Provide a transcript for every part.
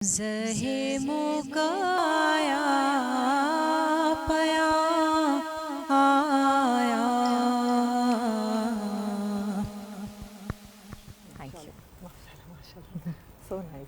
ज़हे मुकाया पया आया। Thank you. So nice.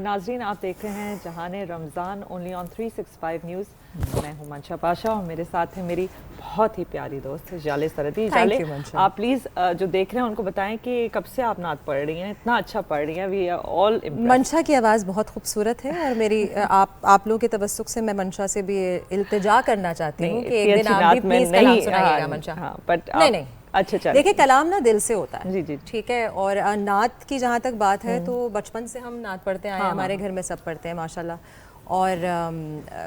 नाजरीन, आप देख रहे हैं Jahane Ramzan only on 365 news. मैं हूं मंशा पाशा और मेरे साथ है मेरी बहुत ही प्यारी दोस्त जाले सरदी। जाले, आप प्लीज़ जो देख रहे हैं उनको बताएं कि कब से आप नात पढ़ रही हैं, इतना अच्छा पढ़ रही हैं। We are all impressed. Mansha की आवाज़ बहुत खूबसूरत है और मेरी आप लोगों के तवस्सुक से मैं मंशा से भी इल्तिजा करना चाहती हूँ कि एक दिन आप भी प्लीज़ कलाम सुनाइएगा मंशा। बट नहीं अच्छा चल, देखिए कलाम ना दिल से होता है। जी जी ठीक है। और नात की जहाँ तक बात है तो बचपन से हम नात पढ़ते आए हैं। हमारे घर में सब पढ़ते हैं माशाल्लाह। और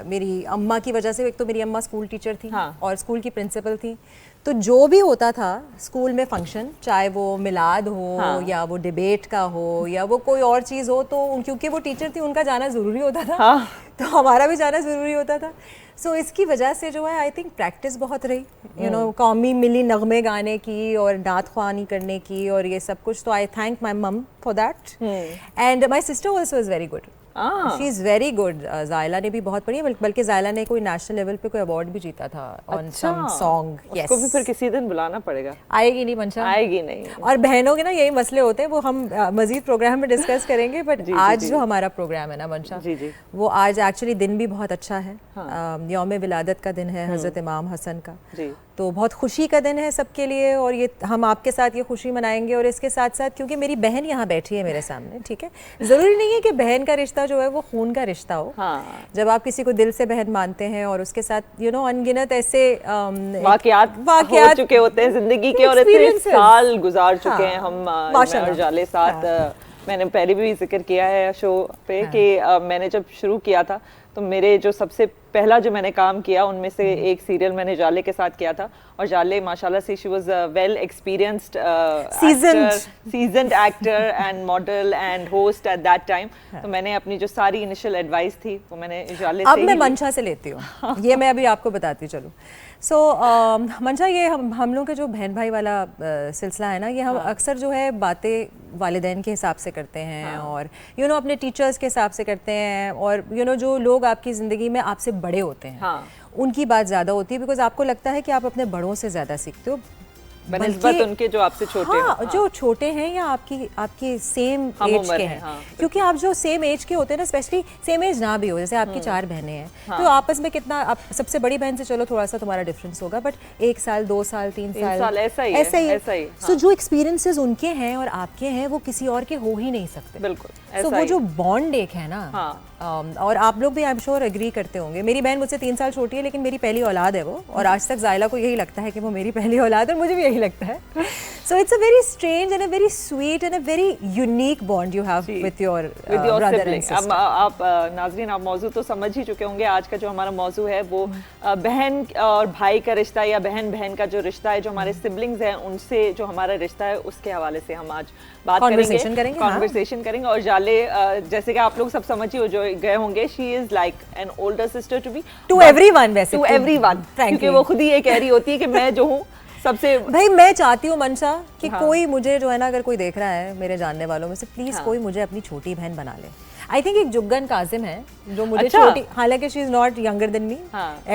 मेरी अम्मा की वजह से, एक तो मेरी अम्मा स्कूल टीचर थी और स्कूल की प्रिंसिपल थी, तो जो भी होता था स्कूल में फंक्शन, चाहे वो मिलाद हो या वो डिबेट का हो या वो कोई और चीज़ हो, तो क्योंकि वो टीचर थी उनका जाना ज़रूरी होता था। तो हमारा भी जाना ज़रूरी होता था। सो इसकी वजह से जो है आई थिंक प्रैक्टिस बहुत रही, यू नो, कौमी मिली नगमे गाने की और नात ख्वानी करने की और ये सब कुछ। तो आई thank my mum for that. And my sister also is very good. She is very good. Zaila ने भी बहुत पढ़ी है, बल्कि ज़ायला ने कोई नेशनल लेवल पे कोई अवार्ड भी जीता था ऑन सम सॉन्ग। उसको भी फिर किसी दिन बुलाना पड़ेगा। आएगी नहीं मंशा, आएगी नहीं। और बहनों के ना यही मसले होते हैं, वो हम मजीद प्रोग्राम में डिस्कस करेंगे। बट आज जो हमारा प्रोग्राम है ना मंशा, वो आज एक्चुअली दिन भी बहुत अच्छा है। यौम विलादत का दिन है हज़रत इमाम हसन का, तो बहुत खुशी का दिन है सबके लिए। और ये हम आपके साथ ये खुशी मनाएंगे। और इसके साथ साथ क्योंकि मेरी बहन यहाँ बैठी है मेरे सामने, ठीक है, ज़रूरी नहीं है कि बहन का रिश्ता जो है वो खून का रिश्ता हो। जब आप किसी को दिल से बहन मानते हैं और उसके साथ यू नो अनगिनत ऐसे वाकयात हो चुके होते हैं जिंदगी के, और इतने साल गुजार चुके हैं हम और जाले साथ। मैंने पहले भी जिक्र किया है शो पे कि मैंने जब शुरू किया था तो मेरे जो सबसे पहला जो मैंने काम किया उनमें से एक सीरियल मैंने जाले के साथ किया था। और जाले माशाल्लाह से she was well experienced seasoned actor and model and host at that time. तो मैंने अपनी जो सारी इनिशियल एडवाइस थी वो मैंने जाले से अब मैं मंशा से लेती हूँ। ये मैं अभी आपको बताती चलूँ। सो मंशा, ये हम लोग के जो बहन भाई वाला सिलसिला है ना, ये हम अक्सर जो है बातें वालिदैन के हिसाब से करते हैं और यू नो अपने टीचर्स के हिसाब से करते हैं। और यू नो जो लोग आपकी ज़िंदगी में आपसे बड़े होते हैं उनकी बात ज़्यादा होती है, बिकॉज आपको लगता है कि आप अपने बड़ों से ज़्यादा सीखते हो बनिस्बत उनके जो आपसे छोटे हैं। जो छोटे हैं या आपकी सेम एज के हैं। क्योंकि आप जो सेम एज के होते हैं ना, स्पेशली सेम एज ना भी हो, जैसे आपकी 4 बहनें हैं, तो आपस में कितना, आप सबसे बड़ी बहन से चलो थोड़ा सा तुम्हारा डिफरेंस होगा, बट 1 साल 2 साल 3 साल ऐसा ही। सो जो एक्सपीरियंसेस उनके हैं और आपके हैं वो किसी और के हो ही नहीं सकते। बिल्कुल। सो वो जो बॉन्ड एक है ना, और आप लोग भी आई एम श्योर एग्री करते होंगे। मेरी बहन मुझसे 3 साल छोटी है, लेकिन मेरी पहली औलाद है वो, और आज तक ज़ायला को यही लगता है कि वो मेरी पहली औलाद है, और मुझे भी यही लगता है। So it's a very strange and a very sweet and a very unique bond you have with your brother and sister. आप नाज़रीन, आप मौजू तो समझ ही चुके होंगे। आज का जो हमारा मौजू है वो बहन और भाई का रिश्ता, या बहन बहन का जो रिश्ता है, जो हमारे सिबलिंग्स हैं उनसे जो हमारा रिश्ता है, उसके हवाले से हम आज बात कॉन्वर्सेशन करेंगे। और जाले, जैसे कि आप लोग सब समझ ही जो गए होंगे, she is like an older sister to everyone, वैसे टू एवरीवन, क्योंकि वो खुद ही ये कह रही होती है कि मैं जो हूँ सबसे। भाई मैं चाहती हूँ मंशा कि कोई मुझे जो है ना, अगर कोई देख रहा है मेरे जानने वालों में से, प्लीज कोई मुझे अपनी छोटी बहन बना ले। आई थिंक एक जुग्गन काजिम है जो मुझे छोटी, हालांकि she is not younger than me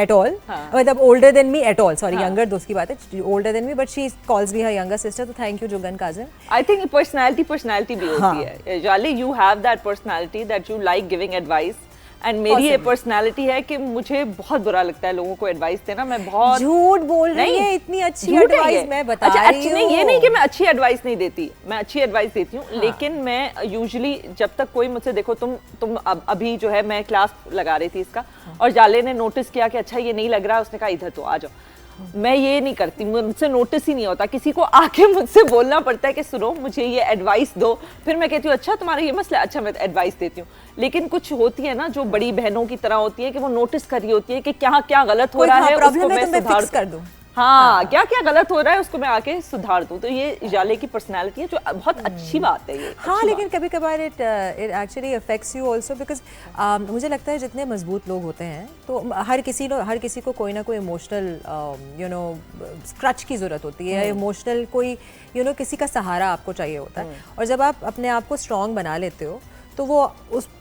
at all, मतलब older than me at all, sorry, younger दोस्त की बात है, older than me, but she calls me her younger sister. तो thank you Juggan Kazim. I think personality भी होती है जाले। You have that personality that you like giving advice, and मेरी ये पर्सनालिटी है कि मुझे बहुत बुरा लगता है लोगों को एडवाइस देना। मैं बहुत झूठ बोल रही है, इतनी अच्छी एडवाइस मैं बता रही हूँ। नहीं, ये नहीं कि मैं अच्छी एडवाइस नहीं देती, मैं अच्छी एडवाइस देती हूँ। लेकिन मैं यूजुअली जब तक कोई मुझसे, देखो तुम अभी जो है, मैं क्लास लगा रही थी इसका, और जाले ने नोटिस किया कि अच्छा ये नहीं लग रहा है, उसने कहा इधर तो आ जाओ। मैं ये नहीं करती, मुझसे नोटिस ही नहीं होता, किसी को आके मुझसे बोलना पड़ता है कि सुनो मुझे ये एडवाइस दो, फिर मैं कहती हूँ अच्छा तुम्हारा ये मसला, अच्छा मैं एडवाइस देती हूँ। लेकिन कुछ होती है ना जो बड़ी बहनों की तरह होती है कि वो नोटिस कर रही होती है कि क्या क्या गलत हो रहा है, उसको मैं सुधार कर दूँ। क्या क्या गलत हो रहा है उसको मैं आके सुधार दूं। तो ये जाले की पर्सनालिटी है, जो बहुत अच्छी बात है ये। लेकिन कभी कभार it actually affects you also, because मुझे लगता है जितने मजबूत लोग होते हैं तो हर किसी को कोई ना कोई इमोशनल यू नो क्रच की ज़रूरत होती है, इमोशनल कोई किसी का सहारा आपको चाहिए होता है। और जब आप अपने आप को स्ट्रॉन्ग बना लेते हो तो वो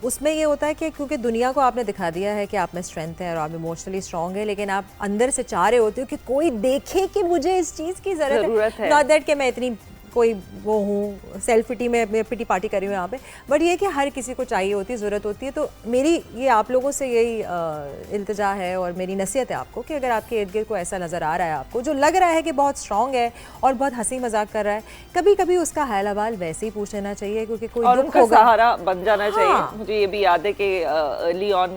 उसमें ये होता है कि क्योंकि दुनिया को आपने दिखा दिया है कि आप में स्ट्रेंथ है और आप इमोशनली स्ट्रांग है, लेकिन आप अंदर से चाह रहे होते हो कि कोई देखे कि मुझे इस चीज़ की ज़रूरत है, नॉट दैट कि मैं इतनी कोई वो हूँ सेल्फ पिटी में पिटी पार्टी करी हूँ यहाँ पे, बट ये कि हर किसी को चाहिए होती है, ज़रूरत होती है। तो मेरी ये आप लोगों से यही इल्तिजा है और मेरी नसीहत है आपको कि अगर आपके इर्द गिर्द को ऐसा नज़र आ रहा है, आपको जो लग रहा है कि बहुत स्ट्रांग है और बहुत हंसी मजाक कर रहा है, कभी कभी उसका हाल अहवाल वैसे ही पूछ लेना चाहिए, क्योंकि कोई और दुख होगा, सहारा बन जाना चाहिए। हाँ। मुझे ये भी याद है कि अर्ली ऑन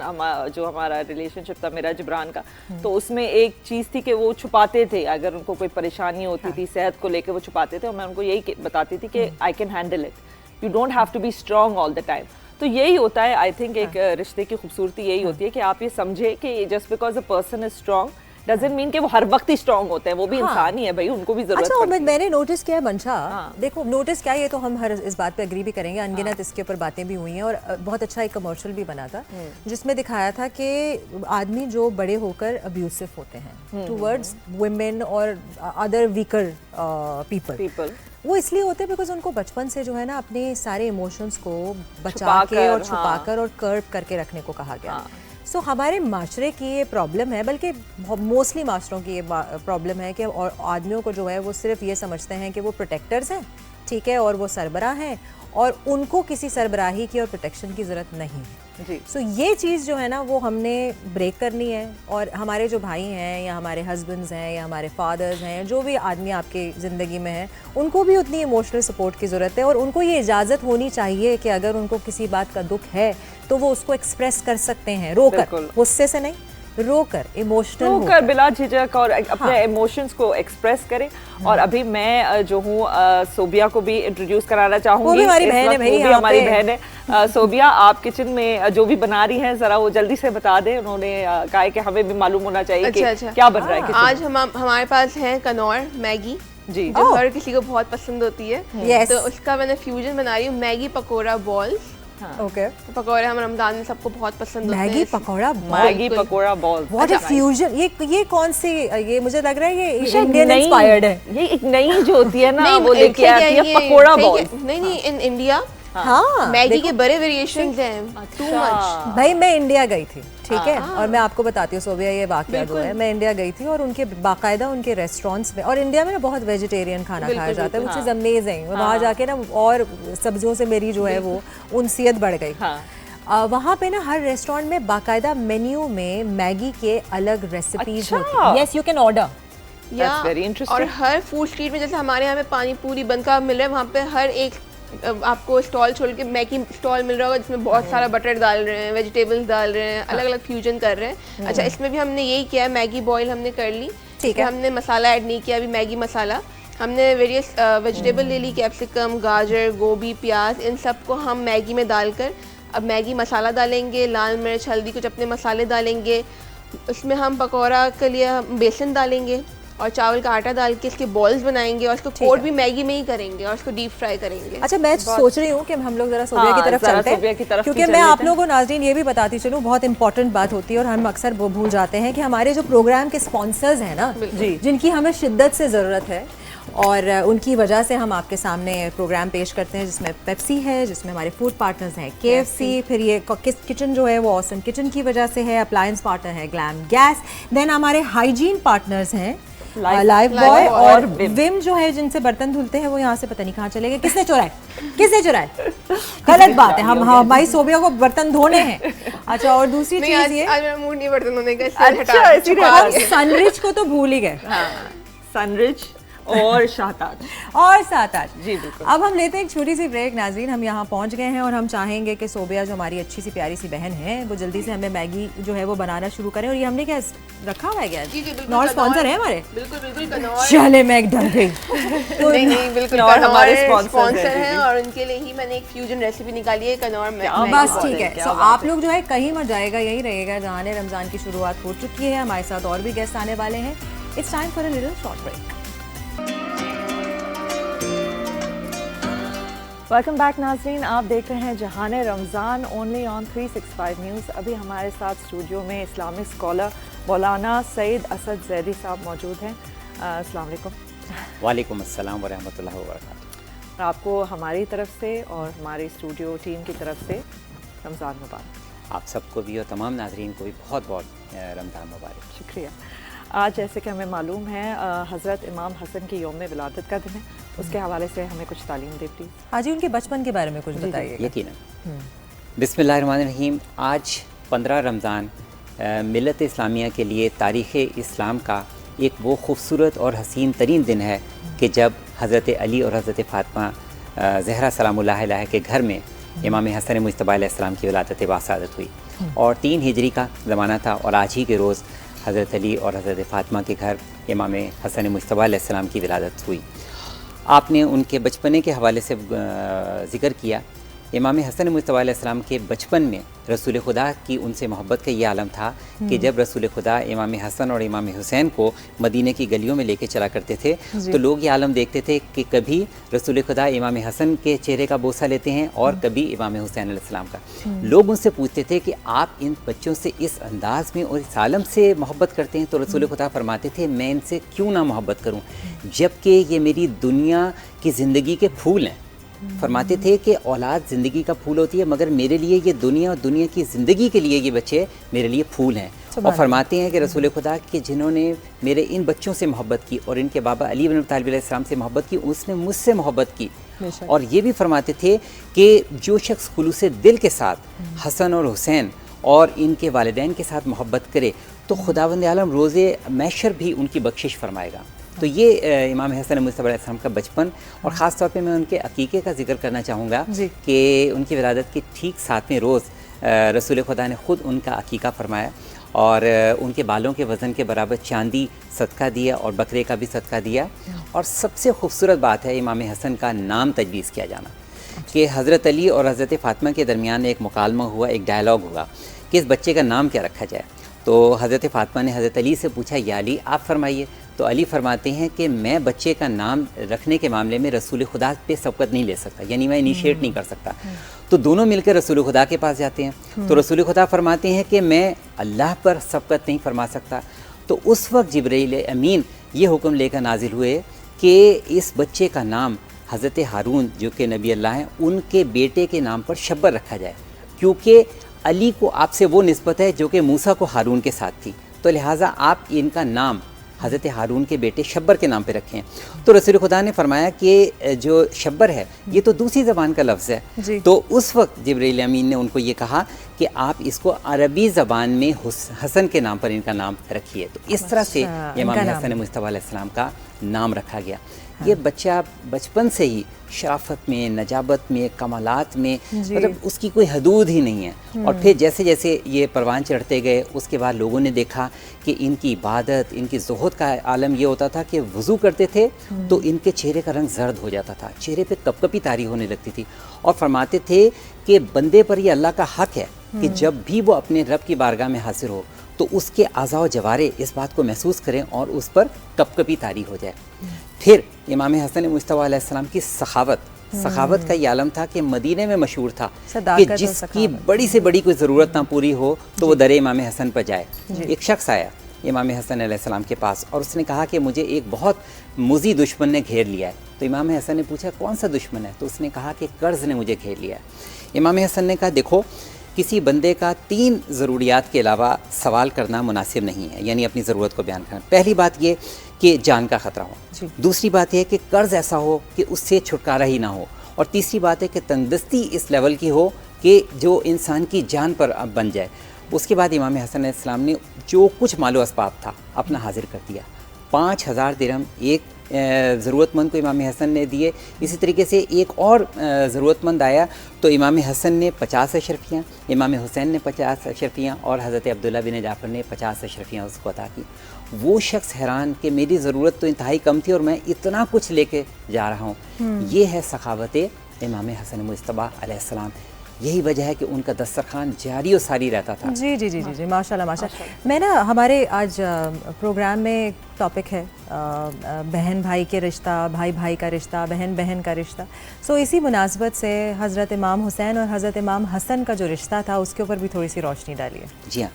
जो हमारा रिलेशनशिप था मेरा जिब्रान का, तो उसमें एक चीज़ थी कि वो छुपाते थे, अगर उनको कोई परेशानी होती थी सेहत को लेकर वो छुपाते थे, और मैं उनको यही बताती थी कि I can handle it, you don't have to be strong all the time. तो यही होता है, आई थिंक एक रिश्ते की खूबसूरती यही होती है कि आप ये समझे कि just because a person is strong doesn't mean कि वो हर वक्त ही स्ट्रांग होते हैं, वो भी इंसान ही है भाई, उनको भी जरूरत अच्छा, पड़ती है। मैंने नोटिस किया है मंशा, देखो नोटिस क्या, ये तो हम हर इस बात पे एग्री भी करेंगे, अनगिनत इसके ऊपर बातें भी हुई हैं, और बहुत अच्छा एक कमर्शियल भी बना था जिसमें दिखाया था कि आदमी जो बड़े होकर अब्यूसिव होते हैं टुवर्ड्स वुमेन और अदर वीकर पीपल, वो इसलिए होते हैं बिकॉज उनको बचपन से जो है ना अपने सारे इमोशंस को बचा के और छुपाकर और कर्व करके रखने को कहा गया। सो हमारे माशरे की ये प्रॉब्लम है, बल्कि मोस्टली माशरों की ये प्रॉब्लम है कि और आदमियों को जो है वो सिर्फ ये समझते हैं कि वो प्रोटेक्टर्स हैं, ठीक है, और वो सरबराह हैं और उनको किसी सरबराही की और प्रोटेक्शन की ज़रूरत नहीं है जी। सो ये चीज़ जो है ना वो हमने ब्रेक करनी है, और हमारे जो भाई हैं या हमारे हस्बैंड्स हैं या हमारे फादर्स हैं, जो भी आदमी आपके ज़िंदगी में हैं, उनको भी उतनी इमोशनल सपोर्ट की ज़रूरत है, और उनको ये इजाज़त होनी चाहिए कि अगर उनको किसी बात का दुख है तो वो उसको एक्सप्रेस कर सकते हैं, रोकर, गुस्से से नहीं, रोकर, इमोशनल होकर, बिला झिझक, और अपने इमोशंस को एक्सप्रेस करें। और अभी मैं जो हूँ सोबिया को भी इंट्रोड्यूस कराना चाहूंगी, वो भी हमारी बहन है, भाई हमारी बहन है। सोबिया, आप किचन में जो भी बना रही हैं जरा वो जल्दी से बता दें, उन्होंने कहा है कि हमें भी मालूम होना चाहिए कि क्या बन रहा है किचन। आज हमारे पास है कनौर मैगी जी, जो हर किसी को बहुत पसंद होती है, तो उसका मैंने फ्यूजन बना रही हूँ, मैगी पकौड़ा बॉल्स। ओके, पकौड़े हम रमजान में सबको बहुत पसंद होते हैं। Maggi pakora ball, what a fusion. ये कौन सी, ये मुझे लग रहा है ये इंडियन इंस्पायर्ड है, ये एक नई जो होती है ना वो लेके आती है पकौड़ा बॉल। नहीं, इन इंडिया हाँ, मैगी के बड़े वेरिएशंस हैं, टू मच। भाई मैं इंडिया गई थी, ठीक है, और मैं आपको बताती हूँ सोबिया, ये वाकया जो है, मैं इंडिया गई थी और उनके बाकायदा उनके रेस्टोरेंट्स में, और इंडिया में ना बहुत वेजिटेरियन खाना खाया जाता है, व्हिच इज अमेजिंग। वहाँ जाके ना और सब्जियों से मेरी जो है वो उनसियत बढ़ गई। वहाँ पे ना हर रेस्टोरेंट में बाकायदा मेन्यू में मैगी के अलग रेसिपीज होती हैं। Yes, you can order. और हर फूड स्ट्रीट में, जैसे हमारे यहाँ पे पानी पूरी बनका मिल रहा है, वहाँ पे हर एक आपको स्टॉल छोड़ के मैगी स्टॉल मिल रहा होगा जिसमें बहुत सारा बटर डाल रहे हैं, वेजिटेबल्स डाल रहे हैं, अलग अलग फ्यूजन कर रहे हैं। अच्छा, इसमें भी हमने यही किया है, मैगी बॉयल हमने कर ली, ठीक है, हमने मसाला ऐड नहीं किया अभी, मैगी मसाला हमने वेरियस वेजिटेबल ले ली, कैप्सिकम, गाजर, गोभी, प्याज, इन सब को हम मैगी में डालकर अब मैगी मसाला डालेंगे, लाल मिर्च, हल्दी, कुछ अपने मसाले डालेंगे, उसमें हम पकौड़ा के लिए बेसन डालेंगे और चावल का आटा डाल के इसके बॉल्स बनाएंगे और इसको कोट भी मैगी में ही करेंगे और इसको डीप फ्राई करेंगे। अच्छा, मैं सोच रही हूँ कि हम लोग जरा सोबिया की तरफ चलते हैं, क्योंकि मैं आप लोगों को नाज़रीन ये भी बताती चलूँ, बहुत इंपॉर्टेंट बात होती है और हम अक्सर भूल जाते हैं कि हमारे जो प्रोग्राम के स्पॉन्सर्स हैं ना, जिनकी हमें शिद्दत से ज़रूरत है और उनकी वजह से हम आपके सामने प्रोग्राम पेश करते हैं, जिसमें पेप्सी है, जिसमें हमारे फूड पार्टनर्स हैं KFC, फिर ये किचन जो है वो ऑसम किचन की वजह से है, अप्लायंस पार्टनर है ग्लैम गैस, देन हमारे हाइजीन पार्टनर्स हैं लाइफ बॉय और विम जो है, जिनसे बर्तन धुलते हैं, वो यहाँ से पता नहीं कहाँ चले गए, किसने चुराए गलत बात है, हम हमारी सोबिया को बर्तन धोने हैं। अच्छा, और दूसरी चीज ये, आज मेरा मूड नहीं बर्तन धोने का, अच्छा, सनरिच को तो भूल ही गए, सनरिच और शाहताज जी बिल्कुल। अब हम लेते हैं एक छोटी सी ब्रेक नाज़रीन, हम यहाँ पहुँच गए हैं और हम चाहेंगे कि सोबिया जो हमारी अच्छी सी प्यारी सी बहन है, वो जल्दी से हमें मैगी जो है वो बनाना शुरू करें। और ये हमने क्या रखा हुआ है, क्या नॉट स्पॉन्सर है हमारे? बिल्कुल। चले, मैं डर गई। नहीं, बिल्कुल हमारे स्पॉन्सर हैं और उनके लिए ही मैंने एक फ्यूजन रेसिपी निकाली है, कनौर में। बस ठीक है, तो आप लोग जो है कहीं मत जाएगा, यही रहेगा जहाँ रमज़ान की शुरुआत हो चुकी है। हमारे साथ और भी गेस्ट आने वाले हैं। It's time for a little short break. Welcome back नाज़रीन, आप देख रहे हैं Jahane Ramzan only on 365 news. अभी हमारे साथ स्टूडियो में इस्लामिक स्कॉलर मौलाना सईद असद ज़ैदी साहब मौजूद हैं। अस्सलाम वालेकुम। वालेकुम अस्सलाम व रहमतुल्लाहि व बरकातुहू। आपको हमारी तरफ से और हमारी स्टूडियो टीम की तरफ से रमज़ान मुबारक। आप सबको भी और तमाम नाज़रीन को भी बहुत बहुत रमज़ान मुबारक। शुक्रिया। आज जैसे कि हमें मालूम है हज़रत इमाम हसन की यौम विलादत का दिन है, उसके हवाले से हमें कुछ तालीम दे प्लीज़। हाजी उनके बचपन के बारे में कुछ बताइए। यकीनन। बिस्मिल्लाहिर्रहमानिर्रहीम। आज 15 रमज़ान मिल्लत इस्लामिया के लिए तारीख़ इस्लाम का एक वो खूबसूरत और हसीन तरीन दिन है कि जब हज़रत अली और हज़रत फ़ातिमा ज़हरा सलामुल्लाह अलैहा के घर में इमाम हसन मुज्तबा अलैहिस्सलाम की विलादत बासादत हुई और 3 हिजरी का ज़माना था और आज ही के रोज़ हज़रत अली और हज़रत फ़ातिमा के घर इमाम हसन मुज्तबा अलैहिस्सलाम की विलादत हुई। आपने उनके बचपने के हवाले से ज़िक्र किया। इमाम हसन मुज्तबा अलैहिस्सलाम के बचपन में रसूल खुदा की उनसे मोहब्बत का ये आलम था कि जब रसूल खुदा इमाम हसन और इमाम हुसैन को मदीने की गलियों में लेके चला करते थे तो लोग ये आलम देखते थे कि कभी रसूल खुदा इमाम हसन के चेहरे का बोसा लेते हैं और कभी इमाम हुसैन अलैहिस्सलाम का। लोग उनसे पूछते थे कि आप इन बच्चों से इस अंदाज़ में और इस आलम से मोहब्बत करते हैं, तो रसूल खुदा फरमाते थे मैं इनसे क्यों ना मोहब्बत करूँ जबकि ये मेरी दुनिया की ज़िंदगी के फूल हैं। फरमाते थे कि औलाद ज़िंदगी का फूल होती है मगर मेरे लिए ये दुनिया और दुनिया की ज़िंदगी के लिए ये बच्चे मेरे लिए फूल हैं। और फरमाते हैं कि रसूल खुदा कि जिन्होंने मेरे इन बच्चों से मोहब्बत की और इनके बाबा अली इब्न अबी तालिब अलैहिस्सलाम से मोहब्बत की, उसने मुझसे मोहब्बत की। और ये भी फरमाते थे कि जो शख्स खुलूसे दिल के साथ हसन और हुसैन और इनके वालिदैन के साथ मोहब्बत करे तो खुदावंद आलम रोज़े महशर भी उनकी बख्शिश फरमाएगा। तो ये इमाम हसन मुज्तबा अलैहिस्सलाम का बचपन और ख़ास तौर पे मैं उनके अकीक़े का जिक्र करना चाहूँगा कि उनकी विलादत के ठीक 7वें रोज़ रसूल खुदा ने ख़ुद उनका अकीक़ा फरमाया और उनके बालों के वज़न के बराबर चांदी सदका दिया और बकरे का भी सदका दिया। और सबसे खूबसूरत बात है इमाम हसन का नाम तजवीज़ किया जाना कि हज़रत अली और हज़रत फ़ातिमा के दरमियान एक मुकालमा हुआ, एक डायलॉग हुआ कि इस बच्चे का नाम क्या रखा जाए। तो हज़रत फ़ातिमा ने हज़रत अली से पूछा या अली आप फरमाइए। तो अली फरमाते हैं कि मैं बच्चे का नाम रखने के मामले में रसूल खुदा पे सबकत नहीं ले सकता, यानी मैं इनिशिएट नहीं कर सकता। तो दोनों मिलकर रसूल खुदा के पास जाते हैं। तो रसूल खुदा फरमाते हैं कि मैं अल्लाह पर सबकत नहीं फरमा सकता। तो उस वक्त जिब्रील अमीन ये हुक्म लेकर नाजिल हुए कि इस बच्चे का नाम हज़रत हारून जो कि नबी अल्लाह हैं उनके बेटे के नाम पर शब्बर रखा जाए, क्योंकि अली को आपसे वो निस्बत है जो कि मूसा को हारून के साथ थी, तो लिहाजा आप इनका नाम हज़रत हारून के बेटे शब्बर के नाम पे रखें। तो रसूल खुदा ने फरमाया कि जो शब्बर है ये तो दूसरी ज़बान का लफ्ज़ है। तो उस वक्त जिब्रील अमीन ने उनको ये कहा कि आप इसको अरबी ज़बान में हसन के नाम पर इनका नाम रखिए। तो इस तरह से इमाम हसन मुज्तबा अलैहिस्सलाम का नाम रखा गया। ये बच्चा बचपन से ही शराफत में, नजाबत में, कमालात में, मतलब उसकी कोई हदूद ही नहीं है। और फिर जैसे जैसे ये परवान चढ़ते गए उसके बाद लोगों ने देखा कि इनकी इबादत, इनकी ज़ुहद का आलम ये होता था कि वज़ू करते थे तो इनके चेहरे का रंग जर्द हो जाता था, चेहरे पे कपकपी तारी होने लगती थी। और फरमाते थे कि बंदे पर ये अल्लाह का हक़ है कि जब भी वो अपने रब की बारगाह में हाजिर हो तो उसके आज़ा व जवारे इस बात को महसूस करें और उस पर कपकपी तारी हो जाए। फिर इमाम हसन मुज्तबा अलैहिस्सलाम की सखावत का ये आलम था कि मदीने में मशहूर था कि जिसकी बड़ी से बड़ी कोई ज़रूरत ना पूरी हो तो वो दरे इमाम हसन पर जाए। एक शख्स आया इमाम हसन अलैहिस्सलाम के पास और उसने कहा कि मुझे एक बहुत मुज़ी दुश्मन ने घेर लिया है। तो इमाम हसन ने पूछा कौन सा दुश्मन है? तो उसने कहा कि कर्ज़ ने मुझे घेर लिया है। इमाम हसन ने कहा देखो किसी बंदे का 3 ज़रूरियात के अलावा सवाल करना मुनासिब नहीं है, यानी अपनी ज़रूरत को बयान करना। पहली बात ये कि जान का ख़तरा हो, दूसरी बात यह कि कर्ज़ ऐसा हो कि उससे छुटकारा ही ना हो, और तीसरी बात है कि तंगदस्ती इस लेवल की हो कि जो इंसान की जान पर बन जाए। उसके बाद इमाम हसन अलैहिस्सलाम ने जो कुछ मालो असबाब था अपना हाजिर कर दिया। 5000 दिरहम एक ज़रूरतमंद को इमाम हसन ने दिए। इसी तरीके से एक और ज़रूरतमंद आया तो इमाम हसन ने 50 अशरफियाँ, इमाम हुसैन ने 50 अशरफियाँ और हज़रत अब्दुल्ला बिन जाफ़र ने 50 अशरफियाँ उसको अता की। वो शख्स हैरान कि मेरी ज़रूरत तो इंतहाई कम थी और मैं इतना कुछ लेके जा रहा हूँ। ये है सखावत इमाम हसन मुज्तबा अलैहिस्सलाम। यही वजह है कि उनका दस्तरखान जारी और सारी रहता था। जी जी जी जी जी माशाल्लाह माशाल्लाह। मैं ना हमारे आज प्रोग्राम में टॉपिक है बहन भाई के रिश्ता, भाई भाई का रिश्ता, बहन बहन का रिश्ता। सो इसी मुनासबत से हज़रत इमाम हुसैन और हज़रत इमाम हसन का जो रिश्ता था उसके ऊपर भी थोड़ी सी रोशनी डालिए। जी हाँ,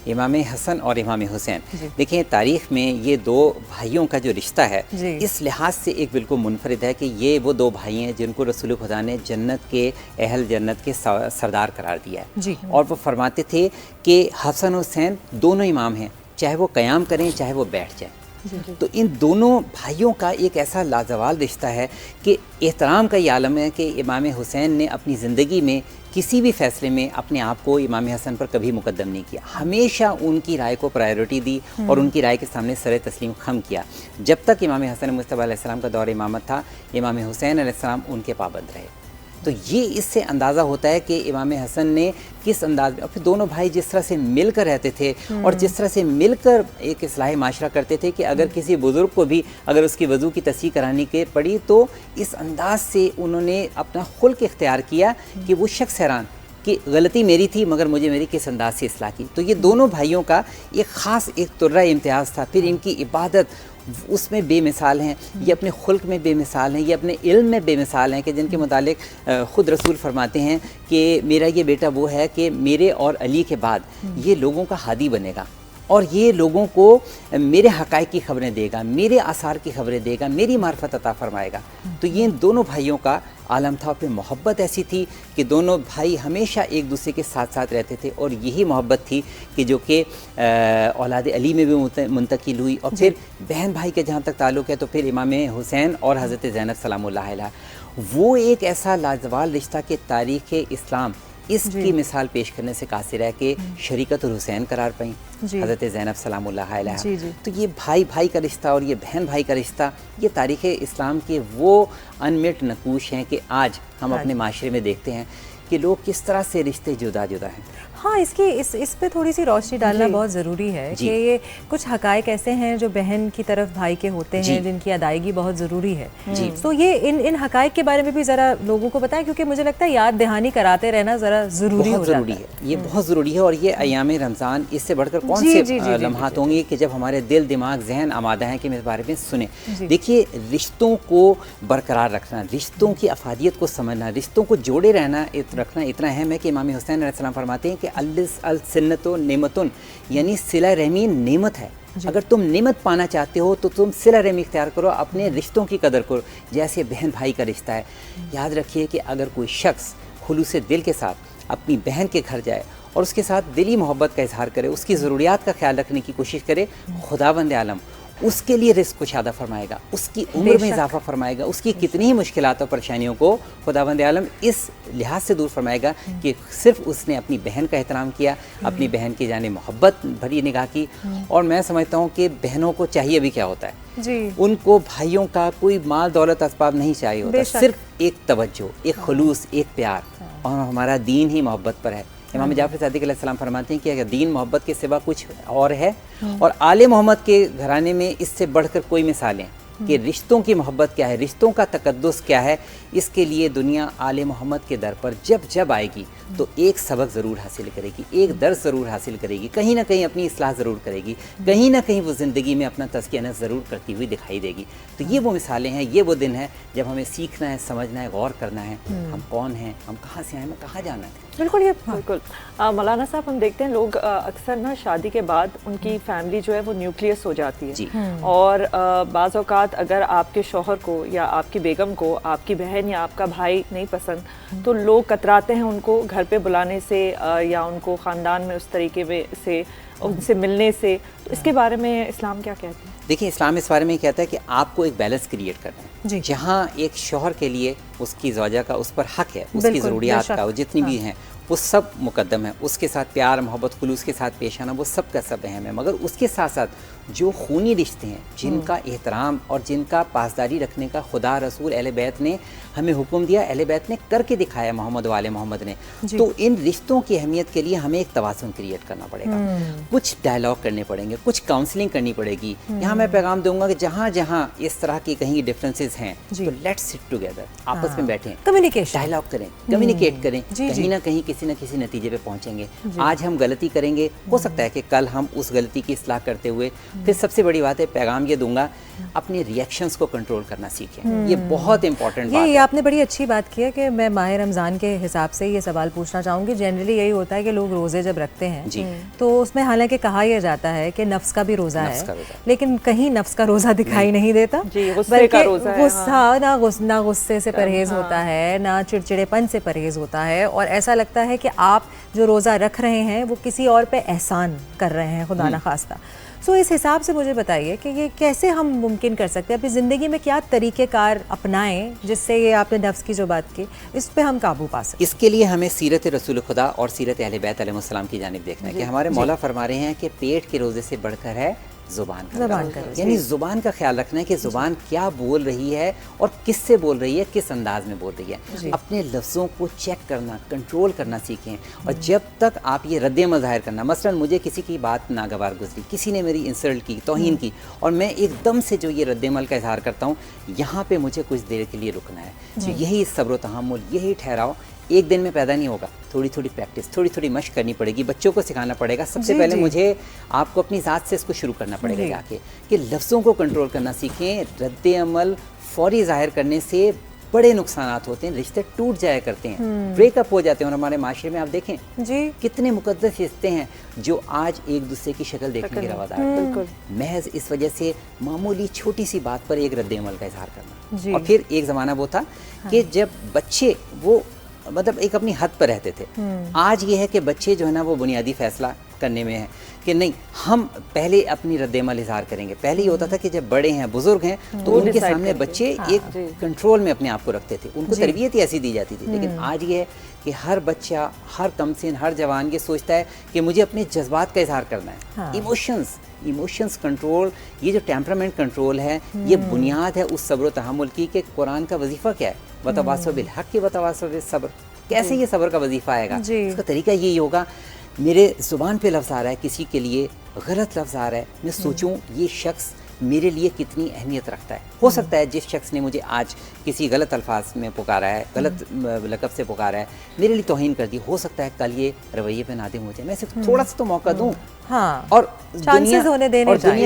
इमाम हसन और इमाम हुसैन। देखें तारीख़ में ये दो भाइयों का जो रिश्ता है इस लिहाज से एक बिल्कुल मुनफरिद है कि ये वो दो भाई हैं जिनको रसूल खुदा ने जन्नत के अहल जन्नत के सरदार करार दिया है। और वो फरमाते थे कि हसन हुसैन दोनों इमाम हैं, चाहे वो क़याम करें चाहे वो बैठ जाएं। तो इन दोनों भाइयों का एक ऐसा लाजवाल रिश्ता है कि एहतराम का ये आलम है कि इमाम हुसैन ने अपनी ज़िंदगी में किसी भी फ़ैसले में अपने आप को इमाम हसन पर कभी मुकद्दम नहीं किया, हमेशा उनकी राय को प्रायोरिटी दी और उनकी राय के सामने सर तस्लीम खम किया। जब तक इमाम हसन मुस्तफ़ा अलैहिस्सलाम का दौर इमामत था, इमाम हुसैन अलैहिस्सलाम उनके पाबंद रहे। तो ये इससे अंदाज़ा होता है कि इमाम हसन ने किस अंदाज में, फिर दोनों भाई जिस तरह से मिलकर रहते थे और जिस तरह से मिलकर एक इस्लाही माशरा करते थे कि अगर किसी बुज़ुर्ग को भी अगर उसकी वज़ू की तस्हीह करानी के पड़ी तो इस अंदाज से उन्होंने अपना खुल्क इख्तियार किया कि वो शख्स हैरान कि गलती मेरी थी मगर मुझे मेरी किस अंदाज से इस्लाह की। तो ये दोनों भाइयों का एक ख़ास एक तुर्रा इम्तियाज़ था। फिर इनकी इबादत उसमें बेमिसाल हैं, ये अपने खुल्क में बेमिसाल हैं, ये अपने इल्म में बेमिसाल हैं कि जिनके मुतालिक ख़ुद रसूल फरमाते हैं कि मेरा ये बेटा वो है कि मेरे और अली के बाद ये लोगों का हादी बनेगा और ये लोगों को मेरे हक़ाइक़ की खबरें देगा, मेरे आसार की खबरें देगा, मेरी मार्फत अता फरमाएगा। तो ये इन दोनों भाइयों का आलम था। फिर मोहब्बत ऐसी थी कि दोनों भाई हमेशा एक दूसरे के साथ साथ रहते थे और यही मोहब्बत थी कि जो कि औलाद अली में भी मुंतकिल हुई। और फिर बहन भाई के जहाँ तक ताल्लुक़ है तो फिर इमाम हुसैन और हज़रत ज़ैनब सलामुल्लाह अलैहा, वो एक ऐसा लाजवाल रिश्ता कि तारीख़ इस्लाम इसकी मिसाल पेश करने से कासिर है कि शरीकतुल हुसैन करार पाई हज़रत ज़ैनब सलामुल्लाह अलैहा। तो ये भाई भाई का रिश्ता और ये बहन भाई का रिश्ता ये तारीख़ इस्लाम के वो अनमिट नकूश हैं कि आज हम अपने माशरे में देखते हैं कि लोग किस तरह से रिश्ते जुदा जुदा हैं। हाँ, इस पे थोड़ी सी रोशनी डालना बहुत ज़रूरी है कि ये कुछ हक़ाइक़ ऐसे हैं जो बहन की तरफ भाई के होते हैं जिनकी अदायगी बहुत ज़रूरी है। तो ये इन हक़ाइक़ के बारे में भी ज़रा लोगों को बताएं क्योंकि मुझे लगता है याद दहानी कराते रहना ज़रा ज़रूरी है। ये बहुत ज़रूरी है और ये अयाम रमज़ान इससे बढ़कर कौन से लम्हात होंगे कि जब हमारे दिल दिमाग जहन आमादा हैं कि इस बारे में सुने। देखिए, रिश्तों को बरकरार रखना, रिश्तों की अफादियत को समझना, रिश्तों को जोड़े रहना रखना इतना अहम है कि इमाम हुसैन अलैहिस्सलाम फरमाते हैं कि अल-सिन्नतु नेमतुन, यानी सिला रहमी नेमत है। अगर तुम नेमत पाना चाहते हो तो तुम सिला रहमी इख्तियार करो, अपने रिश्तों की कदर करो जैसे बहन भाई का रिश्ता है। याद रखिए कि अगर कोई शख्स खुलूस दिल के साथ अपनी बहन के घर जाए और उसके साथ दिली मोहब्बत का इजहार करे, उसकी ज़रूरियात का ख्याल रखने की कोशिश करे, खुदावंद आलम उसके लिए रिस्क कुशादा फरमाएगा, उसकी उम्र में इजाफा फरमाएगा, उसकी कितनी ही मुश्किलात और परेशानियों को खुदावंद आलम इस लिहाज से दूर फरमाएगा कि सिर्फ उसने अपनी बहन का एहतराम किया, अपनी बहन की जाने मोहब्बत भरी निगाह की। और मैं समझता हूँ कि बहनों को चाहिए भी क्या होता है, उनको भाइयों का कोई माल दौलत असबाब नहीं चाहिए होता, सिर्फ एक तवज्जो, एक खुलूस, एक प्यार। और हमारा दीन ही मोहब्बत पर है। इमाम जाफ़र सादिक अलैहिस्सलाम फरमाते हैं कि अगर दीन मोहब्बत के सिवा कुछ और है और आले मोहम्मद के घराने में इससे बढ़कर कोई मिसालें कि रिश्तों की मोहब्बत क्या है, रिश्तों का तकद्दुस क्या है, इसके लिए दुनिया आले मोहम्मद के दर पर जब आएगी तो एक सबक ज़रूर हासिल करेगी, एक दर्स ज़रूर हासिल करेगी, कहीं ना कहीं अपनी इस्लाह ज़रूर करेगी, कहीं ना कहीं वो ज़िंदगी में अपना तज़किया नफ्स ज़रूर करती हुई दिखाई देगी। तो ये वो मिसालें हैं, ये वो दिन है जब हमें सीखना है, समझना है, गौर करना है, हम कौन हैं, हम कहाँ से आए, हमें कहाँ जाना है। बिल्कुल, ये बिल्कुल। मौलाना साहब, हम देखते हैं लोग अक्सर ना शादी के बाद उनकी फैमिली जो है वो न्यूक्लियस हो जाती है और बाज़ औक़ात अगर आपके शौहर को या आपकी बेगम को आपकी बहन या आपका भाई नहीं पसंद तो लोग कतराते हैं उनको घर पे बुलाने से या उनको ख़ानदान में उस तरीके में से उनसे मिलने से। तो इसके बारे में इस्लाम क्या कहते हैं? देखिए, इस्लाम इस बारे में कहता है कि आपको एक बैलेंस क्रिएट करना है, जहाँ एक शौहर के लिए उसकी ज़ौजा का उस पर हक है, उसकी ज़रूरियात का, वो जितनी भी हैं वो सब मुकद्दम है, उसके साथ प्यार मोहब्बत खुलूस के साथ पेश आना वो सब का सब अहम है। मगर उसके साथ साथ जो खूनी रिश्ते हैं जिनका एहतराम और जिनका पासदारी रखने का खुदा रसूल अहले बैत ने हमें हुक्म दिया, अहले बैत ने करके दिखाया, मोहम्मद वाले मोहम्मद ने, तो इन रिश्तों की अहमियत के लिए हमें एक तवाज़ुन क्रिएट करना पड़ेगा, कुछ डायलॉग करने पड़ेंगे, कुछ काउंसलिंग करनी पड़ेगी। यहाँ मैं पैगाम दूंगा कि जहाँ जहाँ इस तरह की कहीं डिफरेंसेस हैं तो लेट्स सिट टुगेदर, आपस में बैठें, कम्युनिकेशन, डायलॉग करें, कम्युनिकेट करें, कहीं ना कहीं किसी न किसी नतीजे पे पहुंचेंगे। आज हम गलती करेंगे, हो सकता है कि कल हम उस गलती की इस्लाह करते हुए, फिर सबसे बड़ी बात है पैगाम ये दूंगा, अपने रिएक्शंस को कंट्रोल करना सीखें। ये बहुत इंपॉर्टेंट बात है। आपने बड़ी अच्छी बात की है कि मैं माह रमज़ान के हिसाब से ये सवाल पूछना चाहूँगी। जनरली यही होता है कि लोग रोज़े जब रखते हैं तो उसमें हालांकि कहा यह जाता है कि नफ्स का भी रोज़ा है, लेकिन कहीं नफ्स का रोज़ा दिखाई नहीं देता, बल्कि गुस्सा ना गुस्से से परहेज़ होता है, ना चिड़चिड़ेपन से परहेज़ होता है, और ऐसा लगता है कि आप जो रोज़ा रख रहे हैं वो किसी और पे एहसान कर रहे हैं, खुदा ना खास्ता। सो इस हिसाब से मुझे बताइए कि ये कैसे हम मुमकिन कर सकते हैं, अपनी ज़िंदगी में क्या तरीक़ेकार अपनाएं जिससे ये आपने नफ्स की जो बात की इस पे हम काबू पा सकें। इसके लिए हमें सीरत रसूल खुदा और सीरत अहले बैत अलैहिस्सलाम की जानिब देखना है कि हमारे मौला फरमा रहे हैं कि पेट के रोज़े से बढ़कर है ज़ुबान का, यानी ज़ुबान का ख्याल रखना है कि ज़ुबान क्या बोल रही है और किससे बोल रही है, किस अंदाज में बोल रही है। अपने लफ्ज़ों को चेक करना, कंट्रोल करना सीखें, और जब तक आप ये रद्द-ए-अमल ज़ाहिर करना, मसलन मुझे किसी की बात नागवार गुजरी, किसी ने मेरी इंसल्ट की, तौहीन की, और मैं एकदम से जो ये रद्द-ए-अमल का इज़हार करता हूँ, यहाँ पे मुझे कुछ देर के लिए रुकना है। तो यही सब्र तहम्मुल, यही ठहराव एक दिन में पैदा नहीं होगा, थोड़ी थोड़ी प्रैक्टिस, थोड़ी थोड़ी मशक करनी पड़ेगी, बच्चों को सिखाना पड़ेगा। सबसे पहले मुझे आपको अपनी ज़ात से इसको शुरू करना पड़ेगा जाके, कि लफ्ज़ों को कंट्रोल करना सीखें। रद्द-ए-अमल फौरी ज़ाहिर करने से बड़े नुकसानात होते हैं, रिश्ते टूट जाया करते हैं, ब्रेकअप हो जाते हैं। और हमारे माशरे में आप देखें कितने मुकद्दस रिश्ते हैं जो आज एक दूसरे की शक्ल देखने के रवादार हैं, महज इस वजह से मामूली छोटी सी बात पर एक रद्द-ए-अमल का इज़हार करना। और फिर एक ज़माना वो था कि जब बच्चे वो मतलब एक अपनी हद पर रहते थे। आज ये है कि बच्चे जो है ना वो बुनियादी फैसला करने में है कि नहीं, हम पहले अपनी रद्द-ए-अमल इज़हार करेंगे। पहले ये होता था कि जब बड़े हैं, बुजुर्ग हैं, तो उनके सामने बच्चे एक कंट्रोल में अपने आप को रखते थे, उनको तरबियत ही ऐसी दी जाती थी। लेकिन आज ये है कि हर बच्चा, हर कमसिन, हर जवान ये सोचता है कि मुझे अपने जज्बात का इज़हार करना है। इमोशंस कंट्रोल, ये जो टेम्परामेंट कंट्रोल है, ये बुनियाद है उस सब्र तहम्मुल की। कि कुरान का वजीफ़ा क्या है? वतवासौ बिल हक़ वतवासौ बिस सब्र। कैसे ये सब्र का वजीफ़ा आएगा? इसका तरीका यही होगा, मेरे ज़ुबान पे लफ्ज़ आ रहा है, किसी के लिए गलत लफ्ज़ आ रहा है, मैं सोचूं ये शख्स मेरे लिए कितनी अहमियत रखता है। हो सकता है जिस शख्स ने मुझे आज किसी गलत अल्फाज में पुकारा है, गलत लक़ब से पुकारा है, मेरे लिए तौहीन कर दी, हो सकता है कल ये रवैये पे नादिम हो जाए, मैं सिर्फ थोड़ा सा तो मौका दूं। और दुनिया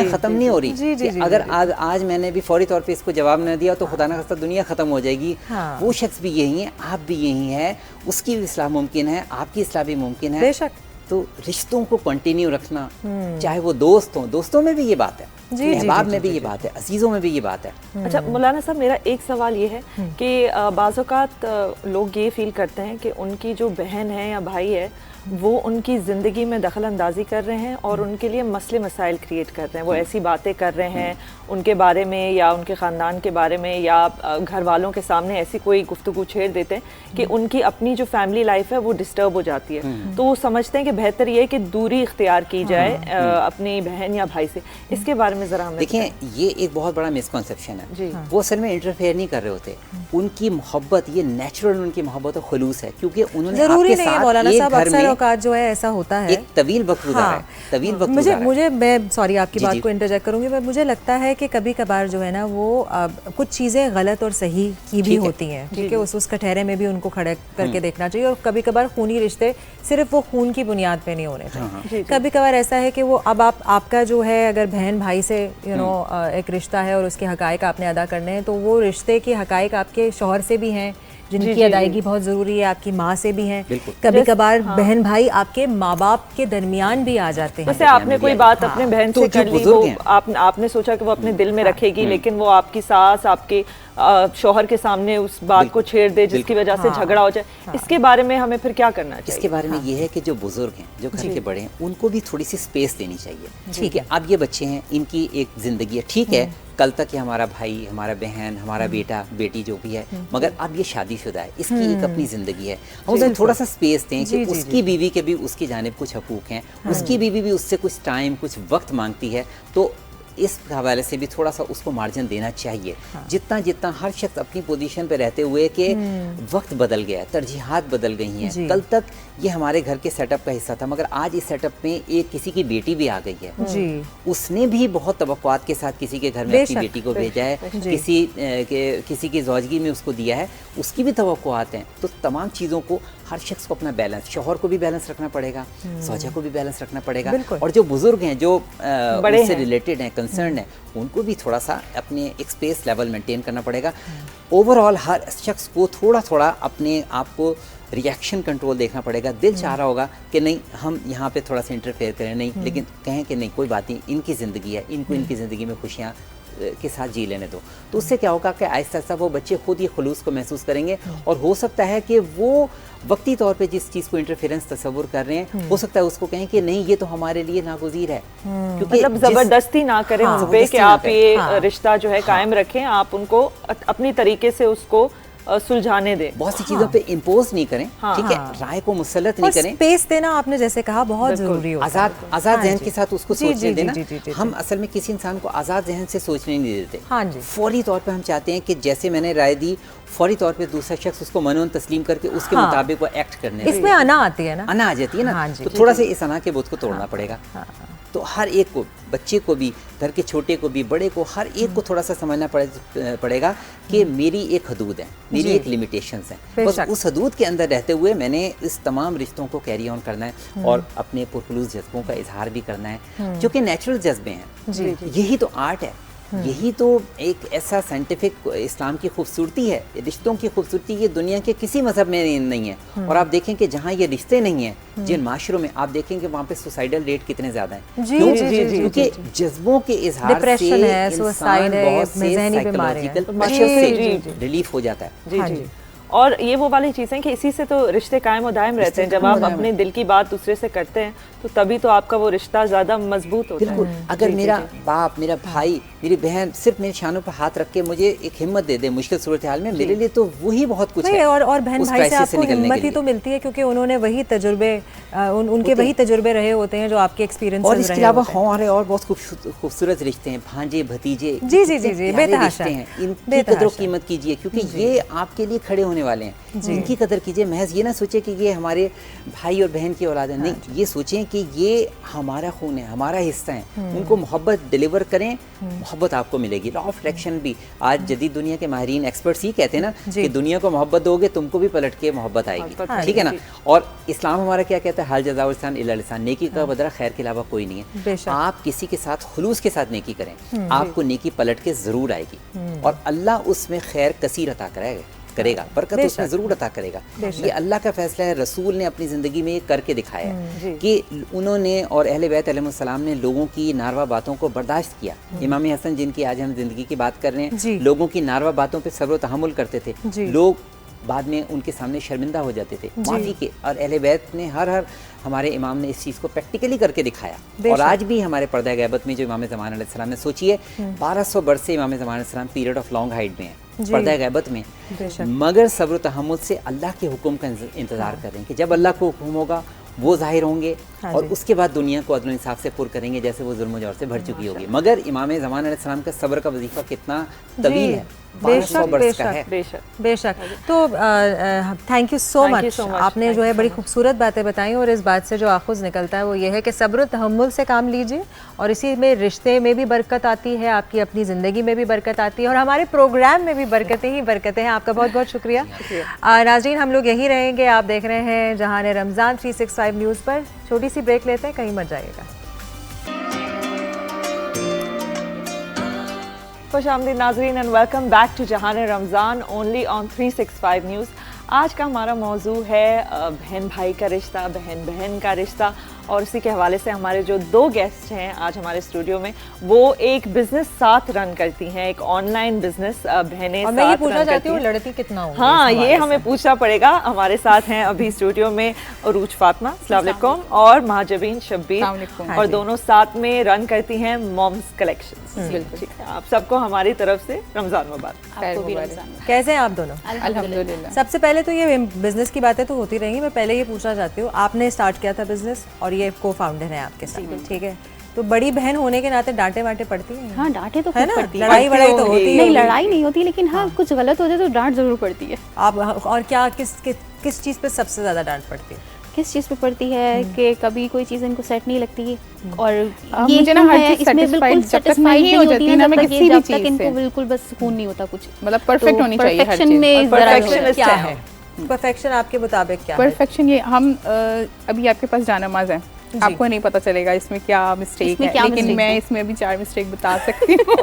ख़त्म नहीं हो रही कि अगर आज मैंने भी फौरी तौर पे इसको जवाब न दिया तो खुदा न खास्ता दुनिया ख़त्म हो जाएगी। वो शख्स भी यही है, आप भी यही है, उसकी भी इस्लाह मुमकिन है, आपकी इस्लाह भी मुमकिन है। बेशक। तो रिश्तों को कंटिन्यू रखना, चाहे वो दोस्त हों, दोस्तों में भी ये बात है, अहबाब में भी ये बात है, अजीज़ों में भी ये बात है। अच्छा मौलाना साहब, मेरा एक सवाल ये है कि बाज़ औक़ात लोग ये फील करते हैं कि उनकी जो बहन है या भाई है वो उनकी ज़िंदगी में दखल अंदाजी कर रहे हैं और उनके लिए मसले मसाइल क्रिएट कर रहे हैं, वो ऐसी बातें कर रहे हैं उनके बारे में या उनके ख़ानदान के बारे में या घर वालों के सामने ऐसी कोई गुफ्तगू छेड़ देते हैं कि उनकी अपनी जो फैमिली लाइफ है वो डिस्टर्ब हो जाती है। तो वो समझते हैं कि बेहतर ये है कि दूरी इख्तियार की जाए अपनी बहन या भाई से। इसके बारे में ज़रा हमें देखिए, ये एक बहुत बड़ा मिसकॉन्सेप्शन है। वो असल में इंटरफेयर नहीं कर रहे होते, उनकी मोहब्बत ये नेचुरल उनकी मोहब्बत और खुलूस है, क्योंकि उन्होंने आपके साथ एक घर में औकात जो है ऐसा होता है, एक तवील वक्त गुजारा है, तवील वक्त गुजारा है। मुझे मैं सॉरी आपकी बात को इंटरजेक्ट करूंगी, मुझे लगता है कि कभी कभार जो है ना वो कुछ चीज़ें गलत और सही की भी होती हैं, ठीक है, उस कटहरे में भी उनको खड़े करके देखना चाहिए। और कभी कभार खूनी रिश्ते सिर्फ वो खून की बुनियाद पे नहीं होने चाहिए। कभी कभार ऐसा है कि वो अब आपका जो है अगर बहन भाई से एक रिश्ता है और उसके हकायक आपने अदा करने हैं, तो वो रिश्ते के हकायक आपके शौहर से भी हैं जिनकी अदायगी बहुत ज़रूरी है, आपकी माँ से भी हैं, कभी कभार बहन भाई आपके माँ बाप के दरमियान भी आ जाते हैं। जैसे आपने कोई बात अपने बहन से कर ली, वो आपने सोचा कि वो अपने दिल में रखेगी, लेकिन वो आपकी सास आपके शौहर के सामने उस बात को छेड़ दे जिसकी वजह से झगड़ा हो जाए। इसके बारे में हमें फिर क्या करना चाहिए? इसके बारे में ये है कि जो बुजुर्ग हैं, जो घर के बड़े हैं, उनको भी थोड़ी सी स्पेस देनी चाहिए। ठीक है, अब ये बच्चे हैं, इनकी एक जिंदगी है, ठीक है, कल तक ये हमारा भाई, हमारा बहन, हमारा बेटा बेटी जो भी है, मगर अब ये शादीशुदा है, इसकी एक अपनी ज़िंदगी है। हम उसे थोड़ा सा स्पेस दें कि उसकी बीवी के भी उसकी जानिब कुछ हकूक़ हैं, उसकी बीवी भी उससे कुछ टाइम, कुछ वक्त मांगती है, तो इस हवाले से भी थोड़ा सा उसको मार्जिन देना चाहिए। जितना जितना हर शख्स अपनी पोजीशन पे रहते हुए कि वक्त बदल गया है, तरजीहात बदल गई हैं। कल तक ये हमारे घर के सेटअप का हिस्सा था, मगर आज इस सेटअप में एक किसी की बेटी भी आ गई है, उसने भी बहुत तवक्कुआत के साथ किसी के घर में अपनी बेटी को भेजा है, किसी की ज़ौजगी में उसको दिया है, उसकी भी तवक्कुआत हैं। तो तमाम चीज़ों को हर शख्स को अपना बैलेंस, शौहर को भी बैलेंस रखना पड़ेगा, ज़ौजा को भी बैलेंस रखना पड़ेगा, और जो बुजुर्ग हैं, जो उनसे रिलेटेड हैं, कंसर्न हैं, उनको भी थोड़ा सा अपने एक स्पेस लेवल मेंटेन करना पड़ेगा। ओवरऑल हर शख्स को थोड़ा थोड़ा अपने आप को रिएक्शन कंट्रोल देखना पड़ेगा। दिल चाह रहा होगा कि नहीं हम यहाँ पे थोड़ा सा इंटरफेयर करें, नहीं, लेकिन कहें कि नहीं कोई बात नहीं, इनकी ज़िंदगी है, इनको इनकी ज़िंदगी में खुशियाँ के साथ जी लेने दो। तो उससे क्या होगा कि आहिस्ता आहिस्ता वो बच्चे खुद ये खुलूस को महसूस करेंगे, और हो सकता है कि वो वक्ती तौर पे जिस चीज़ को इंटरफेरेंस तस्वुर कर रहे हैं, हो सकता है उसको कहें कि नहीं ये तो हमारे लिए नागुज़ीर है, क्योंकि मतलब ज़बरदस्ती ना करें उन पे कि आप ये रिश्ता जो है कायम रखें, आप उनको अपनी तरीके से उसको सुलझाने दें, बहुत सी चीज़ों पे इम्पोज नहीं करें, ठीक है, राय को मुसल्लत नहीं करें, स्पेस देना आपने जैसे कहा बहुत जरूरी होता है, आज़ाद जहन के साथ उसको सोचने देना। हम असल में किसी इंसान को आज़ाद जहन से सोचने नहीं देते, फौरी तौर पे हम चाहते हैं कि जैसे मैंने राय दी, फौरी तौर पे दूसरा शख्स उसको मनोन तस्लीम करके उसके मुताबिक वो एक्ट करने, इसमें अना आती है ना, अना आ जाती है ना, तो थोड़ा सा इस अना के बोझ को तोड़ना पड़ेगा। तो हर एक को, बच्चे को भी, घर के छोटे को भी, बड़े को, हर एक को थोड़ा सा समझना पड़ेगा कि मेरी एक हदूद है, मेरी एक लिमिटेशंस हैं, बस उस हदूद के अंदर रहते हुए मैंने इस तमाम रिश्तों को कैरी ऑन करना है और अपने पुरखुलूस जज्बों का इजहार भी करना है, जो कि नेचुरल जज्बे हैं। यही तो आर्ट है, यही तो एक ऐसा साइंटिफिक इस्लाम की खूबसूरती है, रिश्तों की खूबसूरती ये दुनिया के किसी मजहब में नहीं है। और आप देखें कि जहाँ ये रिश्ते नहीं हैं, जिन माशरों में आप देखेंगे वहाँ पे सुसाइडल रेट कितने ज्यादा हैं, क्योंकि जज्बों के इजहार से इंसान बहुत से साइकोलॉजिकल प्रेशर से रिलीफ हो जाता है। और ये वो वाली चीज़ें कि इसी से तो रिश्ते कायम और दायम रहते हैं। जब आप अपने दिल की बात दूसरे से करते हैं तो तभी तो आपका वो रिश्ता ज़्यादा मजबूत होता है। अगर मेरा बाप, मेरा भाई, मेरी बहन सिर्फ मेरे शानों पर हाथ रख के मुझे एक हिम्मत दे दे मुश्किल सूरत हाल में, मेरे लिए तो वही बहुत कुछ है। और बहन भाई से आपको हिम्मत ही तो मिलती है, क्योंकि उन्होंने वही तजुर्बे, उनके वही तजुर्बे रहे होते हैं जो आपके एक्सपीरियंस। और इसके अलावा हमारे और बहुत खूबसूरत रिश्ते हैं, भांजे भतीजे, जी जी जी जी, बेतहाशा हैं, इनकी कदर कीमत कीजिए, क्योंकि ये आपके लिए खड़े होने वाले हैं, इनकी कदर कीजिए। महज ये ना सोचे कि ये हमारे भाई और बहन की औलाद है, नहीं, ये सोचें कि ये हमारा खून है, हमारा हिस्सा है, उनको मोहब्बत डिलीवर करें, मोहब्बत आपको मिलेगी। लॉ ऑफ अट्रैक्शन भी आज जदीद दुनिया के माहिरीन एक्सपर्ट्स ही कहते हैं ना कि दुनिया को मोहब्बत दोगे तुमको भी पलट के मोहब्बत आएगी, ठीक है ना। और इस्लाम हमारा क्या कहता है, हाल जज़ाउल इहसान इल्ला लिसान, नेकी का बदला खैर के अलावा कोई नहीं है। आप किसी के साथ खुलूस के साथ नेकी करें, आपको नेकी पलट के जरूर आएगी, और अल्लाह उसमें खैर कसीर अता करेगा, बरकत उसमें जरूर अता करेगा। ये अल्लाह का फैसला है। रसूल ने अपनी ज़िंदगी में ये करके दिखाया है कि उन्होंने और अहले बैत अलैहिस्सलाम ने लोगों की नारवा बातों को बर्दाश्त किया। इमाम हसन, जिनकी आज हम ज़िंदगी की बात कर रहे हैं, लोगों की नारवा बातों पे सब्र व तहम्मुल करते थे, लोग बाद में उनके सामने शर्मिंदा हो जाते थे, माफ़ी के। और अहले बैत ने हर हमारे इमाम ने इस चीज़ को प्रैक्टिकली करके दिखाया। और आज भी हमारे पर्दा गैबत में जो इमाम ज़मान अलैहिस्सलाम ने, सोचिए 1200 वर्ष से इमाम ज़मान अलैहिस्सलाम पीरियड ऑफ लॉन्ग हाइड में है, पर्दा गैबत में, मगर सब्र तहम्मुल से अल्लाह के हुक्म का इंतज़ार कर रहे हैं कि जब अल्लाह को हुक्म होगा वो जाहिर होंगे, और उसके बाद दुनिया को अदल इंसाफ से पुर करेंगे, जैसे वो जुल्म जौर से भर चुकी होगी। मगर इमाम ज़मान अलैहिस्सलाम का सब्र का वजीफा कितना तवील है, 1200 वर्ष का है। बेशक। तो थैंक यू सो मच, आपने जो है बड़ी खूबसूरत बातें बताई, और इस बात से जो आखुज़ निकलता है वो ये है कि सब्र तहम्मुल से काम लीजिए, और इसी में रिश्ते में भी बरकत आती है, आपकी अपनी ज़िंदगी में भी बरकत आती है, और हमारे प्रोग्राम में भी बरकतें ही बरकतें हैं। आपका बहुत बहुत शुक्रिया। नाज़रीन, हम लोग यहीं रहेंगे। आप देख रहे हैं जहान रमज़ान 365 न्यूज़ पर। छोटी सी ब्रेक लेते हैं, कहीं मत जाइएगा। खुशामदीद नाज़रीन एंड वेलकम बैक टू जहान रमज़ान ओनली ऑन 365 न्यूज़। आज का हमारा मौजू है बहन भाई का रिश्ता, बहन बहन का रिश्ता, और इसी के हवाले से हमारे जो दो गेस्ट हैं आज हमारे स्टूडियो में, वो एक बिजनेस साथ रन करती हैं, एक ऑनलाइन बिजनेस बहनें साथ। मैं ये पूछना चाहती हूँ, लड़ती कितना हो? हाँ, ये हमें पूछना पड़ेगा। हमारे साथ हैं अभी स्टूडियो में अरूज फातिमा, अस्सलाम वालेकुम, और महाजबीन शब्बीर, और दोनों साथ में रन करती हैं मॉम्स कलेक्शंस। बिल्कुल, आप सबको हमारी तरफ से रमजान मुबारक। कैसे हैं आप दोनों? अल्हम्दुलिल्लाह। सबसे पहले तो ये बिजनेस की बातें तो होती रहेंगी, मैं पहले ये पूछना चाहती हूँ, आपने स्टार्ट किया था बिजनेस और ये को फाउंडर हैं आपके साथ, ठीक है, तो बड़ी बहन होने के नाते डांटे वाटे पड़ती हैं? हाँ, डांटे तो है ना, पड़ती है। लड़ाई वड़ाई तो होती है? नहीं, लड़ाई नहीं होती, लेकिन हाँ कुछ गलत हो जाए तो डांट जरूर पड़ती है। आप और क्या किस चीज़ पे सबसे ज़्यादा डांट पड़ती है? किस चीज़ पे पड़ती है कि कभी कोई चीज़ इनको सेट नहीं लगती, और ये मुझे ना हर चीज़ सेटिस्फाइड जब तक नहीं हो जाती ना, मैं किसी भी चीज़ से इनको बिल्कुल बस सुकून नहीं होता कुछ, मतलब परफेक्ट होनी चाहिए हर चीज़। परफेक्शन में परफेक्शन क्या है? परफेक्शन आपके मुताबिक क्या है? परफेक्शन ये हम अभी आपके पास जानमाज है, आपको नहीं पता चलेगा इसमें क्या मिस्टेक है, लेकिन मैं इसमें अभी 4 मिस्टेक बता सकती हूँ।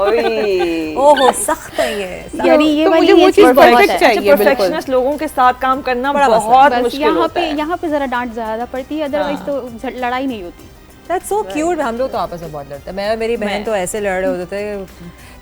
ओहो सख्त है ये। यानी ये मुझे वो चीज़ परफेक्ट चाहिए। परफेक्शनिस्ट लोगों के साथ काम करना बहुत मुश्किल होता है। यहाँ पे जरा डांट ज़्यादा पड़ती है, अदरवाइज तो लड़ाई नहीं होती। That's so cute। हम लोग तो आपस में बहुत लड़ते हैं। मैं और मेरी बहन तो ऐसे लड़ रहे होते थे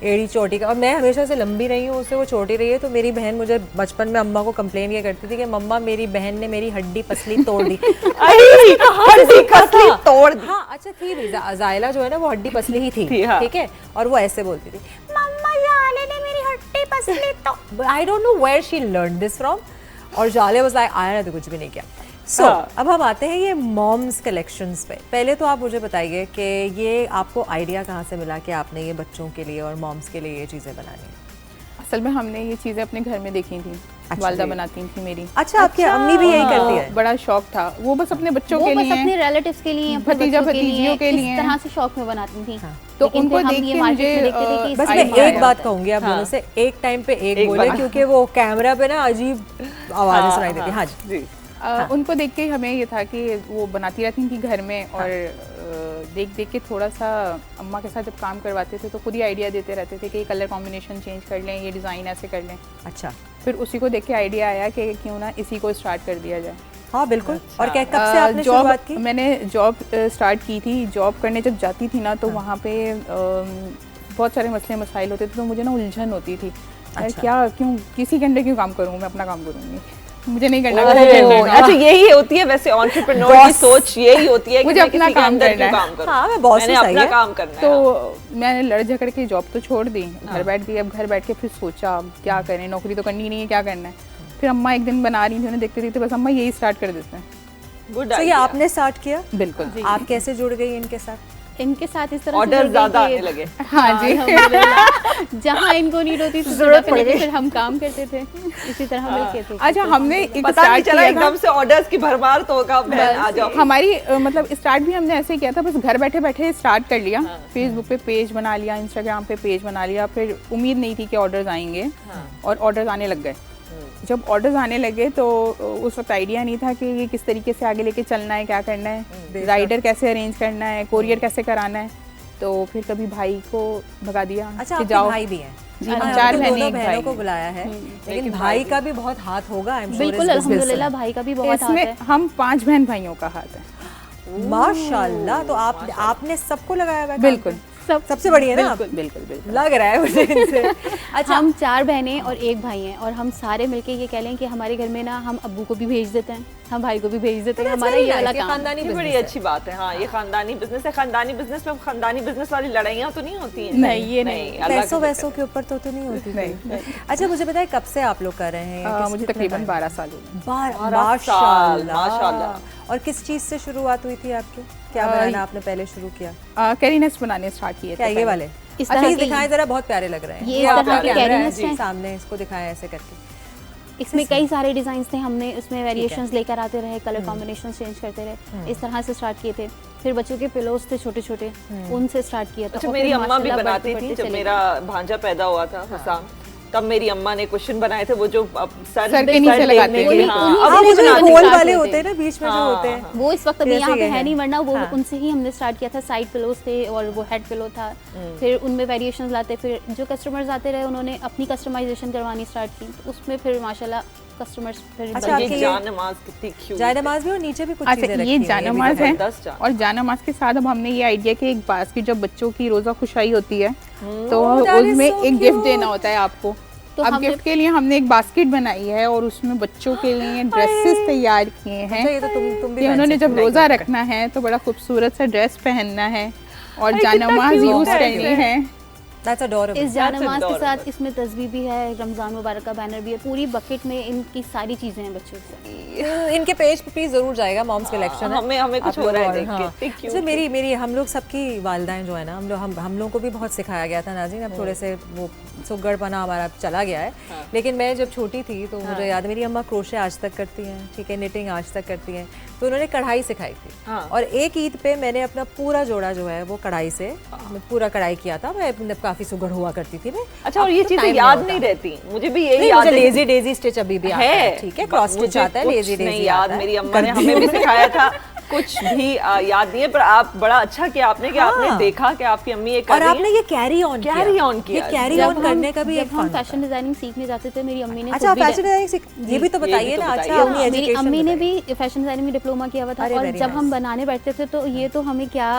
एड़ी चोटी का, और मैं हमेशा से लंबी रही हूँ, उससे वो छोटी रही है। तो मेरी बहन मुझे बचपन में अम्मा को कंप्लेन किया करती थी कि मम्मा मेरी बहन ने मेरी हड्डी पसली तोड़ दी। हड्डी पसली तोड़ दी। हाँ अच्छा थी भी, जायला जो है ना वो हड्डी पसली ही थी, ठीक है, और वो ऐसे बोलती थी मम्मा जाले ने मेरी हड्डी पसली तो। I don't know where she learn this from. और जाले वाज लाइक आया ना तो कुछ भी नहीं किया। सो अब हम आते हैं ये मॉम्स कलेक्शंस पे। पहले तो आप मुझे बताइए कि ये आपको आइडिया कहाँ से मिला कि आपने ये बच्चों के लिए और मॉम्स के लिए ये चीज़ें बनानी है? असल में हमने ये चीज़ें अपने घर में देखी थी, वालदा बनाती थी मेरी। अच्छा आपकी अम्मी भी यही करती है? बड़ा शौक था, वो बस अपने बच्चों के लिए, अपने रिलेटिव्स के लिए, भतीजा भतीजियों के लिए इस तरह से शौक में बनाती थी। तो उनको देख के मुझे बस मैं एक बात कहूंगी आप दोनों से, एक टाइम पे एक बोले, क्योंकि वो कैमरा पे ना अजीब आवाजें सुनाई देती। हाँ जी। उनको देख के हमें ये था कि वो बनाती रहती थी घर में, और देख देख के थोड़ा सा अम्मा के साथ जब काम करवाते थे तो खुद ही आइडिया देते रहते थे कि ये कलर कॉम्बिनेशन चेंज कर लें, ये डिज़ाइन ऐसे कर लें। अच्छा, फिर उसी को देख के आइडिया आया कि क्यों ना इसी को स्टार्ट कर दिया जाए। हाँ बिल्कुल। और क्या कब से आपने शुरुआत की? मैंने जॉब स्टार्ट की थी। जॉब करने जब जाती थी ना तो वहाँ पे बहुत सारे मसले मसाइल होते थे, तो मुझे ना उलझन होती थी। अच्छा। क्या क्यों किसी के अंडर क्यों काम करूँ, मैं अपना काम करूँगी, मुझे नहीं करना। अच्छा यही होती है वैसे एंटरप्रेन्योर की सोच, यही होती है कि मुझे अपना काम करना है। हाँ, मैं बॉस मैंने अपना काम करना है। तो मैंने लड़ झगड़ के जॉब तो छोड़ दी, घर बैठ गई। अब घर बैठ के फिर सोचा क्या करें, नौकरी तो करनी नहीं है, क्या करना है। फिर अम्मा एक दिन बना रही थी, उन्हें देखते देखते बस अम्मा यही स्टार्ट कर देते हैं। गुड। ये आपने स्टार्ट किया? बिल्कुल। आप कैसे जुड़ गई इनके साथ? इनके साथ इस तरह ऑर्डर ज्यादा आने लगे। हाँ जी, जहाँ इनको नीड होती थी जरूरत पड़ गई, फिर हम काम करते थे इसी तरह मिलके थे। अच्छा, हमने एक पता नहीं चला एकदम से ऑर्डर्स की भरमार तो होगा। आ जाओ। हमारी मतलब स्टार्ट भी हमने ऐसे किया था, बस घर बैठे बैठे स्टार्ट कर लिया। फेसबुक पे पेज बना लिया, इंस्टाग्राम पे पेज बना लिया। फिर उम्मीद नहीं थी कि ऑर्डर्स आएंगे, और ऑर्डर्स आने लग गए। जब ऑर्डर्स आने लगे तो उस वक्त आइडिया नहीं था कि ये किस तरीके से आगे लेके चलना है, क्या करना है, राइडर कैसे अरेंज करना है, कोरियर कैसे कराना है। तो फिर कभी भाई को भगा दिया। अच्छा, आपके भाई भी हैं? जी, हम 4 बहनों को बुलाया है, लेकिन भाई का भी बहुत हाथ होगा। बिल्कुल, अल्हम्दुलिल्लाह भाई का भी बहुत हाथ है। हम 5 बहन भाइयों का हाथ है। माशाल्लाह। तो आपने सबको लगाया हुआ? बिल्कुल, सबसे बड़ी है ना? बिल्कुल लग रहा है मुझे इनसे। अच्छा, हम 4 बहनें और 1 भाई हैं, और हम सारे मिलके ये कह लें कि हमारे घर में ना हम अब्बू को भी भेज देते हैं, हम भाई को भी भेज देते हैं। हमारा ये वाला काम खानदानी बड़ी अच्छी बात है। हाँ, ये खानदानी बिजनेस है। खानदानी बिजनेस में खानदानी बिजनेस वाली लड़ाइयाँ तो नहीं होती हैं? नहीं, ये नहीं। पैसों वैसों के ऊपर तो नहीं होती। नहीं। अच्छा, मुझे बताइए कब से आप लोग कर रहे हैं? मुझे तकरीबन 12 साल हो गए। माशाल्लाह। और किस चीज़ से शुरुआत हुई थी आपकी? क्या बनाना आपने पहले शुरू किया? कैरी नेस्ट बनाने स्टार्ट किए क्या ये वाले? इस तरह के दिखाएं जरा, बहुत प्यारे लग रहे हैं। ये इस तरह के कैरी नेस्ट हैं। सामने इसको दिखाएं ऐसे करके। इसमें कई सारे डिजाइन थे, हमने इसमें वेरिएशंस लेकर आते रहे, कलर कॉम्बिनेशन चेंज करते रहे। इस तरह से स्टार्ट किए थे। फिर बच्चों के पिलोज थे छोटे छोटे, उनसे स्टार्ट किया था। अच्छा, मेरी अम्मा भी बनाती थी। जब मेरा भांजा पैदा हुआ था हुसैन, तब मेरी अम्मा ने क्वेश्चन बनाए थे, वो जो सर के नीचे लगाते हैं। होल वाले होते हैं ना बीच में जो होते हैं, वो इस वक्त अभी यहाँ पे है नहीं, वरना वो उनसे ही हमने स्टार्ट किया था। साइड पिलोज थे और वो हेड पिलो था। फिर उनमें वेरिएशंस लाते, फिर जो कस्टमर्स आते रहे उन्होंने अपनी कस्टमाइजेशन करवानी स्टार्ट की, तो उसमें फिर माशाल्लाह कस्टमर्स फिर जानमाज कितनी क्यूट, जानमाज भी और नीचे भी कुछ चीजें रखी हैं। ये जानमाज है, और जानमाज के साथ अब हमने ये आइडिया कि एक बास्केट, जब बच्चों की रोजा खुशाई होती है तो उसमें एक गिफ्ट देना होता है आपको। तो अब गिफ्ट के लिए हमने एक बास्केट बनाई है और उसमें बच्चों के लिए ड्रेसेस तैयार किए हैं। ये तो तुम भी उन्होंने जब रोजा रखना है तो बड़ा खूबसूरत सा ड्रेस पहनना है और जानमाज यूज करनी है। इस जानमाज के साथ इसमें तस्बीह भी है, रमजान मुबारक का बैनर भी है, पूरी बकेट में इनकी सारी चीजें हैं बच्चों से। इनके पेज पे प्लीज जरूर जाएगा, मॉम्स कलेक्शन है। हमें कुछ हो रहा है देख के। अच्छा, मेरी हम लोग सबकी वालिदाएं जो है ना, हम लोग को भी बहुत सिखाया गया था नाज़रीन। अब थोड़े से वो सुगड़पना हमारा चला गया है। लेकिन मैं जब छोटी थी तो मुझे याद है मेरी अम्मा क्रोशे आज तक करती हैं, ठीक है, निटिंग आज तक करती हैं, तो उन्होंने कढ़ाई सिखाई थी। और एक ईद पे मैंने अपना पूरा जोड़ा जो है वो कढ़ाई से पूरा कढ़ाई किया था। मैं काफी सुगड़ हुआ करती थी मैं। अच्छा, और ये चीजें याद नहीं रहती मुझे भी, यही याद है। लेजी डेजी स्टिच अभी भी आता है, ठीक है, क्रॉस स्टिच आता है, लेजी डेजी याद मेरी अम्मा ने हमें भी सिखाया था, कुछ भी याद नहीं है, पर आप बड़ा अच्छा किया आपने कि आपने देखा कि आपकी अम्मी ये कर रही हैं और आपने ये कैरी ऑन किया। ये कैरी ऑन करने का भी एक हम फैशन डिजाइनिंग सीखने जाते थे, मेरी अम्मी ने अच्छा फैशन डिजाइनिंग ये भी तो बताइए ना। अच्छा, मेरी अम्मी ने भी फैशन डिजाइनिंग में डिप्लोमा किया हुआ था, और जब हम बनाने बैठते थे तो ये तो हमें क्या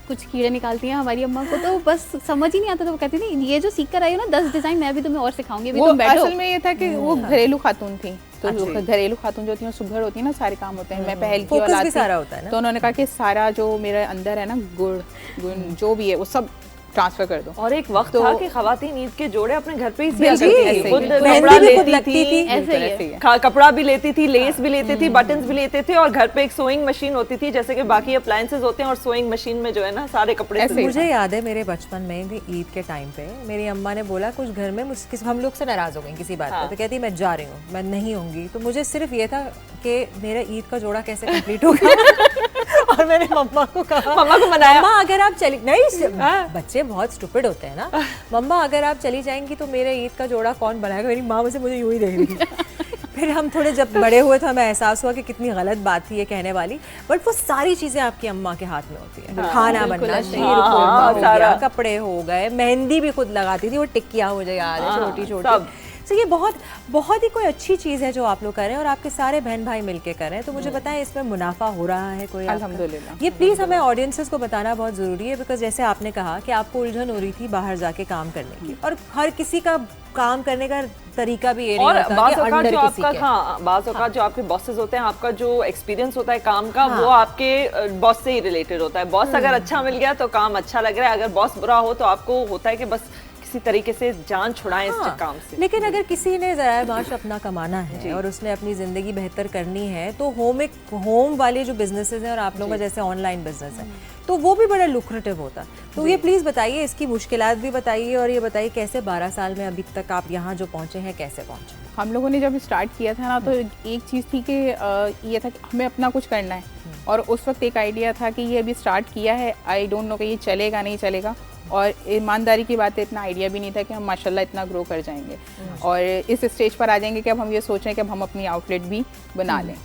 कुछ कीड़े निकालती हैं हमारी अम्मा को, तो बस समझ ही नहीं आता। तो वो कहती थी ये जो सीख कर आई हो ना 10 डिजाइन मैं भी तुम्हें और सिखाऊंगी, वो असल में ये था कि वो घरेलू खातून थी, तो घरेलू खातून जो होती हैं सुघड़ होती है ना, सारे काम होते हैं। मैं पहल की औलाद थी, सारा होता है ना, तो उन्होंने कहा कि सारा जो मेरे अंदर है ना गुण जो भी है वो सब ट्रांसफर कर दो। और एक वक्त था कि खवातीन ईद के जोड़े अपने घर पे ही सिया करती थी, खुद कपड़ा लेती थी, कपड़ा भी लेती थी, लेस भी लेती थी, बटन्स भी लेते थे, और घर पे एक सोइंग मशीन होती थी जैसे कि बाकी अप्लायंसेस होते हैं, और सोइंग मशीन में जो है ना सारे कपड़े। मुझे याद है मेरे बचपन में भी ईद के टाइम पे मेरी अम्मा ने बोला कुछ घर में हम लोग से नाराज हो गए किसी बात पे, तो कहती मैं जा रही हूँ, मैं नहीं होंगी। तो मुझे सिर्फ ये था कि मेरा ईद का जोड़ा कैसे कंप्लीट होगा। और मैंने मम्मा को कहा, मम्मा को मनाया, मम्मा अगर आप चली नहीं, बच्चे बहुत स्टूपिड होते हैं ना, मम्मा अगर आप चली जाएंगी तो मेरे ईद का जोड़ा कौन बनाएगा। मेरी माँ मुझे यूं ही देख रही थी। फिर हम थोड़े जब बड़े हुए तो हमें एहसास हुआ कि कितनी गलत बात थी ये कहने वाली, बट वो सारी चीजें आपकी अम्मा के हाथ में होती है। खाना बनना, शीर खुरमा हो गया, कपड़े हो गए, मेहंदी भी खुद लगाती थी, वो टिक्कियाँ मुझे याद है छोटी छोटी। तो ये बहुत ही कोई अच्छी चीज़ है जो आप लोग कर रहे हैं, और आपके सारे बहन भाई मिलके कर रहे हैं। तो मुझे बताएं इसमें मुनाफा हो रहा है कोई? अल्हम्दुलिल्लाह। ये प्लीज़ हमें ऑडियंसेस को बताना बहुत ज़रूरी है, बिकॉज जैसे आपने कहा कि आपको उलझन हो रही थी बाहर जाके काम करने की, और हर किसी का काम करने का तरीका भी ये नहीं होता कि अंडर किसी के। बाज़ औक़ात जो आपके बॉसेस होते हैं, आपका जो एक्सपीरियंस होता है काम का, वो आपके बॉस से ही रिलेटेड होता है। बॉस अगर अच्छा मिल गया तो काम अच्छा लग रहा है, अगर बॉस बुरा हो तो आपको होता है कि बस किसी तरीके से जान छुड़ाएं इस काम से। लेकिन अगर किसी ने ज़राए माश अपना कमाना है और उसने अपनी ज़िंदगी बेहतर करनी है, तो होम वाले जो बिजनेसेस हैं और आप लोगों का जैसे ऑनलाइन बिजनेस है, तो वो भी बड़ा लुक्रेटिव होता। तो ये प्लीज़ बताइए, इसकी मुश्किलात भी बताइए, और ये बताइए कैसे 12 साल में अभी तक आप यहाँ जो पहुँचे हैं कैसे पहुँचे? हम लोगों ने जब स्टार्ट किया था ना, तो एक चीज़ थी कि ये था कि हमें अपना कुछ करना है, और उस वक्त एक आइडिया था कि ये अभी स्टार्ट किया है, आई डोंट नो कि ये चलेगा नहीं चलेगा, और ईमानदारी की बात है इतना आइडिया भी नहीं था कि हम माशाल्लाह इतना ग्रो कर जाएंगे और इस स्टेज पर आ जाएंगे कि अब हम ये सोच रहे हैं कि अब हम अपनी आउटलेट भी बना लें।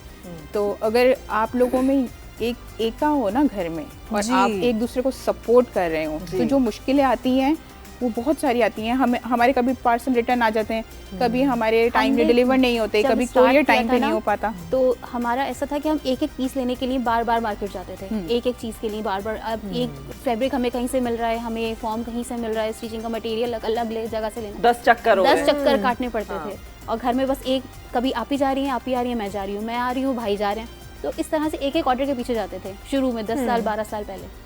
तो अगर आप लोगों में एक एका हो ना घर में, और आप एक दूसरे को सपोर्ट कर रहे हो, तो जो मुश्किलें आती हैं वो बहुत सारी आती हैं। हमारे कभी पार्सल रिटर्न आ जाते हैं, कभी हमारे टाइम पे डिलीवर नहीं होते, कभी कोरियर टाइम पे नहीं हो पाता। तो हमारा ऐसा था कि हम एक एक पीस लेने के लिए बार बार मार्केट जाते थे, एक एक चीज़ के लिए बार बार। अब एक फैब्रिक हमें कहीं से मिल रहा है, हमें फॉर्म कहीं से मिल रहा है, स्टिचिंग का मटेरियल अलग जगह से लेना, 10 चक्कर काटने पड़ते थे। और घर में बस एक, कभी आप ही जा रही हैं, आप ही आ रही हैं, मैं जा रही हूँ, मैं आ रही हूँ, भाई जा रहे हैं। तो इस तरह से एक एक ऑर्डर के पीछे जाते थे शुरू में 10 साल 12 साल पहले।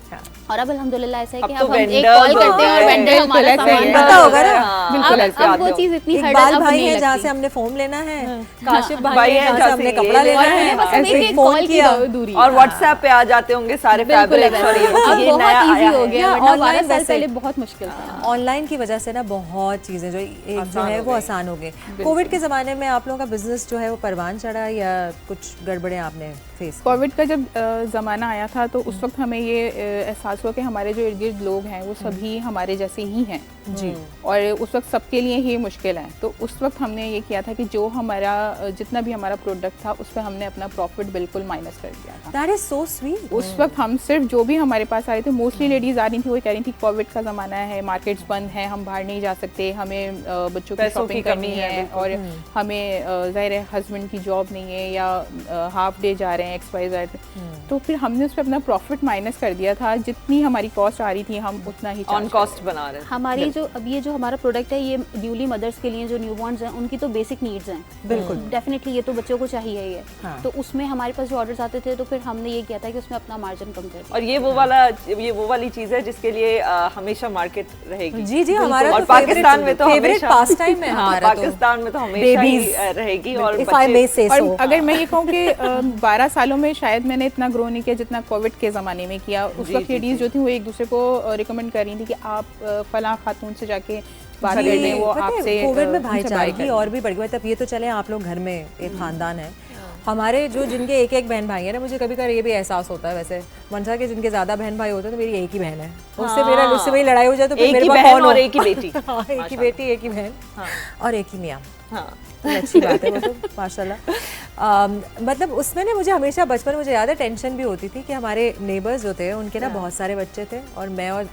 और अब अल्हम्दुलिल्लाह ऐसा है कि अब हम एक कॉल करते हैं और वेंडर हमारा सामान पता होगा ना। बिल्कुल अब वो चीज़ इतनी इकबाल भाई है जहाँ से हमने फोम लेना है, काशिफ भाई है जहाँ से हमने कपड़ा लेना है, ऐसे फोन किया और व्हाट्सएप पे आ जाते होंगे सारे फैब्रिक्स, और ये नया इजी हो गया, वरना 12 साल वैसे पहले बहुत मुश्किल था। ऑनलाइन की वजह से ना बहुत चीज़ें जो है वो आसान हो गई। कोविड के ज़माने में आप लोगों का बिजनेस जो है वो परवान चढ़ा या कुछ गड़बड़े आपने फेस? कोविड का जब ज़माना आया था तो उस वक्त हमें ये एहसास हुआ कि हमारे जो इर्द गिर्द लोग हैं वो सभी हमारे जैसे ही हैं जी, और उस वक्त सबके लिए ही मुश्किल है। तो उस वक्त हमने ये किया था कि जो हमारा जितना भी हमारा प्रोडक्ट था उस पर हमने अपना प्रॉफिट बिल्कुल माइनस कर दिया था। That is so sweet। उस वक्त हम सिर्फ जो भी हमारे पास आ रहे थे, मोस्टली लेडीज आ रही थी, वो कह रही थी कोविड का ज़माना है, मार्केट्स बंद है, हम बाहर नहीं जा सकते, हमें बच्चों की शॉपिंग करनी है, और हमें ज़ाहिर है हस्बैंड की जॉब नहीं है या हाफ डे जा रहे हैं XYZ। तो फिर हमने उस पर अपना प्रॉफिट माइनस कर दिया था, जितनी हमारी कॉस्ट आ रही थी हम उतना ही ऑन कॉस्ट बना रहे हैं। हमारी जो अब ये जो हमारा प्रोडक्ट है, ये न्यूली मदर्स के लिए जो न्यूबॉर्न्स हैं उनकी तो बेसिक नीड्स हैं, बिल्कुल डेफिनेटली ये तो बच्चों को चाहिए ही है। तो उसमें हमारे पास जो ऑर्डर्स आते थे तो फिर हमने ये किया था कि उसमें अपना मार्जिन कम कर दिया। और ये वो वाली चीज है जिसके लिए हमेशा मार्केट रहेगी। जी जी, हमारा और पाकिस्तान में तो फेवरेट पास टाइम है हमारा, पाकिस्तान में तो हमेशा ही रहेगी। और अगर मैं ये कहूँ कि 12 सालों में शायद मैंने इतना ग्रो नहीं किया जितना कोविड के ज़माने में किया। उस वक्त लेडीज़ जो थी वो एक दूसरे को रिकमेंड कर रही थी कि आप फलां खातून से जाके बात कर लें वो आपसे कोविड में उनसे buy भाईचारे कर की लें। और भी बढ़ गई। मतलब ये तो चले आप लोग घर में एक खानदान है, हमारे जो जिनके एक एक बहन भाई है ना, मुझे कभी कभी ये भी एहसास होता है वैसे मनसा के जिनके ज्यादा बहन भाई होते हैं तो मेरी एक ही बहन है, उससे मेरी लड़ाई हो जाए तो फिर एक मेरे ही पास बहन कौन और हो? एक ही बेटी। हाँ, एक ही बेटी एक ही बहन और एक ही मियाँ। हाँ। तो अच्छी बात है वो तो माशाल्लाह। मतलब उसमें ना मुझे हमेशा बचपन में मुझे याद है टेंशन भी होती थी कि हमारे नेबर्स जो थे उनके ना बहुत सारे बच्चे थे और मैं और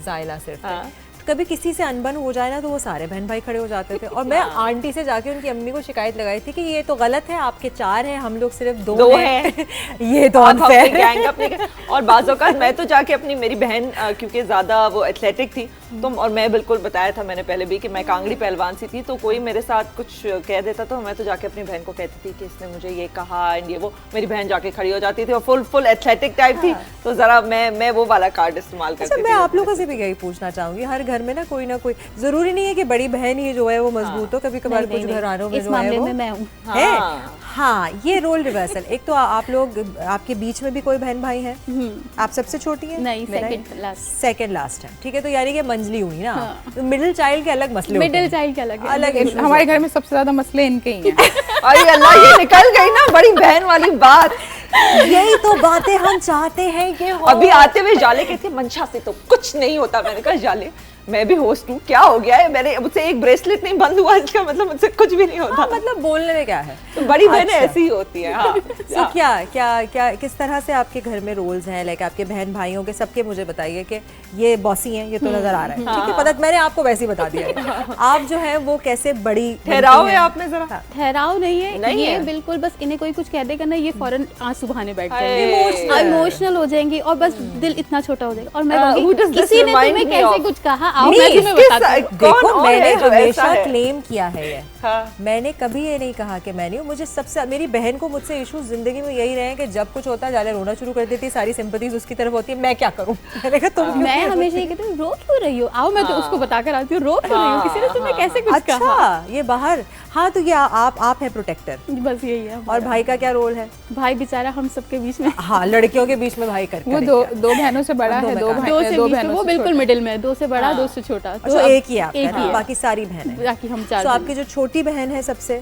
जायला सिर्फ थे। कभी किसी से अनबन हो जाए ना तो वो सारे बहन भाई खड़े हो जाते थे और मैं आंटी से जाके उनकी अम्मी को शिकायत लगाई थी कि ये तो गलत है, आपके 4 हैं, हम लोग सिर्फ 2 हैं। ये तो अनफेयर है। और बाज़ औक़ात मैं तो जाके अपनी मेरी बहन क्योंकि ज़्यादा वो एथलेटिक थी तो और मैं बिल्कुल बताया था मैंने पहले भी कि मैं कांगड़ी पहलवान सी थी, तो कोई मेरे साथ कुछ कह देता तो मैं तो जाके अपनी बहन को कहती थी कि इसने मुझे ये कहा एंड ये वो, मेरी बहन जाके खड़ी हो जाती थी और फुल एथलेटिक टाइप थी, तो ज़रा मैं वो वाला कार्ड इस्तेमाल करती थी। मैं आप लोगों से भी यही पूछना चाहूंगी, हर घर में ना कोई जरूरी नहीं है कि बड़ी बहन ही जो है वो मजबूत हो, कभी कभार कुछ घरानों में जो है वो मैं हूँ। हाँ, ये रोल रिवर्सल। एक तो आप लोग, आपके बीच में भी कोई बहन भाई है? आप सबसे छोटी हैं? नहीं, सेकंड लास्ट है। ठीक है, तो यानी कि मंजली हुई ना। तो मिडिल चाइल्ड के अलग मसले होते हैं। मिडिल चाइल्ड के अलग हमारे घर में सबसे ज्यादा मसले इनके ही हैं। अरे अल्लाह, ये निकल गई ना बड़ी बहन वाली बात। यही तो बातें हम चाहते हैं कि अभी आते हुए जाले कहते मंशा से तो कुछ नहीं होता। मैंने कहा जाले मैं भी होस्ट हूँ, क्या हो गया है, मैंने मुझसे एक ब्रेसलेट नहीं बंद हुआ, इसका मतलब मुझसे कुछ भी नहीं होता। हाँ, मतलब बोलने में क्या है, तो बड़ी बहनें ऐसी ही होती हैं। हाँ। तो क्या किस तरह से आपके घर में रोल्स हैं, लाइक आपके बहन भाइयों के सबके मुझे बताइए कि ये बॉसी हैं, ये तो नजर आ रहा है, ठीक है, पता मैंने आपको वैसे ही बता दिया है। आप जो है वो कैसे बड़ी ठहराव है आप में, जरा ठहराव नहीं है ये बिल्कुल, बस इन्हें कोई कुछ कह देगा ना ये फौरन आंसू बहाने बैठ जाएंगे, इमोशनल हो जाएंगी और बस दिल इतना छोटा हो जाएगा। और मैं कहूंगी किसी ने तुम्हें कैसे कुछ कहा, आओ मैं तुम्हें बताती हूँ। देखो मैंने हमेशा क्लेम किया है ये, मैंने कभी ये नहीं कहा कि मैं नहीं हूँ। मुझे सबसे, मेरी बहन को मुझसे इशू जिंदगी में यही रहे हैं कि जब कुछ होता है जाले रोना शुरू कर देती है, सारी सिंपैथीज उसकी तरफ होती है, मैं क्या करूँ। मैंने कहा तुम, मैं हमेशा ये कहती हूँ रो क्यों रही हो, आओ मैं तो उसको बताकर आती हूँ, रो क्यों रही हो, किसी ने तुम्हें कैसे कुछ कहा। अच्छा, ये बाहर, हाँ तो ये आप है प्रोटेक्टर, बस यही है। और भाई का क्या रोल है? भाई बेचारा हम सबके बीच में, हाँ लड़कियों के बीच में भाई करके वो दो बहनों से बड़ा है, दो बहनों वो बिल्कुल मिडिल में, 2 से बड़ा 2 से छोटा, तो एक ही आप, बाकी सारी बहन है। बाकी हम 4। तो आपकी जो छोटी बहन है सबसे,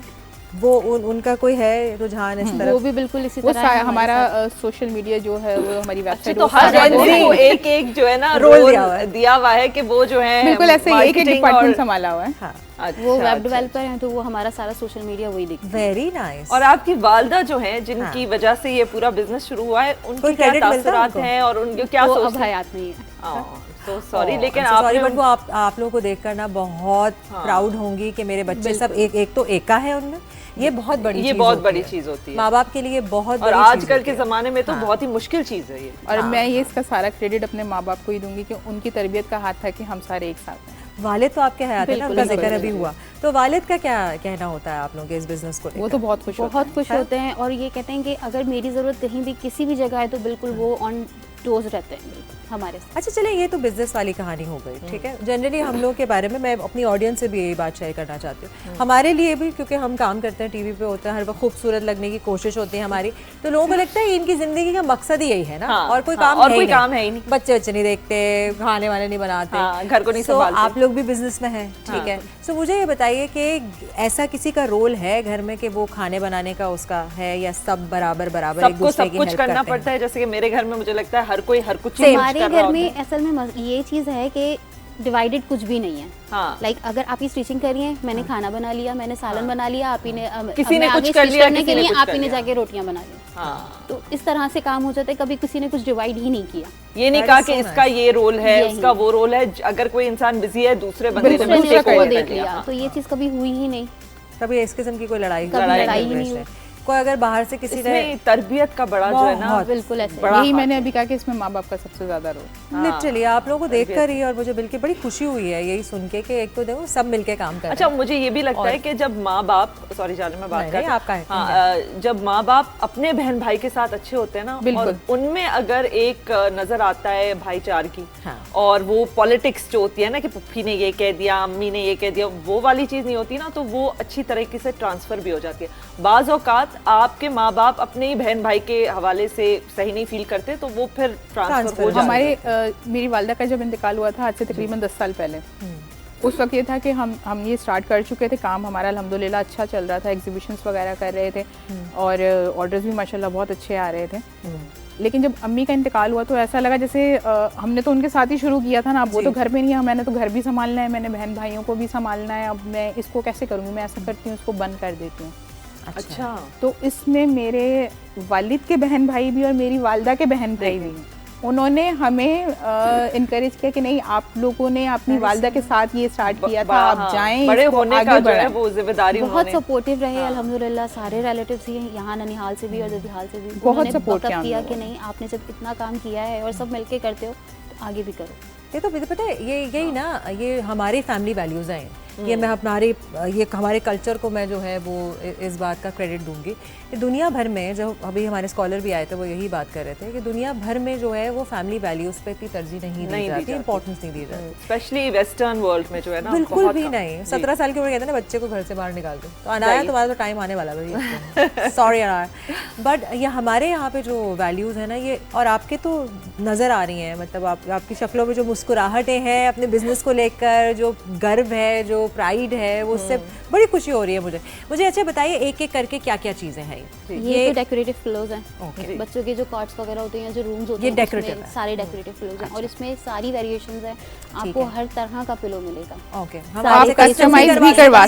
वो उनका कोई है रुझान इस तरफ? वो भी बिल्कुल इसी तरह है। हमारा सोशल मीडिया जो है वो हमारी वेबसाइट, तो हर को एक जो है ना रोल दिया हुआ है कि वो जो है बिल्कुल ऐसे एक डिपार्टमेंट संभाला हुआ है। हाँ। वो वेब डेवलपर हैं तो वो हमारा सारा सोशल मीडिया वही देखते हैं। Very nice. और आपकी वालदा जो है जिनकी वजह से ये पूरा बिजनेस शुरू हुआ है, उनकी क्या तासुरात हैं और उनके क्या सोच? अब हयात नहीं है, तो सॉरी, लेकिन बट वो आप लोगों को देखकर ना बहुत प्राउड होंगी कि मेरे बच्चे सब एक तो एका है उनमें। ये बहुत बड़ी चीज होती है माँ बाप के लिए, बहुत और आजकल के जमाने में तो बहुत ही मुश्किल चीज है ये। और मैं ये इसका सारा क्रेडिट अपने माँ बाप को ही दूंगी कि उनकी तरबियत का हाथ था कि हम सारे एक साथ हैं। वालिद तो आपके हयात है ना, उनका जिक्र अभी हुआ, तो वालिद का क्या कहना होता है आप लोगों के इस बिजनेस को? वो तो बहुत खुश होते हैं और ये कहते हैं कि अगर मेरी जरूरत कहीं भी किसी भी जगह है तो बिल्कुल वो ऑन टोज रहते हैं हमारे साथ। अच्छा चले, ये तो बिजनेस वाली कहानी हो गई, ठीक है। जनरली हम लोग के बारे में मैं अपनी ऑडियंस से भी यही बात शेयर करना चाहती हूँ, हमारे लिए भी, क्योंकि हम काम करते हैं टीवी पे होते हैं, हर वक्त खूबसूरत लगने की कोशिश होती है हमारी, तो लोगों को लगता है इनकी जिंदगी का मकसद ही यही है ना, और कोई काम है ही नहीं, बच्चे नहीं देखते, खाने वाले नहीं बनाते, घर को नहीं संभालते। आप लोग भी बिजनेस में हैं, ठीक है। सो मुझे ये बताइए कि ऐसा किसी का रोल है घर में कि वो खाने बनाने का उसका है, या सब बराबर एक दूसरे की हेल्प करते हैं? करना पड़ता है, जैसे कि मेरे घर में मुझे लगता है हर कोई हर कुछ। हमारे घर में असल में ये चीज़ है कि डिवाइडेड कुछ भी नहीं है। लाइक अगर आप ही स्टिचिंग कर रही हैं, मैंने खाना बना लिया, मैंने सालन बना लिया, आप ही ने किसी ने कुछ कर लिया, के लिए आप ही ने जाके रोटियां बना ली। तो इस तरह से काम हो जाता है, कभी किसी ने कुछ डिवाइड ही नहीं किया। ये नहीं कहा कि इसका ये रोल है, उसका वो रोल है। अगर कोई इंसान बिजी है, दूसरे बंदे ने उसको देख लिया, तो ये चीज़ कभी हुई ही नहीं। कभी इस किस्म की कोई लड़ाई ही नहीं हुई। कोई अगर बाहर से किसी ने तरबियत का बड़ा जो है ना, बिल्कुल ऐसे यही मैंने अभी कहा कि इसमें माँ बाप का सबसे ज्यादा रोल। लिटरली आप लोगों को देखकर ही, और मुझे बिल्कुल बड़ी खुशी हुई है यही सुन के कि एक तो देखो सब मिलके काम कर रहे हैं। अच्छा, मुझे ये भी लगता है कि जब माँ बाप, सॉरी जाने में बात कर, आपका जब माँ बाप अपने बहन भाई के साथ अच्छे होते हैं ना, और उनमें अगर एक नजर आता है भाईचार की, और वो पॉलिटिक्स जो होती है ना कि पुप्पी ने ये कह दिया, अम्मी ने ये कह दिया, वो वाली चीज नहीं होती ना, तो वो अच्छी तरीके से ट्रांसफर भी हो जाती है। बाज़ औक़ात आपके माँ बाप अपने ही बहन भाई के हवाले से सही नहीं फील करते, तो वो फिर ट्रांसफर हो जाता है। मेरी वालिदा का जब इंतकाल हुआ था आज से तकरीबन 10 साल पहले, उस वक्त ये था कि हम ये स्टार्ट कर चुके थे, काम हमारा अल्हम्दुलिल्लाह अच्छा चल रहा था, एग्जीबिशंस वगैरह कर रहे थे और ऑर्डर्स भी माशाल्लाह बहुत अच्छे आ रहे थे। लेकिन जब अम्मी का इंतकाल हुआ तो ऐसा लगा जैसे हमने तो उनके साथ ही शुरू किया था ना, अब वो तो घर पे नहीं है, मैंने तो घर भी संभालना है, मैंने बहन भाइयों को भी संभालना है, अब मैं इसको कैसे करूँगी, मैं ऐसा करती हूँ इसको बंद कर देती हूँ। अच्छा, तो इसमें मेरे वालिद के बहन भाई भी और मेरी वालदा के बहन भाई भी, उन्होंने हमें इनकरेज किया कि नहीं, आप लोगों ने अपनी वालदा के साथ ये स्टार्ट किया था, आप जाएं, बड़े इसको होने आगे का जो है बढ़ाएं। वो जिम्मेदारी बहुत सपोर्टिव रहे अल्हम्दुलिल्लाह। सारे रिलेटिव्स ही यहाँ ननिहाल से भी और ददिहाल से भी बहुत support किया किया हम कि लोगों नहीं, आपने जब इतना काम किया है और सब मिलके करते हो तो आगे भी करो। ये तो पता है, ये यही ना, ये हमारी फैमिली वैल्यूज़ हैं। ये मैं हमारे कल्चर को मैं जो है वो इस बात का क्रेडिट दूंगी कि दुनिया भर में, जो अभी हमारे स्कॉलर भी आए थे वो यही बात कर रहे थे कि दुनिया भर में जो है वो फैमिली वैल्यूज़ पे इतनी तरजीह नहीं दी जाती, इंपॉर्टेंस नहीं दी जाती, स्पेशली वेस्टर्न वर्ल्ड में जो है ना, बिल्कुल भी नहीं। 17 साल की उम्र कहते हैं ना बच्चे को घर से बाहर निकाल दो, तो अनाया तुम्हारा तो टाइम आने वाला भाई, सॉरी अनाया, बट ये हमारे यहाँ पे जो वैल्यूज़ है ना ये, और आपके तो नज़र आ रही हैं, मतलब आपकी शक्लों में जो मुस्कुराहटें हैं अपने बिजनेस को लेकर, जो गर्व है, जो प्राइड है, वो उससे बड़ी खुशी हो रही है मुझे। अच्छा बताइए एक एक करके क्या क्या चीज़ें हैं ये तो डेकोरेटिव पिलोज हैं, बच्चों के जो कॉट्स वगैरह होते हैं, जो रूम्स होते हैं, डेकोरेटिव सारे डेकोरेटिव पिलोज हैं और इसमें सारी वेरिएशंस हैं, आपको हर तरह का पिलो मिलेगा। ओके, आप कस्टमाइज भी करवा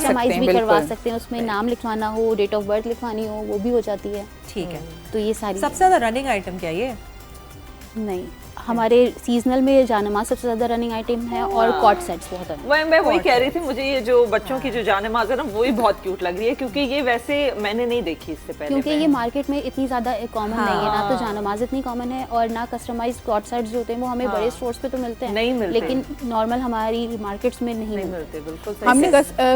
सकते हैं, उसमें नाम लिखवाना हो, डेट ऑफ बर्थ लिखवानी हो, वो भी हो जाती है। ठीक है, तो ये सारी सबसे ज़्यादा रनिंग आइटम क्या ये? नहीं, हमारे सीजनल में जानमाज सबसे ज्यादा रनिंग आइटम है और कॉट सेट्स बहुत है। मैं वही कह रही थी, मुझे ये जो बच्चों की जो जानमाज है ना वो ही बहुत क्यूट लग रही है, क्योंकि ये वैसे मैंने नहीं देखी इससे पहले, क्योंकि ये मार्केट में इतनी ज्यादा कॉमन नहीं है, ना तो जानमाज इतनी कॉमन है और ना कस्टमाइज्ड कॉट सेट्स जो होते हैं वो हमें बड़े स्टोर्स पे तो मिलते हैं, नहीं मिलते, लेकिन नॉर्मल हमारी मार्केट्स में नहीं मिलते। बिल्कुल हमने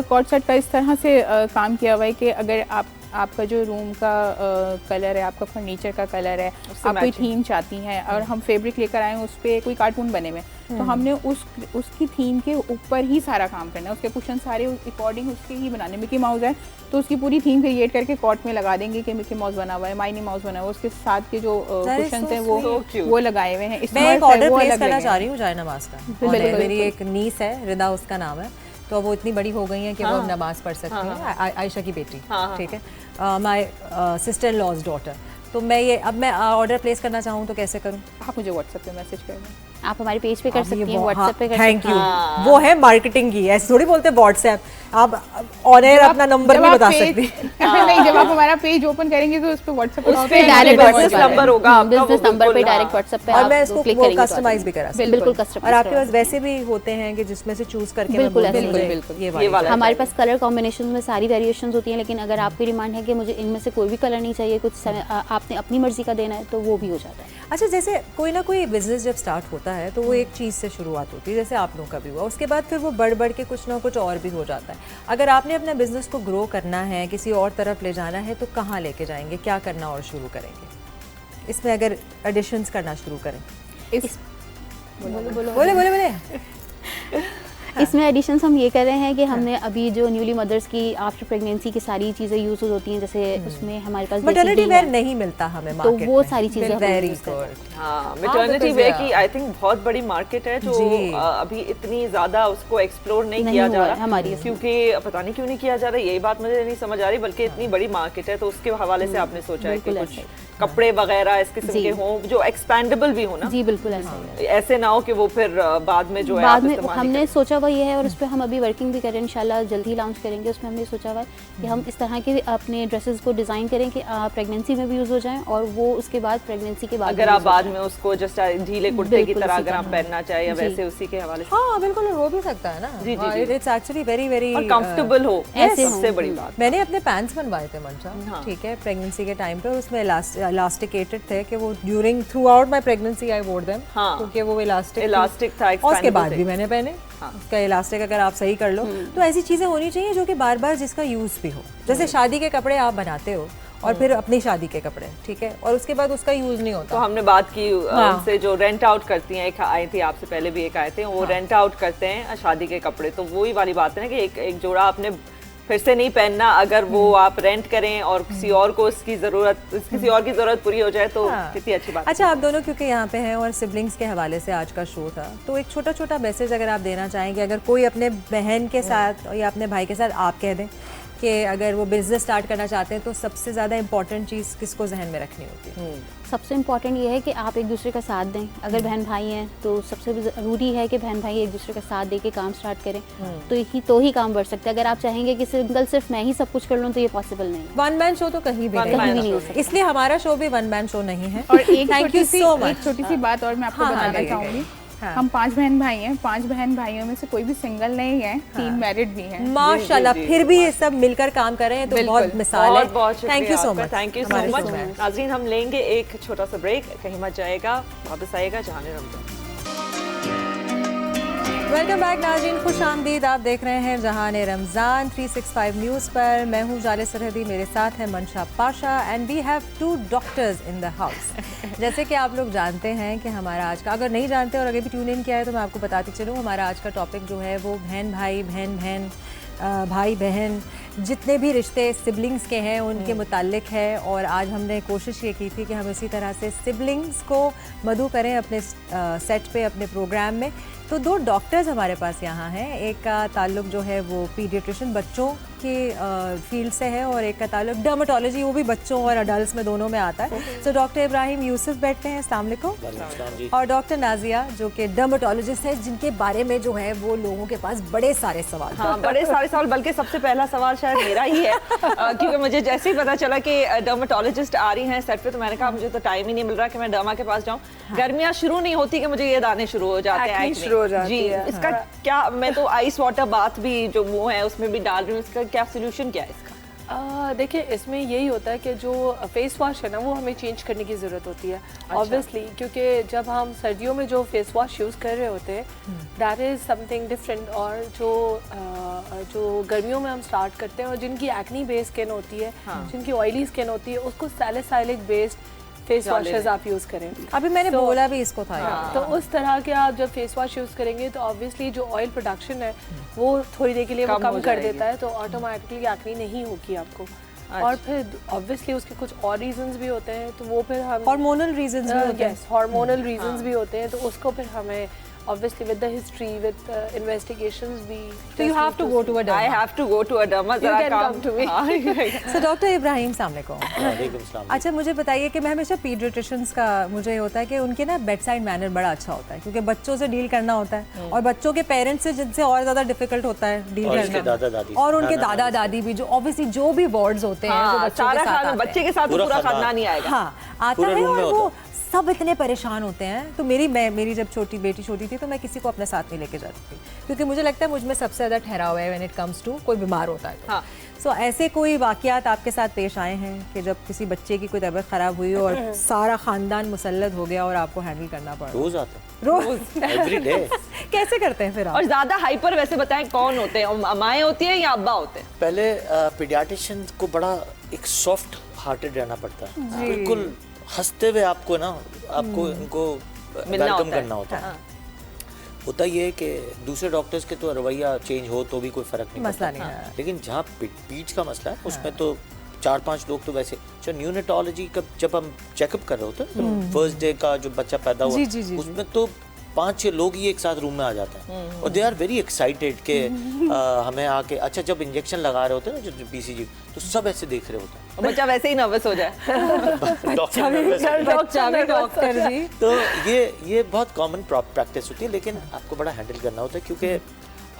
कॉट सेट का इस तरह से काम किया हुआ है कि अगर आपका जो रूम का कलर है, आपका फर्नीचर का कलर है, आप कोई थीम चाहती हैं और हम फैब्रिक लेकर आए हैं, उस पर कोई कार्टून बने हुए, तो हमने उसकी थीम के ऊपर ही सारा काम करना है, उसके कुशन सारे अकॉर्डिंग उसके ही बनाने। मिकी माउस है तो उसकी पूरी थीम क्रिएट करके कॉट में लगा देंगे कि मिकी माउस बना हुआ है, माइनी माउस बना हुआ है, उसके साथ के जो कुशन हैं वो लगाए हुए हैं। मैं एक ऑर्डर प्लेस करना चाह रही हूँ जायनमाज का, मेरी एक नीस है, रिदा उसका नाम है, तो वो इतनी बड़ी हो गई है कि वो नमाज पढ़ सकती है, आयशा की बेटी, ठीक है, my sister in law's daughter. तो अब मैं ऑर्डर प्लेस करना चाहूँ तो कैसे करूँ? आप मुझे व्हाट्सएप पे मैसेज कर दें, आप हमारे पेज पे कर सकती हैं, व्हाट्सएप पे कर सकती हैं। थैंक यू, वो है मार्केटिंग की, ऐसे थोड़ी बोलते व्हाट्सएप, आप ऑन एयर अपना नंबर भी बता सकती हैं। नहीं, जब आप हमारा पेज ओपन करेंगे तो उस पे व्हाट्सएप पे डायरेक्ट नंबर होगा, बिजनेस नंबर पे डायरेक्ट व्हाट्सएप पे, और मैं इसको कस्टमाइज भी करा सकती हूं, बिल्कुल कस्टमाइज। और आपके पास वैसे भी होते हैं कि जिसमें से चूज करके बिल्कुल ये वाला हमारे पास कलर कॉम्बिनेशन में सारी वेरिएशंस होती हैं, लेकिन अगर आपकी डिमांड है कि मुझे इनमें से कोई भी कलर नहीं चाहिए, कुछ आपने अपनी मर्जी का देना है, तो वो भी हो जाता है। अच्छा, जैसे कोई ना कोई बिजनेस जब स्टार्ट होता है तो वो एक चीज़ से शुरुआत होती है, जैसे आप लोगों का भी हुआ, उसके बाद फिर वो बढ़ के कुछ ना कुछ और भी हो जाता है। अगर आपने अपना बिजनेस को ग्रो करना है, किसी और तरफ ले जाना है, तो कहाँ लेके जाएंगे, क्या करना और शुरू करेंगे? इसमें अगर एडिशंस करना शुरू करें, बोले इसमें एडिशंस हम ये कर रहे हैं कि हमने अभी जो न्यूली मदर्स की आफ्टर प्रेगनेंसी की सारी चीज़ें यूज होती हैं, जैसे उसमें हमारे पास मैटरनिटी वेयर नहीं मिलता हमें मार्केट में, तो वो सारी चीज़ें वेरी गुड। हाँ, मैटरनिटी वेयर की आई थिंक बहुत बड़ी मार्केट है जो अभी इतनी ज्यादा उसको एक्सप्लोर नहीं किया जा रहा हमारी, क्योंकि पता नहीं क्यों नहीं किया जा रहा, यही बात मुझे नहीं समझ आ रही, बल्कि इतनी बड़ी मार्केट है तो उसके हवाले से आपने सोचा है कि कुछ कपड़े वगैरह इस किस्म के हों जो एक्सपेंडेबल भी हो ना? जी बिल्कुल ऐसे ना हो कि वो फिर बाद में जो है बाद में हमने सोचा हुआ ये है, और उस पर हम अभी वर्किंग भी करें, इंशाल्लाह जल्द ही लॉन्च करेंगे। उसमें हमने सोचा हुआ है कि हम इस तरह के अपने ड्रेसेस को डिज़ाइन करें कि प्रेगनेंसी में भी यूज़ हो जाएं और वो उसके बाद प्रेगनेंसी के बाद अगर आप बाद में उसको जस्ट ढीले कुर्ते की तरह अगर आप पहनना चाहे या वैसे उसी के हवाले से, हाँ बिल्कुल हो भी सकता है ना, जी जी, it's actually very very comfortable हो, ऐसे सबसे बड़ी बात। मैंने अपने पैंट्स बनवाए थे मंशा, ठीक है, प्रेगनेंसी के टाइम पे, उसमें इलास्टिकेटेड थे कि वो थ्रू आउट माई प्रेगनेंसी आई वोर देम, क्योंकि वो इलास्टिक था, और उसके बाद भी मैंने पहने। उसका इलास्टिक अगर आप सही कर लो तो ऐसी चीजें होनी चाहिए जो कि बार बार जिसका यूज भी हो, जैसे शादी के कपड़े आप बनाते हो और फिर अपनी शादी के कपड़े, ठीक है, और उसके बाद उसका यूज नहीं होता। तो हमने बात की उनसे जो रेंट आउट करती हैं, एक आई थी आपसे पहले भी एक आए थे, वो रेंट आउट करते हैं शादी के कपड़े, तो वही वाली बात है ना कि एक जोड़ा आपने फिर से नहीं पहनना, अगर वो आप रेंट करें और किसी और को किसी और की जरूरत पूरी हो जाए तो कितनी अच्छी बात। अच्छा, आप दोनों क्योंकि यहाँ पे हैं और सिबलिंग्स के हवाले से आज का शो था, तो एक छोटा छोटा मैसेज अगर आप देना चाहेंगे, अगर कोई अपने बहन के साथ या अपने भाई के साथ आप कह दें कि अगर वो बिजनेस स्टार्ट करना चाहते हैं तो सबसे ज़्यादा इंपॉर्टेंट चीज़ किसको जहन में रखनी होती है? सबसे इम्पॉर्टेंट ये है कि आप एक दूसरे का साथ दें। अगर बहन भाई हैं तो सबसे ज़रूरी है कि बहन भाई एक दूसरे का साथ दे के काम स्टार्ट करें, तो ही काम बढ़ सकता है। अगर आप चाहेंगे कि सिर्फ मैं ही सब कुछ कर लूँ तो ये पॉसिबल नहीं है। वन मैन शो तो कहीं भी नहीं हो सकता, इसलिए हमारा शो भी वन मैन शो नहीं है। और एक छोटी सी बात और मैं आपको बताना चाहूँगी, हम 5 बहन भाई हैं, 5 बहन भाइयों में से कोई भी सिंगल नहीं है, 3 मैरिड भी हैं माशाल्लाह। फिर भी ये सब मिलकर काम कर रहे हैं तो बहुत मिसाल है। Thank you so much. Thank you so much. नाज़रीन, हम लेंगे एक छोटा सा ब्रेक, कहीं मत जाएगा, वापस आएगा जहाने रमज़ान। वेलकम बैक नाज़रीन, खुश आमदीद। आप देख रहे हैं जहान रमज़ान 365 न्यूज़ पर। मैं हूँ जाले सरहदी, मेरे साथ है Mansha Pasha and we have 2 doctors in the house. जैसे कि आप लोग जानते हैं कि हमारा आज का, अगर नहीं जानते और अगर भी ट्यून इन किया है तो मैं आपको बताती चलूँ, हमारा आज का टॉपिक जो है वो बहन भाई, बहन बहन, भाई बहन, जितने भी रिश्ते सिबलिंग्स के हैं उनके मुताल्लिक है। और आज हमने कोशिश ये की थी कि हम इसी तरह से सिबलिंग्स को मदऊ करें अपने सेट पे, अपने प्रोग्राम में। तो 2 डॉक्टर्स हमारे पास यहाँ हैं। एक का ताल्लुक जो है वो पीडियाट्रिशियन, बच्चों की फील्ड से है, और एक का ताल्लुक डर्मेटोलॉजी, वो भी बच्चों और अडल्ट्स में दोनों में आता है। तो डॉक्टर इब्राहिम यूसुफ बैठते हैं, अस्सलाम वालेकुम, और डॉक्टर नाजिया जो कि डर्मेटोलॉजिस्ट है, जिनके बारे में जो है वो लोगों के पास बड़े सारे सवाल। हाँ, बड़े सारे सवाल, बल्कि सबसे पहला सवाल शायद मेरा ही है क्योंकि मुझे जैसे ही पता चला कि डर्मेटोलॉजिस्ट आ रही हैं सेट पे, तो मैंने कहा मुझे तो टाइम ही नहीं मिल रहा कि मैं डर्मा के पास जाऊँ। गर्मियाँ शुरू नहीं होती कि मुझे ये दाने शुरू हो जाते हैं, जी। इसका क्या, मैं तो आइस वाटर बाथ भी जो मुंह है उसमें भी डाल रही हूँ, इसका क्या सोल्यूशन क्या है इसका? देखिए, इसमें यही होता है कि जो फेस वॉश है ना वो हमें चेंज करने की ज़रूरत होती है ऑब्वियसली, क्योंकि जब हम सर्दियों में जो फेस वॉश यूज़ कर रहे होते हैं दैट इज़ समथिंग डिफरेंट, और जो गर्मियों में हम स्टार्ट करते हैं और जिनकी एक्नी बेस्ड स्किन होती है, जिनकी ऑयली स्किन होती है, उसको सैलिसाइलिक बेस्ड फेस वॉशेस आप यूज़ करें। अभी मैंने बोला भी इसको था। तो उस तरह के आप जब फेस वॉश यूज़ करेंगे तो ऑब्वियसली जो ऑयल प्रोडक्शन है वो थोड़ी देर के लिए वो कम कर देता है, तो ऑटोमेटिकली एक्नी नहीं होगी आपको। और फिर ऑब्वियसली उसके कुछ और रीजंस भी होते हैं, तो वो फिर हम हार्मोनल रीजंस भी होते हैं। हार्मोनल रीजंस भी होते हैं, तो उसको फिर हमें obviously with the history, with investigations, we so you have to go to a derma. I have to go to a derma. You can come to me. So doctor Ibrahim, अस्सलाम वालेकुम। अच्छा, मुझे बताइए कि मैं हमेशा पीडियाट्रिशियंस का मुझे होता है कि उनके ना बेड साइड मैनर बड़ा अच्छा होता है, क्योंकि बच्चों से डील करना होता है और बच्चों के पेरेंट्स से जिनसे और ज़्यादा डिफिकल्ट होता है डील करना, और उनके दादा दादी भी जो ऑब्वियसली जो भी वार्ड्स होते हैं बच्चे के साथ पूरा खानदान ही आएगा, हाँ आता है, और वो सब इतने परेशान होते हैं। तो मेरी जब बेटी छोटी थी तो मैं किसी को अपने साथ नहीं लेके जाती थी, क्योंकि मुझे लगता है मुझ में सबसे ज़्यादा ठहराव है व्हेन इट कम्स टू कोई बीमार होता है। हाँ। सो ऐसे कोई वाक़यात आपके साथ पेश आए हैं कि जब किसी बच्चे की कोई तबीयत ख़राब हुई और सारा ख़ानदान मुसल्लत हो गया और आपको हैंडल करना पड़ा? रोज़ आता है, रोज़ एवरी डे। कैसे करते हैं फिर आप? और ज़्यादा हाइपर वैसे बताएं कौन होते हैं, अम्माएं होती हैं या अब्बा होते हैं? पहले पीडियाट्रिशियन को बड़ा एक सॉफ्ट हार्टेड रहना पड़ता है, बिल्कुल हंसते हुए आपको इनको वेलकम करना होता है। होता ये है कि दूसरे डॉक्टर्स के तो रवैया चेंज हो तो भी कोई फर्क नहीं मसला पड़ता, नहीं है। लेकिन जहाँ पीठ का मसला है उसमें तो 4-5 लोग तो वैसे जो न्यूनेटोलॉजी का जब हम चेकअप कर रहे होते हैं फर्स्ट डे का जो बच्चा पैदा हुआ उसमें तो 5-6 लोग ही एक साथ रूम में आ जाते हैं और दे आर वेरी एक्साइटेड कि हमें आके, अच्छा जब इंजेक्शन लगा रहे होते हैं ना जो BCG, तो सब ऐसे देख रहे होते हैं, बच्चा वैसे ही नर्वस हो जाए डॉक्टर जी। तो ये बहुत कॉमन प्रैक्टिस होती है, लेकिन आपको बड़ा हैंडल करना होता है, क्योंकि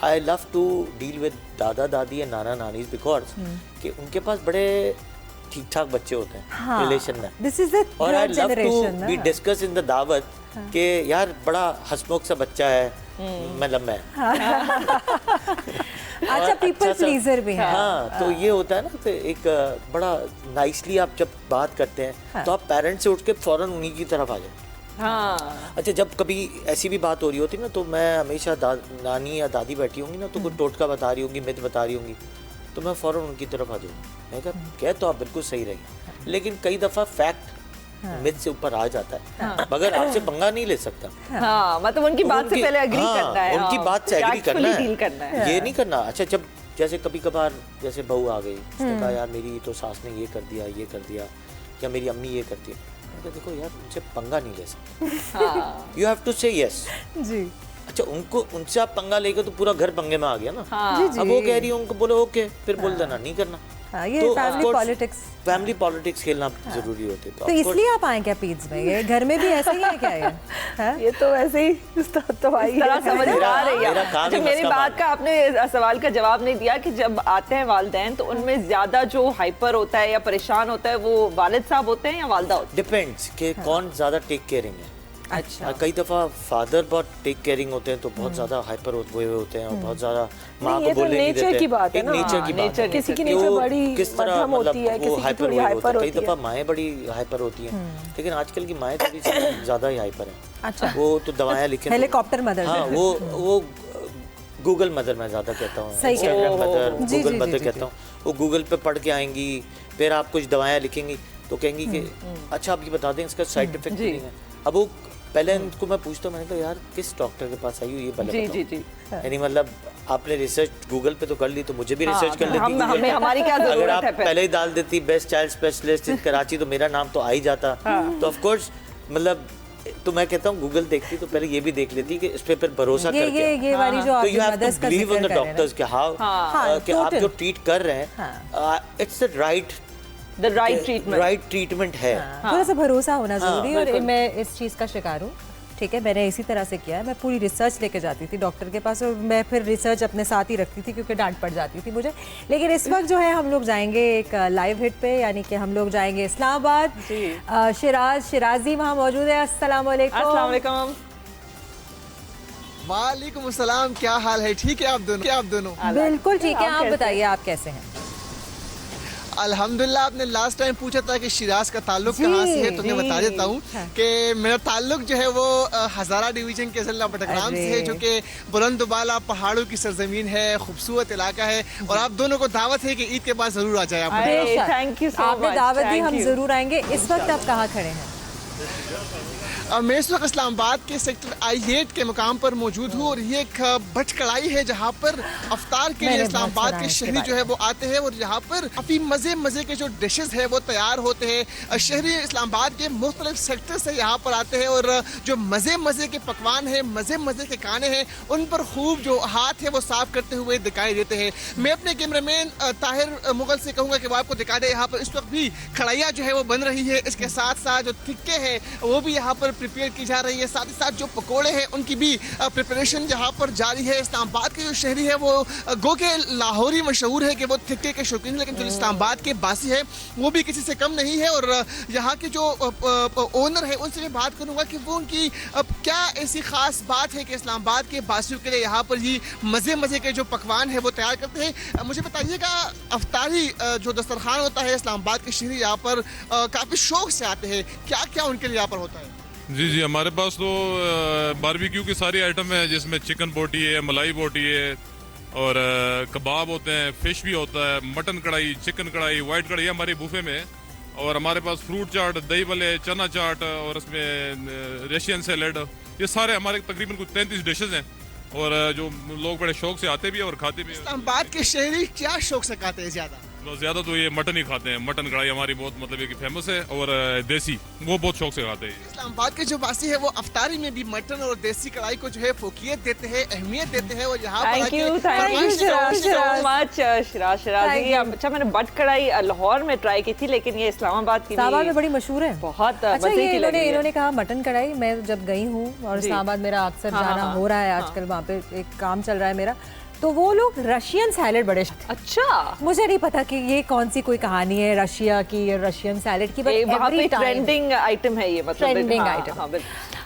I love to deal with दादा दादी एंड नाना नानीज बिकॉज कि उनके पास बड़े ठीक ठाक बच्चे होते हैं रिलेशन में। दिस इज द और I love to be discuss in the दावत कि यार बड़ा हंसमुख सा बच्चा है, मैं लम्बा है। अच्छा, पीपल प्लीजर भी है। हाँ, तो ये होता है ना कि एक बड़ा नाइसली आप जब बात करते हैं तो आप पेरेंट्स से उठ के फौरन उन्हीं की तरफ आ जाए। हाँ। अच्छा, जब कभी ऐसी भी बात हो रही होती ना तो मैं हमेशा नानी या दादी बैठी होंगी ना तो कोई टोटका बता रही होंगी, मिथ बता रही होंगी, तो मैं फौरन उनकी तरफ आ जाऊँगा। मैं कह तो आप बिल्कुल सही रही, लेकिन कई दफ़ा फैक्ट मिथ से ऊपर आ जाता है, मगर आपसे पंगा नहीं ले सकता। हाँ, मतलब उनकी बात से पहले एग्री करना है, उनकी बात से एग्री करना है, करना है, ये नहीं करना। अच्छा, जब जैसे कभी कभार जैसे बहू आ गई, उसने कहा यार मेरी तो सास ने ये कर दिया, या मेरी अम्मी ये करती है, मैंने कहा देखो यार उनसे पंगा नहीं ले सकते, यू हैव टू से यस जी। अच्छा उनसे आप पंगा लेके तो पूरा घर पंगे में आ गया ना। जी जी। अब वो कह रही है, उनको बोलो ओके, फिर बोल देना नहीं करना। ये फैमिली पॉलिटिक्स खेलना जरूरी होते तो इसलिए आप आए क्या पीड्स में? ये घर में भी ऐसा ही है क्या? ये तो ऐसे ही तो आई समझ आ रही है। अच्छा, मेरी बात का आपने सवाल का जवाब नहीं दिया कि जब आते हैं वालिदैन तो उनमें ज्यादा जो हाइपर होता है या परेशान होता है वो वालिद साहब होते हैं या वालिदा होती है? डिपेंड्स कि कौन ज्यादा टेक केयरिंग है। अच्छा। कई दफा फादर बहुत टेक केयरिंग होते हैं तो बहुत ज्यादा हाइपर हुए होते हैं और बहुत ज्यादा माँ को बोलने नहीं देते। नेचर की बात है ना, नेचर की बात है, किसी की नेचर बड़ी किस तरह होती है, किसी की थोड़ी हाइपर होती है। कई दफा माएँ बड़ी हाइपर होती हैं, लेकिन आजकल की माएँ थोड़ी ज्यादा ही हाइपर हैं। अच्छा। वो तो दवाएं लिखें, हेलीकॉप्टर मदर। हाँ, वो गूगल मदर मैं ज्यादा कहता हूँ, इंस्टाग्राम मदर, गूगल मदर कहता हूँ। वो गूगल पे पढ़ के आएंगी, फिर आप कुछ दवाएं लिखेंगी तो कहेंगी कि अच्छा आप ये बता दें इसका साइड इफेक्ट नहीं है। अब वो पहले इनको मैं पूछता हूँ, मैंने कहा यार किस डॉक्टर के पास आई हो ये बताओ। यानी मतलब आपने रिसर्च गूगल पे तो कर ली, तो मुझे भी रिसर्च कर लेती। हमारी क्या जरूरत है? अगर आप पहले ही डाल देती best child specialist in Karachi तो मेरा नाम तो आ ही जाता। तो ऑफ कोर्स मतलब तो मैं कहता हूँ गूगल देखती तो पहले ये भी देख लेती कि इस पे फिर भरोसा करके। ये वाली जो तो you have to believe on the doctors कि हाउ कि आप जो ट्रीट कर रहे हैं इट्स द राइट ट्रीटमेंट है। थोड़ा सा भरोसा होना जरूरी है। और मैं इस चीज़ का शिकार हूँ, ठीक है। मैंने इसी तरह से किया है, मैं पूरी रिसर्च लेके जाती थी डॉक्टर के पास और मैं फिर रिसर्च अपने साथ ही रखती थी क्योंकि डांट पड़ जाती थी मुझे। लेकिन इस वक्त जो है हम लोग जाएंगे एक लाइव हिट पे, यानी कि हम लोग जाएंगे इस्लामाबाद। शिराजी वहाँ मौजूद है। अस्सलाम वालेकुम। वालेकुम अस्सलाम, क्या हाल है? ठीक है आप दोनों? बिल्कुल ठीक है। आप बताइए आप कैसे हैं? अल्हम्दुलिल्लाह। आपने लास्ट टाइम पूछा था कि शिराज का ताल्लुक कहाँ से है, तो मैं बता देता हूँ कि मेरा ताल्लुक जो है वो हज़ारा डिवीजन के ज़िला बटग्राम से है, जो कि बुलंदबाला पहाड़ों की सरजमीन है, खूबसूरत इलाका है। और आप दोनों को दावत है कि ईद के बाद जरूर आ जाए। Thank you so much. आपने दावत दी, हम जरूर आएंगे। इस वक्त आप कहाँ खड़े हैं? मैं इस वक्त इस्लामाबाद के सेक्टर I8 के मुकाम पर मौजूद हूँ और ये एक भट कढ़ाई है जहाँ पर अफ्तार के लिए इस्लामाबाद के शहरी जो है वो आते हैं और यहाँ पर काफ़ी मज़े के जो डिशेस है वो तैयार होते हैं। शहरी इस्लामाबाद के मुख्तलिफ सेक्टर से यहाँ पर आते हैं और जो मज़े के पकवान हैं, मज़े के खाने हैं, उन पर खूब जो हाथ है वो साफ करते हुए दिखाई देते हैं। मैं अपने कैमरामैन ताहिर मुगल से कहूँगा कि वो आपको दिखा दे। यहाँ पर इस वक्त भी कढ़ाइयाँ जो है वो बन रही है, इसके साथ साथ जो टिक्के हैं वो भी यहाँ पर प्रिपेयर की जा रही है। साथ ही साथ जो पकोड़े हैं उनकी भी प्रिपरेशन यहाँ पर जारी है। इस्लामाबाद के जो शहरी है वो गो के लाहौरी मशहूर है कि वो थिक्के के शौकीन, लेकिन जो इस्लामाबाद के बासी है वो भी किसी से कम नहीं है। और यहाँ के जो ओनर है उनसे मैं बात करूँगा कि वो उनकी क्या ऐसी खास बात है कि इस्लामाबाद के बासियों के लिए यहाँ पर ये मज़े के जो पकवान है वो तैयार करते हैं। मुझे बताइएगा, अफ्तारी जो दस्तरखान होता है इस्लामाबाद के शहरी यहाँ पर काफ़ी शौक से आते हैं, क्या क्या उनके लिए यहाँ पर होता है? जी, हमारे पास तो बारबेक्यू की सारी आइटम है, जिसमें चिकन बोटी है, मलाई बोटी है और कबाब होते हैं, फिश भी होता है, मटन कढ़ाई, चिकन कढ़ाई, वाइट कढ़ाई हमारे बुफे में। और हमारे पास फ्रूट चाट, दही भल्ले, चना चाट और उसमें रशियन सैलेड, ये सारे हमारे तकरीबन कुछ 33 डिशेज हैं और जो लोग बड़े शौक से आते भी हैं और खाते भी हैं। इस्लामाबाद के शहरी क्या शौक से खाते हैं ज़्यादा तो ये मटन ही खाते हैं। मटन कढ़ाई हमारी बहुत मतलब ये कि फेमस है और देसी वो बहुत शौक से खाते हैं। इस्लामाबाद के जो वासी है वो अफ्तारी में भी मटन और देसी कढ़ाई को जो है फोकियत देते हैं, अहमियत देते हैं। और यहाँ पर अच्छा, मैंने बट कढ़ाई लाहौर में ट्राई की थी, लेकिन ये इस्लामाबाद की में बड़ी मशहूर है, बहुत अच्छा। इन्होंने कहा मटन कढ़ाई, मैं जब गई हूँ और इस्लामाबाद मेरा अक्सर जाना हो रहा है आजकल, वहाँ पे एक काम चल रहा है मेरा, तो वो लोग रशियन सैलेड बड़े। अच्छा, मुझे नहीं पता कि ये कौन सी कोई कहानी है रशिया की, रशियन सैलेड की, वहाँ पे ट्रेंडिंग आइटम है ये, मतलब ट्रेंडिंग आइटम।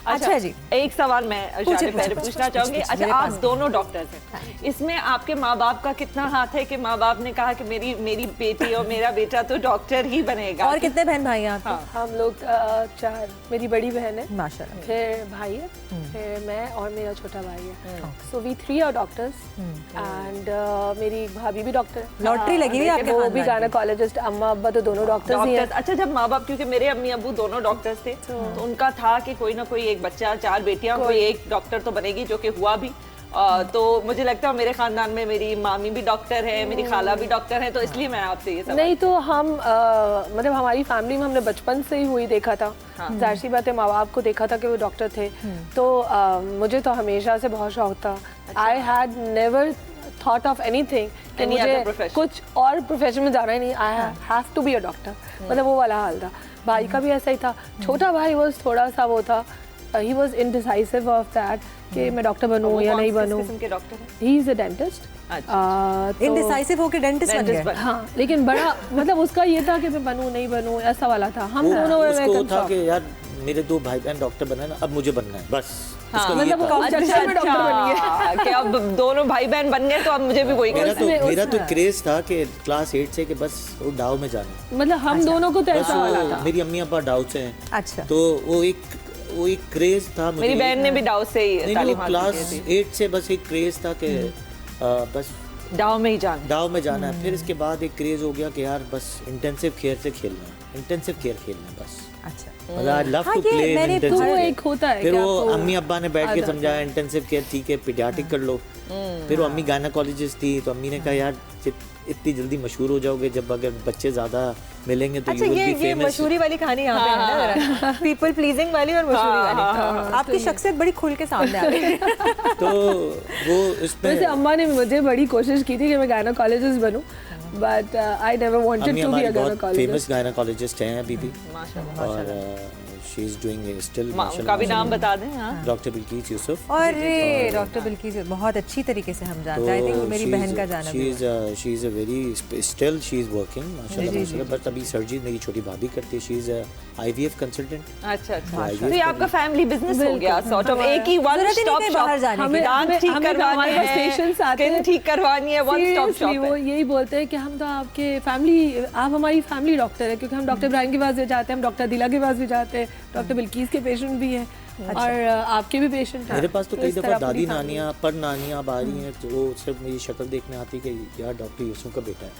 अच्छा जी, एक सवाल मैं पूछना चाहूंगी। अच्छा, आप दोनों डॉक्टर्स हैं, इसमें आपके माँ बाप का कितना हाथ है कि माँ बाप ने कहा कि मेरी बेटी और मेरा बेटा तो डॉक्टर ही बनेगा? और कितने बहन भाई हैं आपके? हम लोग 4, मेरी बड़ी बहन है माशाल्लाह, फिर भाई है, फिर मैं और मेरा छोटा भाई है। So we 3 are doctors and मेरी भाभी भी डॉक्टर है। लॉटरी लगी हुई आपके? वो भी गायनेकोलॉजिस्ट, अम्मा अब्बा तो दोनों डॉक्टर्स ही हैं। अच्छा, जब माँ बाप, क्योंकि मेरे अम्मी अब्बू दोनों डॉक्टर्स थे, तो उनका था कि कोई ना कोई एक बच्चा, 4 बेटियां, कोई एक डॉक्टर तो बनेगी, जो कि हुआ भी। तो मुझे लगता है मेरे खानदान में मेरी मामी भी डॉक्टर है, मेरी खाला भी डॉक्टर है, तो इसलिए मैं आपसे ये सवाल। नहीं तो हम मतलब हमारी फैमिली में हमने बचपन से ही हुई देखा था, जाहिर सी बात है माँ बाप को देखा था कि वो डॉक्टर थे, तो मुझे तो हमेशा से बहुत शौक था। I had never thought of anything कि मुझे कुछ और प्रोफेशन में जाना ही नहीं, I have to be a doctor, मतलब वो वाला हाल था। भाई का भी ऐसा ही था, छोटा भाई वाज थोड़ा सा वो था, he was indecisive of that कि मैं डॉक्टर बनूं या नहीं बनूं। He is a dentist. Indecisive होके डेंटिस्ट बन गए। हाँ, लेकिन बड़ा मतलब उसका ये था कि मैं बनूं नहीं बनूं, ऐसा वाला था। हम दोनों में उसको था कि यार मेरे 2 भाई बहन डॉक्टर बने ना, अब मुझे बनना है बस। मतलब कि अब दोनों भाई बहन बन गए तो अब मुझे भी वही करना। मेरा तो क्रेज था कि क्लास 8 से कि बस वो डाउ में जाना। मतलब हम दोनों को तो ऐसा वाला था। मेरी अम्मी अब्बा डाउ से हैं। अच्छा। तो वो एक क्रेज था मुझे। मेरी बहन ने भी डाउ से ही तालीम हासिल की थी। क्लास 8 से बस एक क्रेज था कि बस डाउ में ही जाना है। फिर इसके बाद एक क्रेज हो गया कि यार बस इंटेंसिव केयर से खेलना है, इंटेंसिव केयर खेलना है बस। अच्छा, मतलब I love to play in intensive care. एक होता है फिर वो अम्मी अब्बा ने बैठ के समझाया इंटेंसिव केयर ठीक है, पीडियाट्रिक कर लो। फिर वो अम्मी गायनेकोलॉजिस्ट थी, तो अम्मी ने कहा यार इतनी जल्दी मशहूर हो जाओगे, जब अगर बच्चे ज्यादा मिलेंगे तो यू विल बी फेमस। ये मशहूरी वाली कहानी यहाँ पे है ना, पीपल प्लीजिंग वाली और मशहूरी वाली। आपकी शख्सियत बड़ी खुल के सामने आ रही है। तो वो इसमें वैसे अम्मा ने मुझे बड़ी कोशिश की थी कि मैं गायनेकोलॉजिस्ट बनूं, but I never wanted to be a gynaecologist. Famous gynaecologist हैं अभी भी, और शी इज डूइंग स्टिल। उनका भी नाम बता दें। डॉक्टर बिल्किस यूसुफ। और डॉक्टर बिल्किस बहुत अच्छी तरीके से हम जानते हैं। आई थिंक वो मेरी बहन का जाना भी है। She is a very still she is working माशाल्लाह। बट अभी सर्जरी मेरी छोटी भाभी करती है, शी इज आईवीएफ कंसल्टेंट। अच्छा, तो ये आपका फैमिली बिजनेस हो गया सॉर्ट ऑफ, एक ही वन स्टॉप शॉप। बाहर जाने की दांत ठीक करवाने हैं, पेशेंट्स आते हैं, स्किन ठीक करवानी है, वन स्टॉप शॉप है। वो यही बोलते हैं कि हम तो आपके फैमिली, आप हमारी फैमिली डॉक्टर है, क्योंकि हम डॉक्टर इब्राहिम के पास भी जाते हैं, हम डॉक्टर दिला के पास भी जाते हैं, डॉक्टर बिल्किस के पेशेंट भी हैं। अच्छा। और आपके भी पेशेंट हैं। मेरे पास तो कई दफ़ा दादी नानियाँ पर नानियाँ अब आ रही हैं, तो वो सिर्फ मेरी शक्ल देखने आती कि यार डॉक्टर यूसुफ का बेटा है।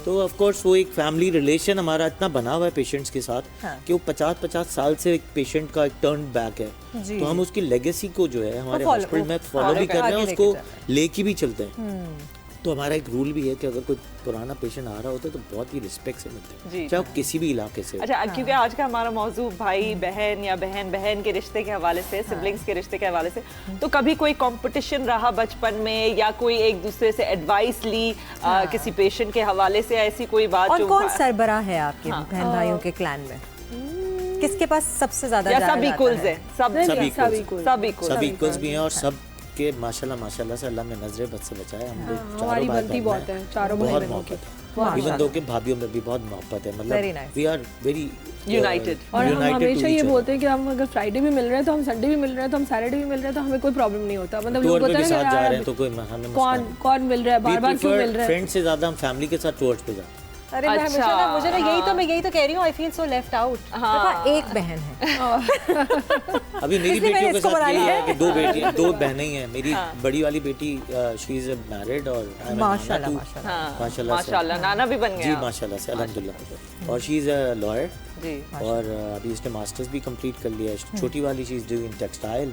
तो ऑफ कोर्स वो एक फैमिली रिलेशन हमारा इतना बना हुआ है पेशेंट्स के साथ कि वो 50-50 साल से एक पेशेंट का एक टर्न बैक है, तो हम उसकी लेगेसी को जो है हमारे हॉस्पिटल में फॉलो भी कर रहे हैं, उसको लेके भी चलते हैं। तो हमारा एक रूल भी है कि अगर कोई पुराना पेशेंट आ रहा होता है तो बहुत ही रिस्पेक्ट से मिलते हैं, चाहे वो किसी भी इलाके से। अच्छा, क्योंकि आज का हमारा मौजू भाई बहन या बहन बहन के रिश्ते के हवाले से, सिबलिंग्स के रिश्ते के हवाले से, तो कभी कोई कंपटीशन रहा बचपन में, या कोई एक दूसरे से एडवाइस ली किसी पेशेंट के हवाले से, ऐसी कोई बात? और कौन सरबराह है आपके बहन भाइयों के क्लैन में? किसके पास सबसे ज्यादा? सब इक्वल्स है, सभी इक्वल्स भी हैं, और सब के माशाल्लाह से अल्लाह में नजरे बद से बचाए। हम लोग चारों भाई बहुत है, चारों बहुत मोहब्बत है। इवन दो के भाभीियों में भी बहुत मोहब्बत है, मतलब वी आर वेरी यूनाइटेड। और हम हमेशा ये बोलते हैं कि हम अगर फ्राइडे भी मिल रहे हैं तो हम संडे भी मिल रहे हैं तो हम सैटरडे भी मिल रहे हैं तो हमें कोई प्रॉब्लम नहीं होता। मतलब लोग बोलते हैं साथ जा रहे हैं तो कोई कौन मिल रहा है, बार-बार क्यों मिल रहा है। फ्रेंड से ज्यादा हम फैमिली के साथ टूर्स पे जाते हैं। अरे मैं हमेशा ना, मुझे ना यही तो कह रही हूँ, I feel so left out. एक बहन है। अभी मेरी बेटियों के साथ ये है कि 2 बेटियां 2 बहनें ही हैं। मेरी बड़ी वाली बेटी शी इज मैरिड और माशाल्लाह नाना भी बन गया। जी माशाल्लाह से अल्हम्दुलिल्लाह। और शी इज अ लॉयर जी, और अभी इसने मास्टर्स भी कंप्लीट कर लिया है। छोटी वाली शी इज डूइंग टेक्सटाइल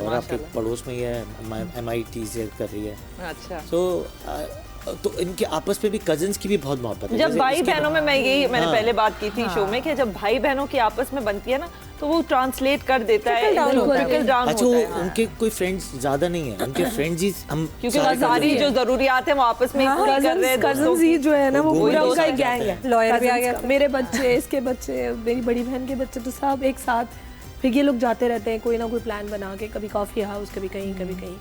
और आपके पड़ोस में ही है, MIT से कर रही है। अच्छा, तो इनके आपस में भी कजिन्स की भी बहुत मोहब्बत है। जब भाई बहनों में मैंने पहले बात की थी शो में कि जब भाई बहनों की आपस में बनती है ना तो वो ट्रांसलेट कर देता है। अच्छा, उनके कोई फ्रेंड्स ज्यादा नहीं है, उनके फ्रेंड्स ही हम, क्योंकि सारी जो जरूरियात है वो आपस में पूरी कर रहे हैं। कजिन्स ही जो है ना वो पूरा उनका एक गैंग है। लॉयर भी आ गया, मेरे बच्चे, इसके बच्चे, मेरी बड़ी बहन के बच्चे, तो सब एक साथ। फिर ये लोग जाते रहते हैं कोई ना कोई प्लान बना के, कभी कॉफी हाउस, कभी कहीं कभी कहीं।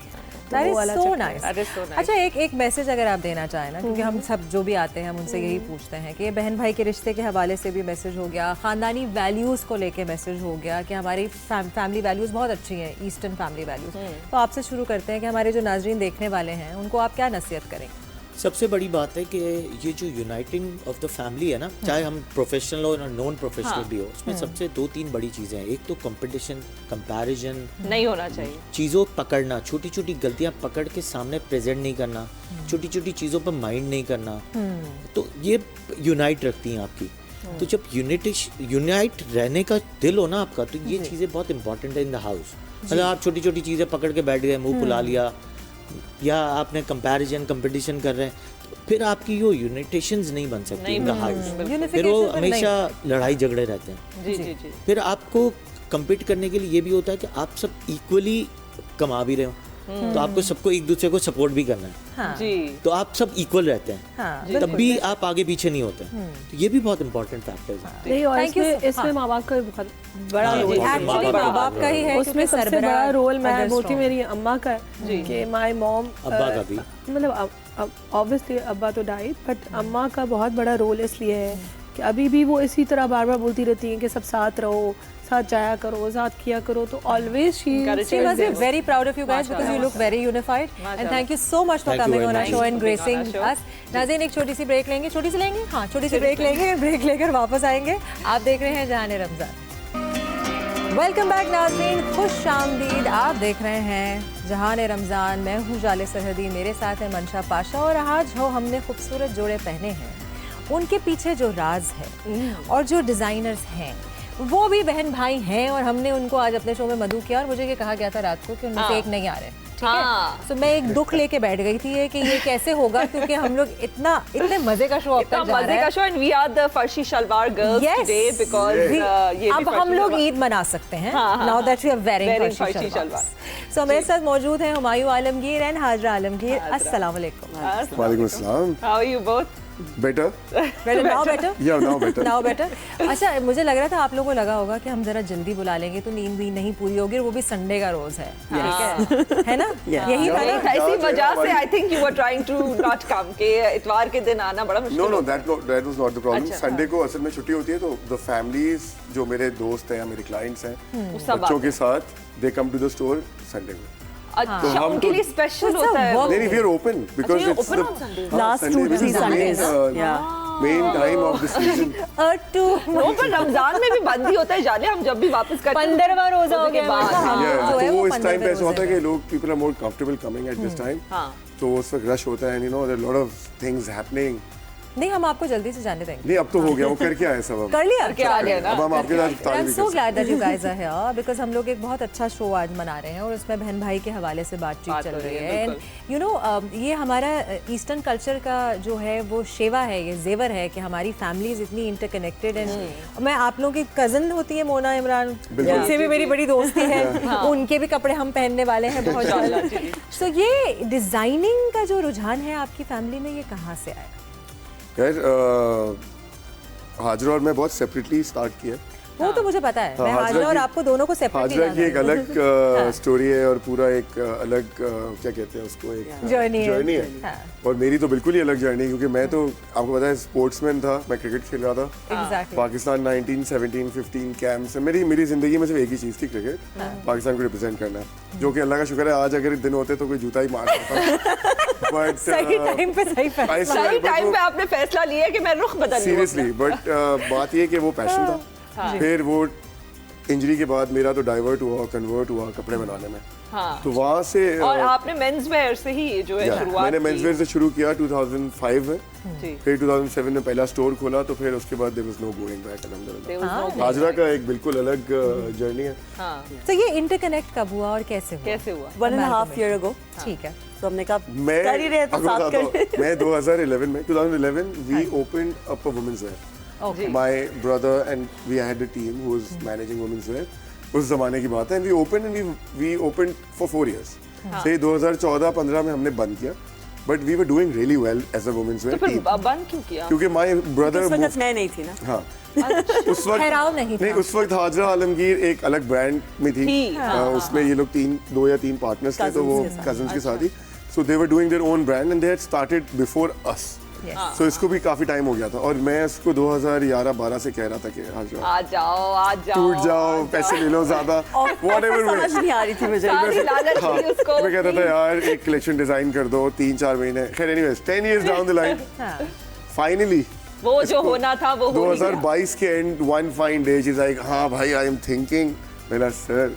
That is so nice. अच्छा, एक मैसेज अगर आप देना चाहें ना, क्योंकि हम सब जो भी आते हैं हम उनसे यही पूछते हैं कि बहन भाई के रिश्ते के हवाले से भी मैसेज हो गया, ख़ानदानी वैल्यूज़ को लेके मैसेज हो गया कि हमारी फैमिली वैल्यूज़ बहुत अच्छी हैं, ईस्टर्न फैमिली वैल्यूज़। तो आपसे शुरू करते हैं कि हमारे जो नाजरीन देखने वाले हैं उनको आप क्या नसीहत करेंगे? सबसे बड़ी बात है कि ये जो यूनाइटिंग ऑफ द फैमिली है ना, चाहे हम प्रोफेशनल हो या नॉन प्रोफेशनल भी हो, उसमें सबसे 2-3 बड़ी चीज़ें हैं। एक तो कंपटीशन, कंपैरिजन नहीं होना चाहिए, चीज़ों पकड़ना, छोटी छोटी गलतियां पकड़ के सामने प्रेजेंट नहीं करना, छोटी छोटी चीज़ों पर माइंड नहीं करना, तो ये यूनाइट रखती हैं आपकी। तो जब यूनाइट रहने का दिल हो ना आपका, तो ये चीज़ें बहुत इंपॉर्टेंट है इन द हाउस। मतलब आप छोटी छोटी चीज़ें पकड़ के बैठ गए, मुंह फुला लिया, या आपने कंपैरिजन कंपटीशन कर रहे हैं, फिर आपकी यो यूनिटेशंस नहीं बन सकती इन द हाउस, फिर वो हमेशा लड़ाई झगड़े रहते हैं। जी जी जी। फिर आपको कम्पीट करने के लिए ये भी होता है कि आप सब इक्वली कमा भी रहे हो, तो आपको सबको एक दूसरे को सपोर्ट भी करना है। हाँ। जी। तो आप सब इक्वल रहते हैं, हाँ, तब भी आप आगे पीछे नहीं होते, तो ये भी बहुत इंपॉर्टेंट फैक्टर है। नहीं, और इसमें माँ बाप का बहुत बड़ा रोल है। एक्चुअली माँ बाप का ही है, उसमें सबसे बड़ा रोल मैं बोलती मेरी अम्मा का है कि माय मॉम, अब्बा का भी, मतलब ऑब्वियसली अब्बा तो डाइड, बट अम्मा का बहुत बड़ा रोल इसलिए है कि अभी भी वो इसी तरह बार बार बोलती रहती हैं कि सब साथ रहो, साथ जाया करो, साथ किया करो, तो always she must be very proud of you guys because you look very unified and thank you so much for coming on our show and gracing us. नाज़रीन, एक छोटी सी ब्रेक लेंगे, छोटी सी लेंगे, हाँ छोटी सी ब्रेक लेंगे, ब्रेक लेकर वापस आएंगे। आप देख रहे हैं जहान रमज़ान। वेलकम बैक नाज़रीन, खुश आमदीद। आप देख रहे हैं जहान रमज़ान। मैं हूँ जाले सरहदी, मेरे साथ है मंशा पाशा, और आज जो हमने खूबसूरत जोड़े पहने हैं उनके पीछे जो राज है और जो डिज़ाइनर्स हैं वो भी बहन भाई हैं, और हमने उनको आज अपने शो में मधु किया, और मुझे ये कहा गया था रात को कि उनमें से एक नहीं आ रहे। ठीक है, तो मैं एक दुख लेके बैठ गई थी कि ये कैसे होगा, क्योंकि हम लोग इतने मजे का शो अब तक जा रहा है, show, and we are the farshi shalwar girls today because ये अब हम लोग ईद मना सकते हैं now that we are wearing farshi shalwar. So मेरे साथ मौजूद हैं हुमायूं आलमगीर एंड हाजरा आलमगीर। अस्सलाम वालेकुम। वालेकुम अस्सलाम। How are you both? Better? Now better? Yeah, now better. Now better. अच्छा, मुझे लग रहा था आप लोगों को लगा होगा कि हम जरा जल्दी बुला लेंगे तो नींद भी नहीं पूरी होगी, और वो भी संडे का रोज है, है ना? यही था ना? ऐसी वजह से I think you were trying to not come के इतवार के दिन आना बड़ा मुश्किल। No, that was not the problem. Sunday को असल में छुट्टी होती है, तो the families जो मेरे दोस्त हैं या मेरे क्लाइंट्स हैं बच्चों के साथ they come to the store Sunday को। अच्छा, उनके लिए स्पेशल होता है। नहीं, we are open because it's the last 2-3 Sundays. Main time of the season. वो पर रमजान में भी बंद ही होता है, जाने हम जब भी वापस करते हैं 15वां रोजा हो गया। तो वो इस टाइम पे ऐसा होता है कि लोग people are more comfortable coming at this time. तो उस वक्त रश होता है, you know, there are a lot of things happening. नहीं, हम आपको जल्दी से जाने देंगे। नहीं, अब तो हो गया, वो करके आए सब, कर लिया अब हम आपके साथ I'm so glad that you guys are here because हम लोग एक बहुत अच्छा शो आज मना रहे हैं, और उसमें बहन भाई के हवाले से बातचीत चल रही है। एंड यू नो, ये हमारा ईस्टर्न कल्चर का जो है वो शेवा है, ये जेवर है कि हमारी फैमिलीज इतनी इंटरकनेक्टेड एंड मैं आप लोगों की कजन होती है मोना इमरान, उनसे भी मेरी बड़ी दोस्ती है, उनके भी कपड़े हम पहनने वाले हैं बहुत जल्द। सो ये डिजाइनिंग का जो रुझान है आपकी फैमिली में, ये कहाँ से आया? यार हाजरा और मैं बहुत सेपरेटली स्टार्ट किया। वो तो मुझे पता है, मैं हाजरा और आपको दोनों को सेपरेटली हाजरा की एक अलग स्टोरी है और पूरा एक अलग क्या कहते हैं उसको, एक जर्नी है। और मेरी तो बिल्कुल ही अलग जर्नी है, क्योंकि मैं तो आपको पता है स्पोर्ट्समैन था, मैं क्रिकेट खेल रहा था पाकिस्तान 1917-15 कैंप से। मेरी जिंदगी में सिर्फ एक ही चीज़ थी, क्रिकेट, पाकिस्तान को रिप्रेजेंट करना, जो कि अल्लाह का शुक्र है आज अगर दिन होते तो कोई जूता ही मार देता। बट सही टाइम पे आपने फैसला लिया कि मैं रुख बदल सीरियसली। बट बात ये कि वो पैशन था। फिर वो इंजरी के बाद मेरा तो डाइवर्ट हुआ, कन्वर्ट हुआ कपड़े बनाने में। तो वहाँ से और आपने मेंस वेयर से ही जो है शुरुआत मैंने मेंस वेयर से शुरू किया 2005 में, फिर 2007 में पहला स्टोर खोला, तो फिर उसके बाद there was no going back. अल्हम्दुलिल्लाह हाजरा का एक बिल्कुल अलग जर्नी है। तो ये इंटरकनेक्ट कब हुआ और कैसे हुआ? 1.5 year ago। ठीक है, तो हमने कहा कर ही रहे तो साथ कर। मैं 2011 we opened up a women's wear. My brother and we had a team who was managing women's wear. उस जमाने की बात है, and we opened for 4 years. से 2014-15 में हमने बंद किया, but we were doing really well as a women's wear team. तो बंद क्यों किया? क्योंकि my brother उस वक्त मैं नहीं थी ना। हाँ, उस वक्त नहीं, उस वक्त हाजरा आलमगीर एक अलग ब्रांड में थी। उसमें ये लोग 2 या 3 पार्टनर्स थे, तो वो कजन्स के साथ ही, so they were doing their own brand and they had started before us. So इसको भी काफी टाइम हो गया था, और मैं इसको 2011-12 से कह रहा था कि आ जाओ टूट जाओ, पैसे ले लो ज्यादा, व्हाटएवर वे। समझ नहीं आ रही थी मुझे। मैं कहता था यार एक कलेक्शन डिजाइन कर दो 3-4 महीने। खैर anyways 10 years down the line finally वो जो होना था वो 2022 के end one fine day she is like, हाँ भाई आई एम थिंकिंग, मेरा सर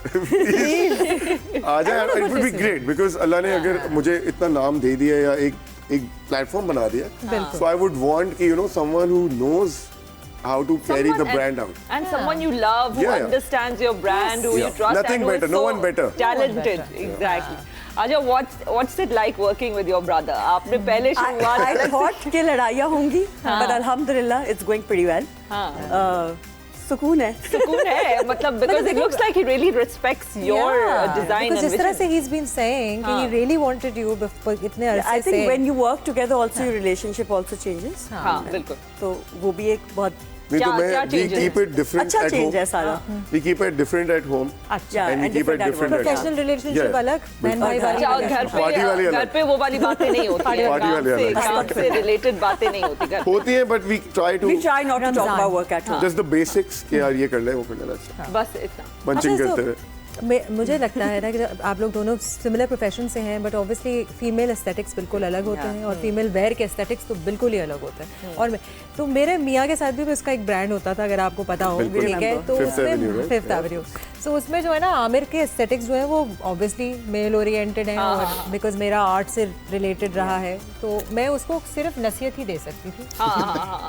आ जाए, it would be great because Allah ने अगर मुझे इतना नाम दे दिया या एक प्लेटफॉर्म बना दिया, सो आई वुड वांट कि you know someone who knows how to carry the brand out. And someone you love, who understands your brand, who you trust, nothing and who better, is no so one better. Talented, exactly. Aja, what's it like working with your brother? आपने पहले शुरुआत I thought कि लड़ाइयाँ होंगी, but alhamdulillah it's going pretty well. सुकून है मतलब because it looks like he really respects your design and जिस तरह से he's been saying कि he really wanted you इतने अरसे से. I think when you work together also your relationship also changes. हाँ बिल्कुल. तो वो भी एक बहुत नहीं तो मैं we keep it different अच्छा at change home. है सारा. We keep it different at home. अच्छा. And we keep it different at home. Professional relationship अलग, बहन भाई वाली. घर पे वो वाली बातें नहीं होती है. काम से related बातें नहीं होती घर. होती है but we try not to talk about work at home. Just the basics कि यार ये कर ले वो कर ले. बस इतना. Punching करते हैं. मुझे लगता है ना कि आप लोग दोनों सिमिलर प्रोफेशन से हैं बट ऑब्वियसली फीमेल एस्थेटिक्स बिल्कुल अलग होते हैं और फीमेल वेयर के एस्थेटिक्स तो बिल्कुल ही अलग होते हैं. और तो मेरे मियाँ के साथ भी उसका एक ब्रांड होता था अगर आपको पता हो, ठीक है, तो उसमें फिफ्थ एवेन्यू, तो उसमें जो है ना आमिर के एस्थेटिक्स जो है वो ऑब्वियसली मेल ओरिएंटेड हैं और बिकॉज मेरा आर्ट से रिलेटेड रहा है तो मैं उसको सिर्फ नसीहत ही दे सकती थी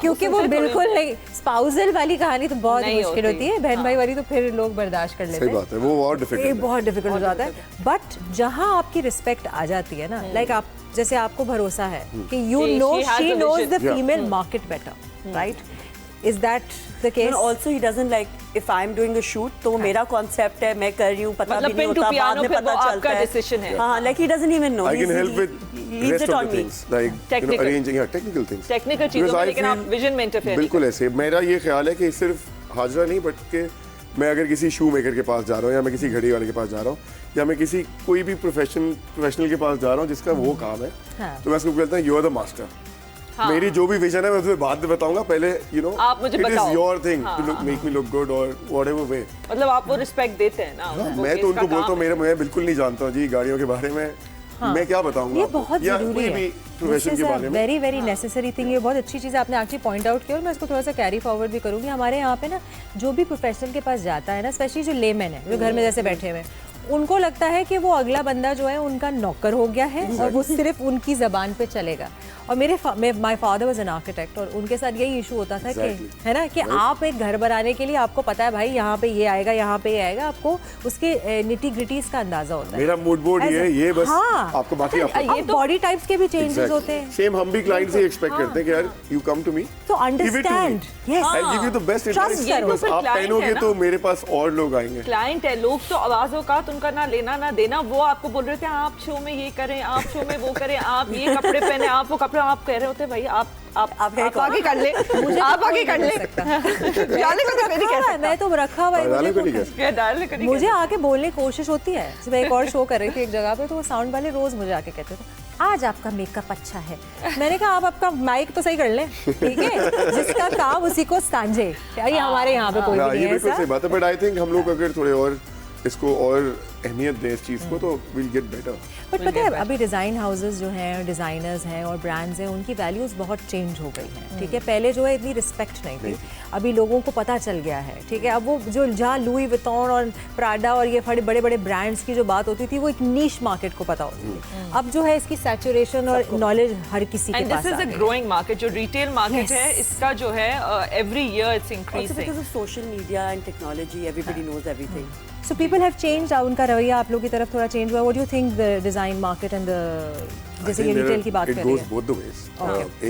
क्योंकि वो बिल्कुल नहीं. स्पाउसल वाली कहानी तो बहुत मुश्किल होती है, बहन भाई वाली तो फिर लोग बर्दाश्त कर लेते हैं. सही बात है, वो बहुत डिफिकल्ट हो जाता है. बट जहाँ आपकी रिस्पेक्ट आ जाती है ना, लाइक आप जैसे आपको भरोसा है कि you know she knows the female market better, right? Is that the case? Also he doesn't like if I am doing a shoot तो मेरा कॉन्सेप्ट है, मैं कर रही हूँ, पता भी नहीं होता, बाद में पता चलता है. हाँ, like he doesn't even know. I can help with rest of the things like you know, arranging technical things. Technical चीजों में लेकिन आप विजन में इंटरफेयर. बिल्कुल ऐसे मेरा ये ख्याल है कि सिर्फ हाजरा नहीं बल्कि मैं अगर किसी शू मेकर के पास जा रहा हूँ या मैं किसी घड़ी वाले के पास जा रहा हूँ या मैं किसी कोई भी प्रोफेशनल के पास जा रहा हूँ जिसका वो काम है, तो मैं उसको कहता हूँ यू आर द मास्टर. मेरी जो भी विजन है मैं तुम्हें बाद में बताऊंगा, पहले you know it is your thing to look make me look good और व्हाटएवर वे. मतलब आप वो रिस्पेक्ट देते हैं ना. मैं तो उनको बोलता हूँ मैं बिल्कुल नहीं जानता हूँ जी गाड़ियों के बारे में. मैं क्या बताऊंगा, ये बहुत जरूरी है, प्रोफेशन के बारे में वेरी वेरी नेसेसरी थिंग. ये बहुत अच्छी चीज़ आपने एक्चुअली पॉइंट आउट किया और मैं इसको थोड़ा सा कैरी फॉरवर्ड भी करूँगी. हमारे यहाँ पे ना जो भी प्रोफेशनल के पास जाता है ना, स्पेशली जो लेमैन है जो घर में जैसे बैठे हुए हैं, उनको लगता है कि वो अगला बंदा जो है उनका नौकर हो गया है और वो सिर्फ उनकी ज़बान पे चलेगा. और my father was an architect और उनके साथ यही इशू होता था कि है ना कि आप एक घर बनाने के लिए आपको पता है भाई यहाँ पे ये आएगा, यहाँ पे ये आएगा, आपको उसके निटी ग्रिटीज का अंदाजा होता है. मेरा मूड बोर्ड ये बस आपको बाकी ये तो बॉडी टाइप्स के भी चेंजेस होते हैं. सेम हम भी क्लाइंट से एक्सपेक्ट करते हैं कि यार यू कम टू मी तो understand, yes I give you the best advice. आप पहनोगे तो मेरे पास और लोग आएंगे. क्लाइंट है, लोग तो आवाज़ों का उनका ना लेना ना देना. वो आपको बोल रहे थे आप शो में ये करें, आप शो में वो करें, आप ये कपड़े पहने, आप वो कपड़े, आप कह रहे होते भाई आप आगे कर ले, आप आगे कर ले. डालने को तो नहीं कह सकता, मैं तो रखा हुआ है. मुझे आके बोलने की कोशिश होती है. मैं एक और शो कर रही थी एक जगह पे तो वो साउंड वाले रोज मुझे आके कहते थे आज आपका मेकअप अच्छा है. मैंने कहा आप आपका माइक तो सही कर लें, ठीक है, जिसका काम उसी को सांझे. ये हमारे यहाँ पे कोई भी नहीं है ऐसा. बात है बट आई थिंक हम लोग अगर थोड़े और इसको और अहमियत दें इस चीज़ को तो विल गेट बेटर. बट पता है अभी डिज़ाइन हाउसेस जो हैं, डिज़ाइनर्स हैं और ब्रांड्स हैं, उनकी वैल्यूज़ बहुत चेंज हो गई हैं, ठीक है. पहले जो है इतनी रिस्पेक्ट नहीं थी, अभी लोगों को पता चल गया है, ठीक है. अब वो जो जहाँ लुई विटॉन और प्राडा और ये बड़े बड़े ब्रांड्स की जो बात होती थी वो एक नीश मार्केट को पता होती थी. अब जो है इसकी सैचुरेशन और नॉलेज हर किसी के पास. This is a growing market. जो रिटेल मार्केट है इसका जो है every year it's increasing. Because of social media and technology everybody knows everything. So people have changed. उनका रवैया आप लोग की तरफ थोड़ा चेंज हुआ. What do you think the design market and the जैसे ये रिटेल की बात कर रही है? It goes both the ways.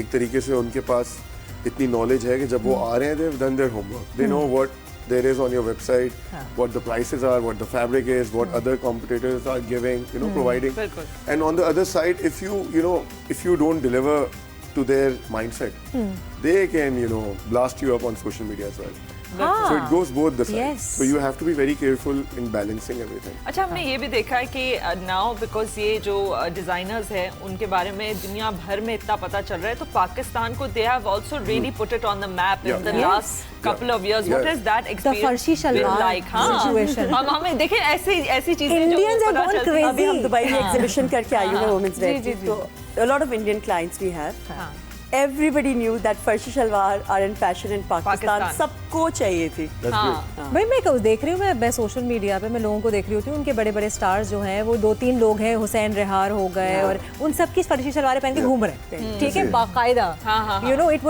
एक तरीके से उनके पास इतनी नॉलेज है कि जब वो आ रहे हैं they've done their homework. They know what there is on your website, what the prices are, what the fabric is, what other competitors are giving, you know, providing. And on the other side, if you don't deliver to their mindset, they can blast you up on social media as well. So it goes both the sides. Yes. So you have to be very careful in balancing everything. अच्छा, हमने ये भी देखा है कि now because ये जो designers हैं उनके बारे में दुनिया भर में इतना पता चल रहा है, तो पाकिस्तान को they have also really put it on the map in the last couple of years. What has that experience been like? situation. हम हमें देखें ऐसी चीजें जो पता चलती हैं. अभी हम दुबई में एग्जीबिशन करके आई हूँ वुमेन्स वेयर की, तो a lot of Indian clients we have. Everybody knew that फर्शी salwar are in fashion in Pakistan. सबको चाहिए थी। भाई मैं कब देख रही हूँ, मैं सोशल मीडिया पे मैं लोगों को देख रही होती हूँ, उनके बड़े बड़े स्टार्स जो हैं वो 2-3 लोग हैं, हुसैन रेहार हो गए और उन सब की फर्शी शलवारें पहन के घूम रहे हैं, ठीक है, बाकायदा। You know, it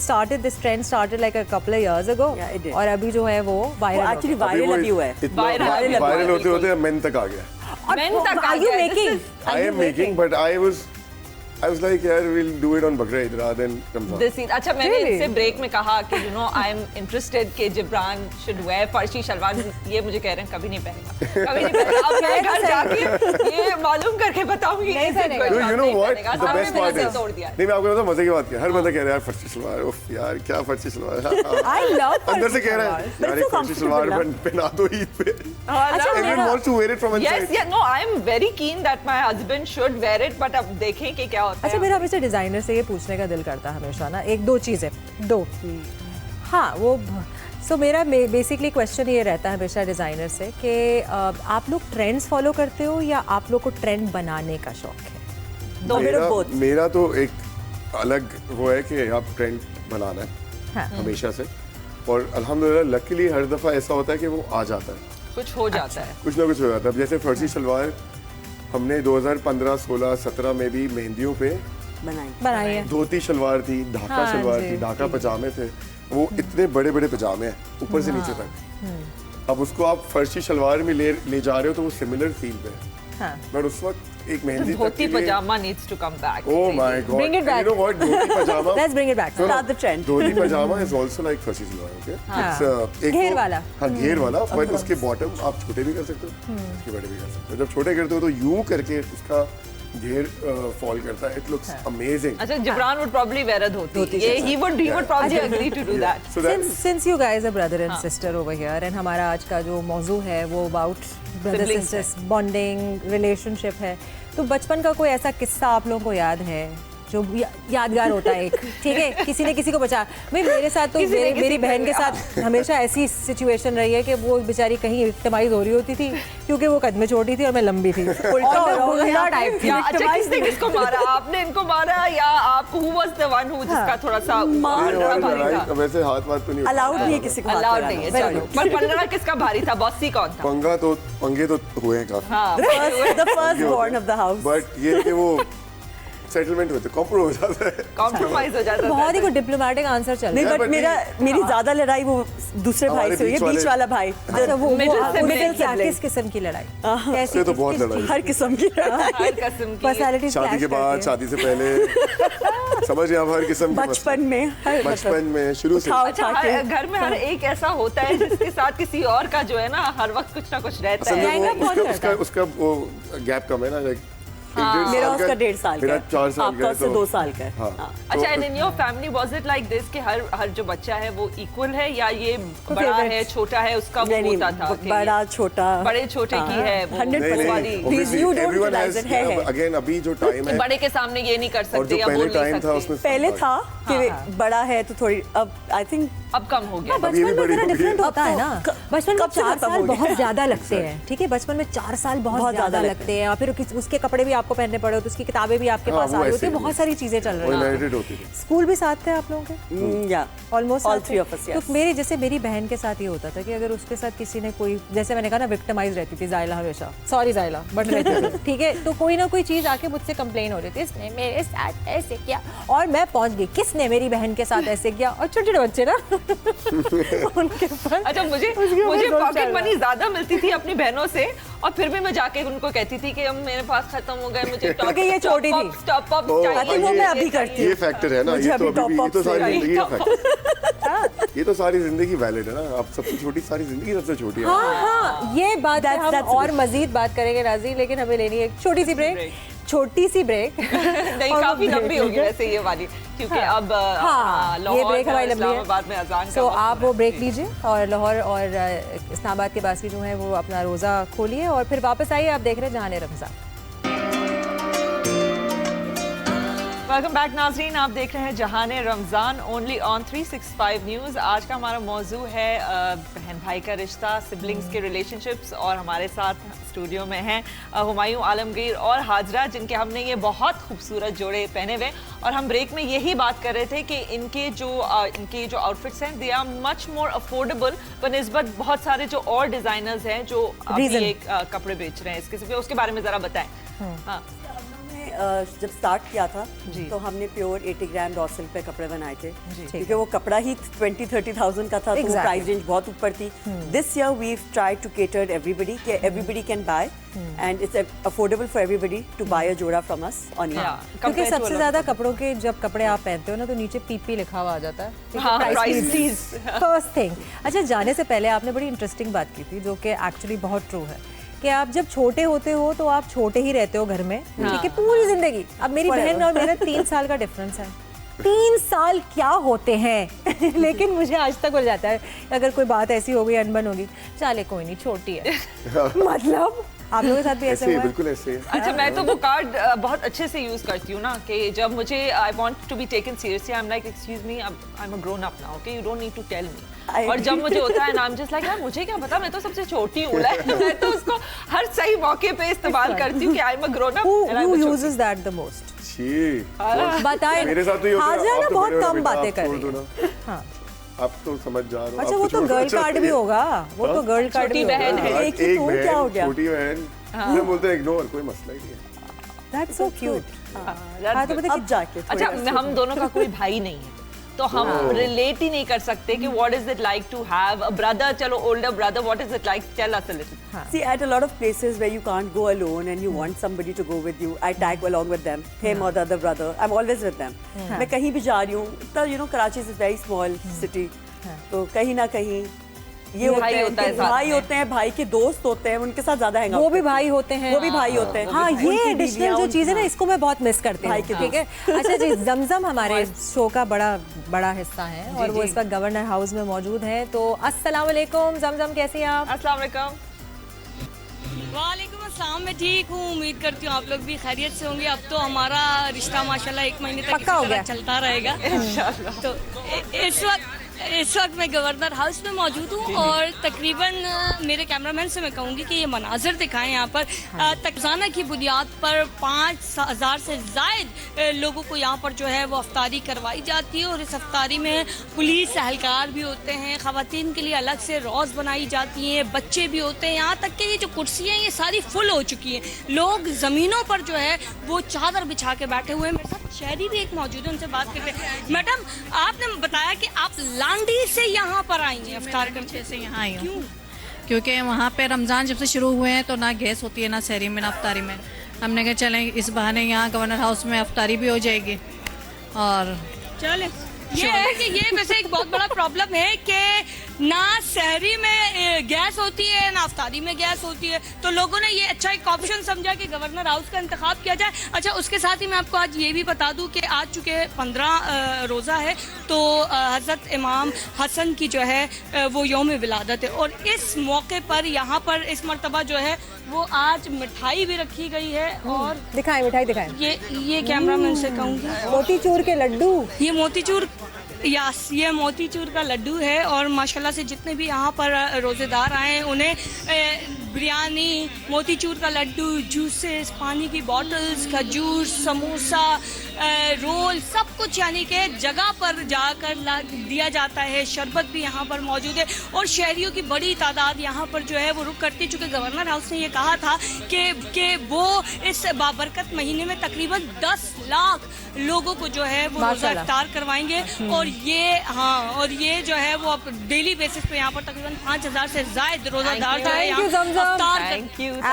started, this trend started like a couple of years ago, और अभी जो है वो वायरल अभी हुआ है। वायरल होते होते मेन तक आ गया। Are you making? I am making, but I was like, यार, we'll do it on Bakra Eid rather than Ramzan. अच्छा, मैंने इनसे ब्रेक में कहा कि you know I am interested कि जिब्रान should wear फर्शी शलवार, ये मुझे कह रहे हैं कभी नहीं पहनेगा, कभी नहीं पहनेगा। अब मैं घर जाके ये मालूम करके बताऊंगी। You know what? The best part is, नहीं, मैं आपको बताऊं, मजे की बात क्या, हर बंदा कह रहा है यार फर्शी शलवार, उफ यार क्या फर्शी शलवार। I love अंदर से कह रहा है यार एक फर्शी शलवार पहना दो ईद पे। Everyone wants to wear it from inside. Yes, no, I am very keen that my husband should wear it, but अब देखें कि क्या होता है। अच्छा, मेरा हमेशा डिजाइनर से ये पूछने का दिल करता है हमेशा ना, एक दो चीजें, हाँ वो सो मेरा बेसिकली क्वेश्चन ये रहता है हमेशा डिजाइनर से कि आप लोग ट्रेंड्स फॉलो करते हो या आप लोग को ट्रेंड बनाने का शौक है? मेरा तो एक अलग वो है कि आप ट्रेंड बनाना है, हाँ, हमेशा से, और अल्हम्दुलिल्लाह लकीली हर दफा ऐसा होता है कि वो आ जाता है, कुछ हो जाता है, कुछ ना कुछ हो जाता है। जैसे फर्शी शलवार हमने 2015, 16, 17 में भी मेहंदियों पे बनाई है। धोती शलवार थी, ढाका शलवार थी, ढाका पजामे थे, वो इतने बड़े बड़े पजामे हैं ऊपर से नीचे तक। अब उसको आप फर्शी शलवार में ले जा रहे हो तो वो सिमिलर फील पे है, बट उस वक्त एक मेहंदी धोती पजामा needs to come back. Oh my God! Bring it back. You know what? Dhoti pyjama. Let's bring it back. Start the trend. Dhoti pyjama is also like फर्शी salwar, okay? It's एक घेर वाला। हाँ, घेर वाला, but उसके बॉटम आप छोटे भी कर सकते हो, उसके बड़े भी कर सकते हो। जब छोटे करते हो तो यूं करके उसका घेर फॉल करता है, it looks amazing. अच्छा, Jibran would probably wear a dhoti. He would probably agree to do that. Since you guys are brother and sister over here, and हमारा आज का जो मौजू है वो about brother sisters bonding relationship है, तो बचपन का कोई ऐसा किस्सा आप लोगों को याद है जो यादगार होता है, एक ठीक है, किसी ने किसी को बचा। भाई मेरे साथ तो मेरी बहन के साथ हमेशा ऐसी सिचुएशन रही है कि वो बेचारी कहीं विक्टिमाइज हो रही होती थी क्योंकि वो कद में छोटी थी और मैं लंबी थी। उल्टा टाइप थी। अच्छा, किसने किसको मारा? आपने इनको मारा या आप? Who was the one who जिसका थोड़ा सा भारी था? वैसे हाथ तो नहीं अलाउड नहीं है किसी को, अलाउड नहीं है, चलो। पर पंगा किसका भारी था? बॉसी कौन था? पंगे तो हुए हैं काफी, the first born of the house, but ये कि वो सेटलमेंट होते, कॉम्प्रोमाइज हो जाता है, कॉम्प्रोमाइज हो जाता है। बहुत ही कोई डिप्लोमेटिक आंसर चल रहा है। बट मेरी ज्यादा लड़ाई वो दूसरे भाई से हुई है, बीच वाला भाई। अच्छा, वो किस किस्म की लड़ाई? कैसे? तो बहुत लड़ाई, हर किस्म की पर्सनालिटी, शादी के बाद, शादी से पहले, समझ रहे हैं आप, हर किस्म की, बचपन में शुरू से। अच्छा, घर में हर एक ऐसा होता है जिसके साथ किसी और का जो है ना हर वक्त कुछ ना कुछ रहता है। उसका वो गैप कम है ना, मेरा उसका 1.5 साल का, 4 साल आपका उससे 2 साल का है। अच्छा, and in your family was it like this कि हर जो बच्चा है वो इक्वल है या ये बड़ा है छोटा है उसका वो होता था? बड़ा छोटा, बड़े छोटे की है 100%। अगेन अभी जो टाइम है, बड़े के सामने ये नहीं कर सकते या बोल नहीं सकते। पहले था कि बड़ा है तो थोड़ी, अब आई थिंक अब कम हो गया। बचपन में जरा डिफरेंट होता है ना, बचपन में 4 साल बहुत ज्यादा लगते हैं, ठीक है, बचपन में 4 साल बहुत ज्यादा लगते हैं, और फिर उसके कपड़े भी आपको पहनने पड़े होते, उसकी किताबें भी आपके पास आ रही होती है, बहुत सारी चीजें चल रही हैं। स्कूल भी साथ थे आप लोगों के? या ऑलमोस्ट ऑल 3 ऑफ अस। तो मेरी बहन के साथ ये होता था कि अगर उसके साथ किसी ने कोई, जैसे मैंने कहा ना, विक्टिमाइज रहती थी जायला हमेशा, सॉरी जायला, बट रहती थी, ठीक है, तो कोई ना कोई चीज आके मुझसे कंप्लेन हो रही थी, इसने मेरे साथ ऐसे किया, और मैं पहुंच गई, किसने मेरी बहन के साथ ऐसे किया, और छोटे छोटे बच्चे ना उनके पास। अच्छा, मुझे पॉकेट मनी ज्यादा मिलती थी अपनी बहनों से, और फिर भी मैं जाके उनको कहती थी कि अब मेरे पास खत्म हो गए, मुझे ये छोटी थी, स्टॉप अप चाहिए। वो मैं अभी करती हूँ, ये फैक्टर है ना, ये तो सारी जिंदगी का फैक्टर, ये तो सारी जिंदगी वैलिड है ना, आप सबसे छोटी, सारी जिंदगी सबसे छोटी है। हाँ, ये बात है, हम और मजीद बात करेंगे राजी, लेकिन हमें लेनी है एक छोटी सी ब्रेक। नहीं, काफी लंबी होगी वैसे ये वाली, क्योंकि अब ये ब्रेक हमारी लंबी है, तो आप वो ब्रेक लीजिए और लाहौर और इस्लामाबाद के बासी जो है वो अपना रोज़ा खोलिए और फिर वापस आइए। आप देख रहे हैं जहान-ए-रमज़ान। वेलकम बैक नाजरीन, आप देख रहे हैं Jahane Ramzan only on 365 news. आज का हमारा मौजू है बहन भाई का रिश्ता, सिबलिंग्स के रिलेशनशिप्स, और हमारे साथ स्टूडियो में हैं हुमायूं आलमगीर और हाजरा, जिनके हमने ये बहुत खूबसूरत जोड़े पहने हुए। और हम ब्रेक में यही बात कर रहे थे कि इनके जो आउटफिट्स हैं they are much more affordable बनिस्बत बहुत सारे जो और डिज़ाइनर्स हैं जो अभी कपड़े बेच रहे हैं इसके, उसके बारे में ज़रा बताएं। हाँ, जब स्टार्ट किया था तो हमने प्योर 80 ग्राम रॉ सिल्क पे कपड़े बनाए थे, क्योंकि वो कपड़ा ही 20-30,000 का था, तो वो प्राइस रेंज बहुत ऊपर थी। This year we try to cater everybody, कि everybody can buy and it's affordable for everybody to buy a जोड़ा फ्रॉम अस ऑन ईयर। क्योंकि सबसे ज्यादा कपड़ों के जब कपड़े आप पहनते हो ना तो नीचे पीपी लिखा हुआ आ जाता है, फर्स्ट थिंग। अच्छा, जाने से पहले आपने बड़ी इंटरेस्टिंग बात की थी जो कि एक्चुअली बहुत ट्रू है, कि आप जब छोटे होते हो तो आप छोटे ही रहते हो घर में, ठीक है, पूरी जिंदगी। अब मेरी बहन और मेरा 3 साल का डिफरेंस है। 3 साल क्या होते हैं लेकिन मुझे आज तक बोल जाता है अगर कोई बात ऐसी हो गई, अनबन होगी, चले कोई नहीं, छोटी है। मतलब आप लोगों के साथ भी ऐसा हुआ है? बिल्कुल ऐसे है। अच्छा, मैं तो वो कार्ड बहुत अच्छे से यूज करती हूँ ना, कि जब मुझे I want to be taken seriously, I am like excuse me, I am a grown up now, okay, you don't need to tell me. और जब मुझे होता है ना, आई एम जस्ट लाइक यार मुझे क्या पता, मैं तो सबसे छोटी हूँ। मैं तो उसको हर सही मौके पे इस्तेमाल करती हूँ कि आई am a grown up. Who uses that the most? बताएं। मेरे साथ तो ये होता है, हाजरा ना आप तो बहुत बड़े हो, कम बेटा, बातें आप कर छोड़ रही दो है। ना। हाँ, आप तो समझ जा रहे हो। अच्छा, वो तो गर्ल कार्ड भी होगा, वो तो गर्ल कार्ड भी होगा। एक ही तो क्या हो गया? छोटी बहन मैं बोलते हैं इग्नोर, कोई मसला ही नहीं है। That's so cute। हाँ, तो अब जाके अच्छा, हम दोनों का कोई भाई नहीं है तो हम रिलेट ही नहीं कर सकते कि what is it like to have a brother, चलो older brother, what is it like, tell us a little. See, at a lot of places where you can't go alone and you want somebody to go with you, I tag along with them, him or the other brother. I'm always with them. मैं कहीं भी जा रही हूँ, तो you know Karachi is a very small city, तो कहीं ना कहीं ये भाई होता है, भाई होते हैं, भाई के दोस्त होते हैं, उनके साथ ज्यादा हैंग वो भी भाई होते हैं, वो भी भाई होते हैं। हाँ, ये एडिशनल जो चीज़ है ना, इसको मैं बहुत मिस करती हूँ, ठीक है। अच्छा जी, जमजम हमारे शो का बड़ा हिस्सा है और वो इस वक्त गवर्नर हाउस में मौजूद है। तो अस्सलाम वालेकुम जमजम, कैसी हैं आप? अस्सलाम वालेकुम। वालेकुम अस्सलाम, मैं ठीक हूँ, उम्मीद करती हूँ आप लोग भी खैरियत से होंगे। अब तो हमारा रिश्ता माशाल्लाह 1 महीने तक पक्का हो गया, चलता रहेगा इंशाल्लाह। तो इस वक्त मैं गवर्नर हाउस में मौजूद हूँ और तकरीबन मेरे कैमरामैन से मैं कहूँगी कि ये मनाजिर दिखाएं यहाँ पर। रोज़ाना की बुनियाद पर 5,000 से ज़ायद लोगों को यहाँ पर जो है वो अफ्तारी करवाई जाती है और इस अफ्तारी में पुलिस एहलकार भी होते हैं, ख़वातीन के लिए अलग से रोज़ बनाई जाती हैं, बच्चे भी होते हैं, यहाँ तक कि ये जो कुर्सियाँ ये सारी फुल हो चुकी हैं, लोग ज़मीनों पर जो है वो चादर बिछा के बैठे हुए हैं। मेरे साथ शहरी भी एक मौजूद है, उनसे बात करते हैं। मैडम, आपने बताया कि आप लांडी से यहाँ पर आई हैं अफ्तार करने से यहाँ आई हूँ, क्योंकि वहाँ पे रमज़ान जब से शुरू हुए हैं तो ना गैस होती है ना सहरी में ना अफ्तारी में। हमने कहा चलें इस बहाने यहाँ गवर्नर हाउस में अफ्तारी भी हो जाएगी। और चलें, ये है कि ये वैसे एक बहुत बड़ा प्रॉब्लम है कि ना शहरी में गैस होती है ना अफ्तारी में गैस होती है, तो लोगों ने ये अच्छा एक ऑप्शन समझा कि गवर्नर हाउस का इंतखाब किया जाए। अच्छा, उसके साथ ही मैं आपको आज ये भी बता दूं कि आज चूँकि 15 रोज़ा है तो हज़रत इमाम हसन की जो है वो यौम विलादत है और इस मौके पर यहाँ पर इस मरतबा जो है वो आज मिठाई भी रखी गई है। और दिखाएं, मिठाई दिखाएं। ये कैमरामैन से कहूँगी, मोतीचूर के लड्डू, ये मोतीचूर, यस, ये मोतीचूर का लड्डू है। और माशाल्लाह से जितने भी यहाँ पर रोज़ेदार आए हैं उन्हें बिरयानी, मोतीचूर का लड्डू, जूसेस, पानी की बॉटल्स, खजूर, समोसा, रोल, सब कुछ यानी कि जगह पर जाकर दिया जाता है। शरबत भी यहाँ पर मौजूद है और शहरियों की बड़ी तादाद यहाँ पर जो है वो रुक करती, चूँकि गवर्नर हाउस ने ये कहा था कि वो इस बाबरकत महीने में तकरीबन 10 लाख लोगों को जो है वो रोज़ा इफ्तार करवाएंगे। और ये जो है वो अब डेली बेसिस पे यहाँ पर तकरीबन 5,000 से ज़ायद रोज़ादार जो है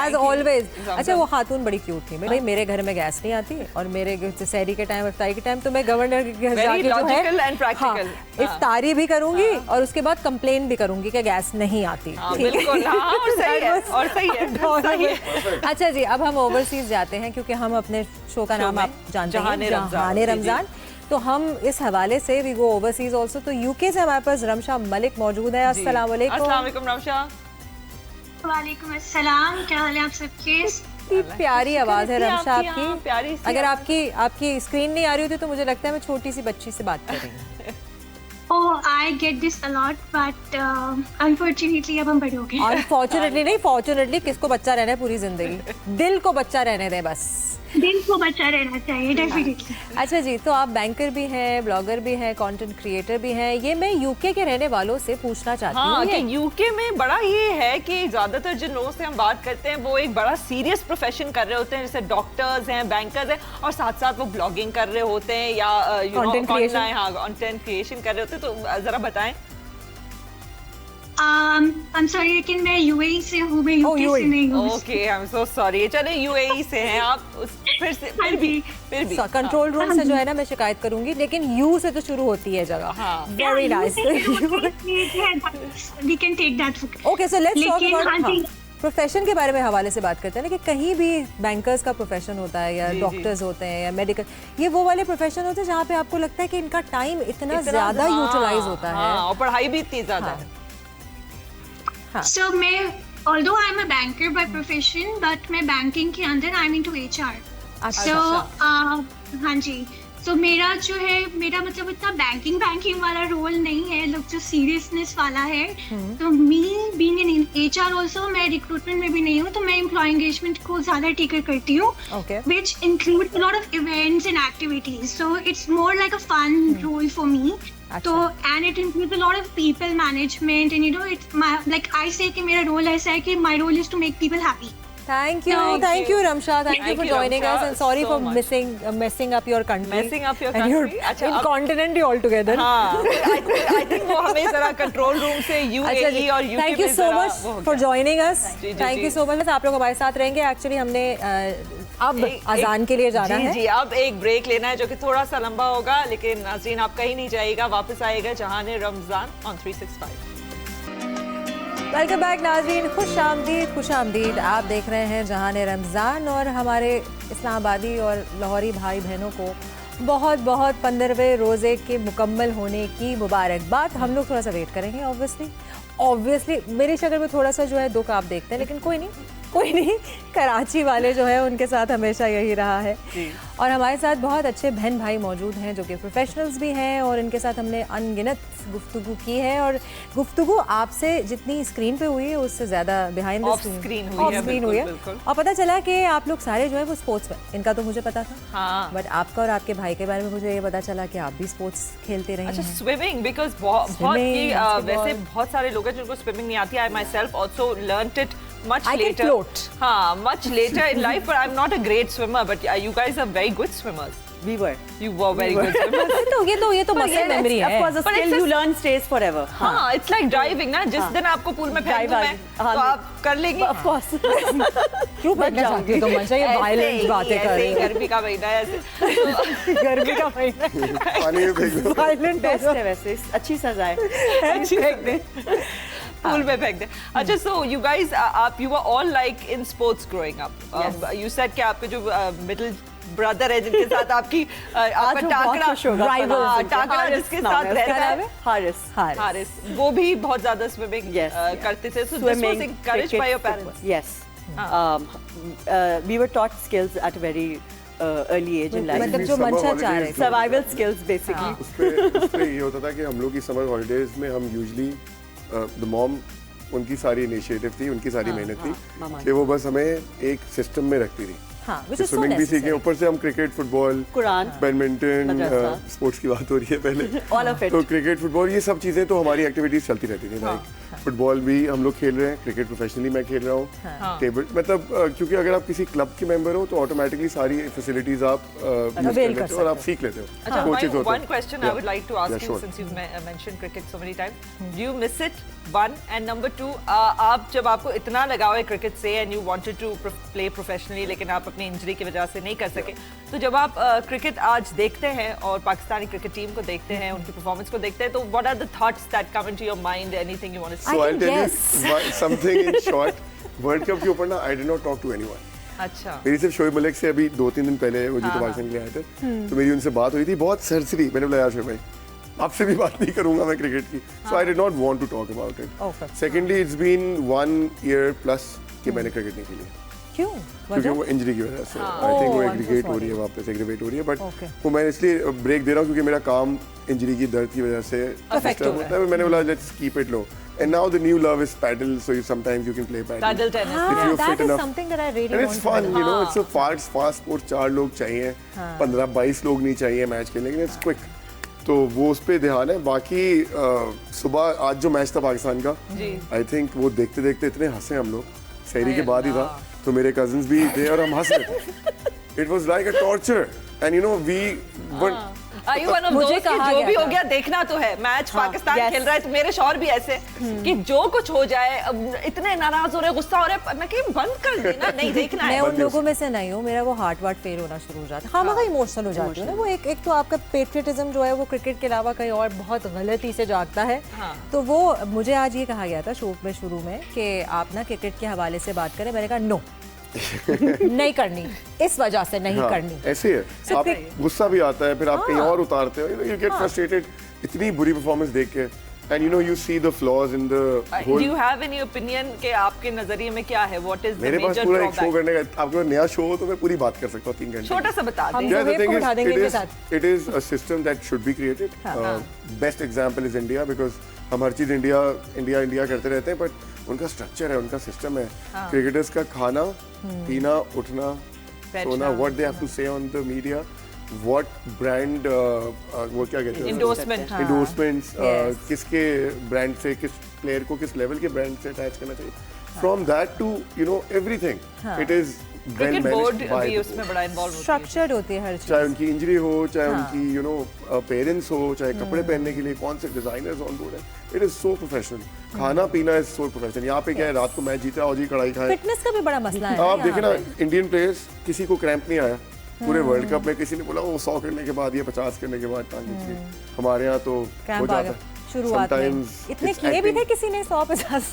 एज ऑलवेज। अच्छा, वो खातून बड़ी क्यूट थी। भाई मेरे घर में गैस नहीं आती और मेरे सहरी के टाइम, इफ्तारी के टाइम तो मैं गवर्नर के घर जाके जो है इफ्तारी भी करूंगी और उसके बाद कंप्लेन भी करूंगी कि गैस नहीं आती। अच्छा जी, अब हम ओवरसीज जाते हैं क्योंकि हम अपने शो का नाम आप जानते हैं, जहाने रमजान। तो हम इस हवाले से वी गो ओवरसीज ऑल्सो। तो यूके से हमारे पास रमशा मलिक मौजूद है। अस्सलाम वालेकुम। अस्सलाम वालेकुम रमशा। वालेकुम अस्सलाम, क्या हाल है आप सबके? कितनी प्यारी आवाज है रमशा आपकी, प्यारी आपकी। अगर आपकी स्क्रीन नहीं आ रही होती तो मुझे लगता है मैं छोटी सी बच्ची से बात कर रही हूँ। Oh, I get this a lot, but unfortunately अब हम बड़े हो गए। Unfortunately नहीं, fortunately किसको बच्चा रहना है पूरी जिंदगी, दिल को बच्चा रहने दें बस। दिल को बच्चा रहना चाहिए डेफिनेटली। अच्छा जी, तो आप बैंकर भी हैं, ब्लॉगर भी हैं, कंटेंट क्रिएटर भी हैं। ये मैं यूके के रहने वालों से पूछना चाहती हूँ। हाँ, कि यूके में बड़ा ये है कि ज्यादातर जिन लोगों से हम बात करते हैं वो एक बड़ा सीरियस प्रोफेशन कर रहे होते हैं, जैसे डॉक्टर्स हैं, बैंकर्स हैं, और साथ साथ वो ब्लॉगिंग कर रहे होते हैं या कंटेंट क्रिएशन कर रहे होते हैं। तो जरा बताएं। I'm sorry, लेकिन मैं UAE से हूँ, मैं UK से नहीं हूँ। Okay, I'm so sorry। चले UAE से हैं आप, फिर भी कंट्रोल रूम से जो है ना मैं शिकायत करूंगी, लेकिन यू से तो शुरू होती है जगह। Very nice। We can take that। Okay, so let's talk about profession के बारे में हवाले से बात करते हैं ना, कि कहीं भी बैंकर्स का प्रोफेशन होता है या डॉक्टर्स होते हैं या मेडिकल, ये वो वाले प्रोफेशन होते हैं जहाँ पे आपको लगता है कि इनका टाइम इतना ज्यादा यूटिलाइज होता है और पढ़ाई भी इतनी ज्यादा है। So मैं although I'm a banker by profession, but मैं banking के अंदर I'm into HR। So हाँ जी, तो मेरा जो है, मेरा मतलब इतना बैंकिंग वाला रोल नहीं है, लोग जो सीरियसनेस वाला है। तो me being in HR also, मैं रिक्रूटमेंट में भी नहीं हूँ, तो मैं एम्प्लॉय एंगेजमेंट को ज्यादा टेकर करती हूँ, which include a lot of events and activities. So it's more like a fun role for me. तो and it includes a lot of people management and you know it's like I say कि मेरा रोल ऐसा है कि my role is to make people happy. Thank you, Ramsha. Thank you for joining us, and sorry for messing up your country. And your incontinent altogether. हाँ, I think वो हमें जरा कंट्रोल रूम से UAE और UK Thank you so much for joining us. Thank you so much. आप लोग हमारे साथ रहेंगे। Actually हमने अब अजान के लिए जाना है। जी, अब एक ब्रेक लेना है जो कि थोड़ा सा लंबा होगा, लेकिन नाज़रीन आप कहीं नहीं जाइएगा, वापस आएगा जहान रमजान on 365। वेलकम बैक नाज़रीन, खुश आमदीद। आप देख रहे हैं जहान रमज़ान, और हमारे इस्लामाबादी और लाहौरी भाई बहनों को बहुत बहुत 15वें रोज़े के मुकम्मल होने की मुबारकबाद। हम लोग थोड़ा सा वेट करेंगे ऑब्वियसली मेरी शक्ल में थोड़ा सा जो है दुख आप देखते हैं, लेकिन कोई नहीं, कराची वाले जो है उनके साथ हमेशा यही रहा है। और हमारे साथ बहुत अच्छे बहन भाई मौजूद हैं जो कि प्रोफेशनल्स भी हैं, और इनके साथ हमने अनगिनत गुफ्तगू की है, और गुफ्तगू आपसे जितनी स्क्रीन पे हुई है उससे ज़्यादा बिहाइंड द स्क्रीन हुई है। और पता चला कि आप लोग सारे जो है वो स्पोर्ट्स में, इनका तो मुझे पता था, बट आपका और आपके भाई के बारे में मुझे ये पता चला कि आप भी स्पोर्ट्स खेलते रहे हैं। स्विमिंग, बिकॉज वैसे बहुत सारे लोग हैं जिनको स्विमिंग नहीं आती। I myself also learned it much later. Much later in life, but I'm not a great swimmer, but you guys are very good swimmers. We were. You were very good swimmers. ये तो muscle memory है. Of course, a skill you learn stays forever. हाँ, it's like driving ना, जिस दिन आपको pool में फेंक दूँ मैं, तो आप कर लेंगी. Of course. क्यों फेंकना चाहती हो तुम? मंशा ये violent बातें कर रही है. गर्मी का महीना है ऐसे. गर्मी का महीना. पानी में फेंक दो. Violent बेस्ट है वैसे, अच्छी सजा है. अच्छी फेंक दे. पूल में फेंक दे. अच्छा, so you guys, you were all like in sports growing up. You said कि आपके जो middle ब्रदर है जिनके साथ आपकी टाकरा जिसके साथ रहता है, हारिस, वो भी बहुत ज्यादा स्विमिंग करते थे. So this was encouraged by your parents. Yes. We were taught skills at a very early age in life. मतलब जो मंशा चाह रहे थे, survival skills basically. उसपे ये होता था कि हम लोग की समर हॉलीडेज में हम यूजुअली द मॉम, उनकी सारी इनिशिएटिव थी, उनकी सारी मेहनत थी कि वो बस हमें एक सिस्टम में रखती थी. स्विमिंग भी सीखे, ऊपर से हम क्रिकेट, फुटबॉल, बैडमिंटन, स्पोर्ट्स की बात हो रही है पहले, तो क्रिकेट, फुटबॉल, ये सब चीजें तो हमारी एक्टिविटीज चलती रहती थी. लाइक फुटबॉल भी हम लोग खेल रहे हैं, क्रिकेट प्रोफेशनली मैं खेल रहा हूँ, टेबल, मतलब क्योंकि अगर आप किसी क्लब के मेंबर हो तो ऑटोमेटिकली सारी फैसिलिटीज आप यूज कर लेते हो और आप सीख लेते हो. One question I would like to ask you, since you've mentioned cricket so many times, do you miss it? One, and number two, आप जब आपको इतना लगाव है क्रिकेट से and you wanted to play professionally, लेकिन आप अपनी इंजरी की वजह से नहीं कर सके, तो जब आप क्रिकेट आज देखते हैं और पाकिस्तानी क्रिकेट टीम को देखते हैं, उनकी परफॉर्मेंस को देखते हैं, तो what are the thoughts that come into your mind? Anything you want to say? So I'll tell you something in short. World cup के ऊपर ना I did not talk to anyone. अच्छा. मेरी सिर्फ शोएब मलिक से अभी 2-3 दिन पहले वो जो पाकिस्तान के लिए आए थे, तो मेरी उनसे बात हुई थी बहुत सरसरी. मैंने बोला यार शोएब भाई, आपसे भी बात नहीं करूंगा मैं क्रिकेट की. So I did not want to talk about it. Secondly, it's been 1 year plus कि मैंने क्रिकेट नहीं खेली. क्यों? क्योंकि वो इंजरी की वजह से आई थिंक वो एग्रीगेट हो रही है, वापस एग्रीगेट हो रही है, बट वो मैं इसलिए ब्रेक दे रहा हूँ क्योंकि मेरा काम इंजरी की दर्द की वजह से डिस्टर्ब होता है। मैंने बोला let's keep it low, and now the new love is paddle, so sometimes you can play paddle tennis. if you're that fit is enough, something that I really and want it's fun, to do. you know, it's a fast sport. 4 लोग चाहिए, 15-22 लोग नहीं चाहिए match खेलने के लिए, it's quick. तो वो उस पे ध्यान है। बाकी सुबह आज जो मैच था पाकिस्तान का, आई थिंक वो देखते देखते इतने हंसे हम लोग, सहरी के बाद ही था, तो मेरे कजिन्स भी थे और हम हंस रहे थे। It was like a torture, and you know we were Are you one of those कि जो भी हो गया देखना तो है, मैच पाकिस्तान खेल रहा है, तो मेरे शौहर भी ऐसे कि जो कुछ हो जाए, इतने नाराज हो रहे, गुस्सा हो रहे, मैं कहीं बंद कर देना, नहीं देखना है। मैं उन लोगों में से नहीं हूँ, मेरा वो हार्ट फेल होना शुरू हो जाता है, हाँ मगर इमोशनल हो जाती हूँ ना। वो एक तो आपका पेट्रियटिज्म जो है वो क्रिकेट के अलावा कहीं और बहुत गलती से जागता है। तो वो मुझे आज ये कहा गया था शो में शुरू में कि आप ना क्रिकेट के हवाले से बात करें, मैंने कहा नो नहीं करनी, इस वजह से नहीं करनी। ऐसे है, आप गुस्सा भी आता है, फिर आप कहीं और उतारते हो, you get frustrated इतनी बुरी परफॉर्मेंस देख के, and you know you see the flaws in the whole. Do you have any opinion कि आपके नजरिए में क्या है? What is the मेरे पास major पूरा एक शो drawback? करने का, आपके पास नया शो हो तो मैं पूरी बात कर सकता हूँ 3 घंटे। छोटा सा बता दें। Yeah, the thing is, it is a system that should be created. Best example is India because हम हर चीज इंडिया करते रहते हैं, बट उनका स्ट्रक्चर है, उनका सिस्टम है। क्रिकेटर्स का खाना पीना उठना सोना, व्हाट दे हैव टू से on the media, what brand वो क्या कहते हैं इंडोर्समेंट्स, किसके ब्रांड से किस प्लेयर को किस लेवल के ब्रांड से अटैच करना चाहिए, from that to you know everything it is cricket board भी उसमें बड़ा इन्वॉल्व स्ट्रक्चर्ड होती है हर चीज, चाहे उनकी इंजरी हो, चाहे उनकी यू नो पेरेंट्स हो, चाहे कपड़े पहनने के लिए कौन से डिजाइनर्स ऑन बोर्ड है, इट इज सो प्रोफेशनल। खाना पीना इज सो प्रोफेशनल। यहाँ पे क्या है, रात को मैच जीता और जी कढ़ाई खाए। फिटनेस का भी बड़ा मसला है। आप देखें ना, इंडियन प्लेयर्स किसी को क्रैम्प नहीं आया पूरे वर्ल्ड कप में, किसी ने बोला वो 100 करने के बाद या 50 करने के बाद टांग खींच गई। हमारे यहाँ तो हो जाता है शुरुआत में, इतने किए भी थे किसी ने 100-50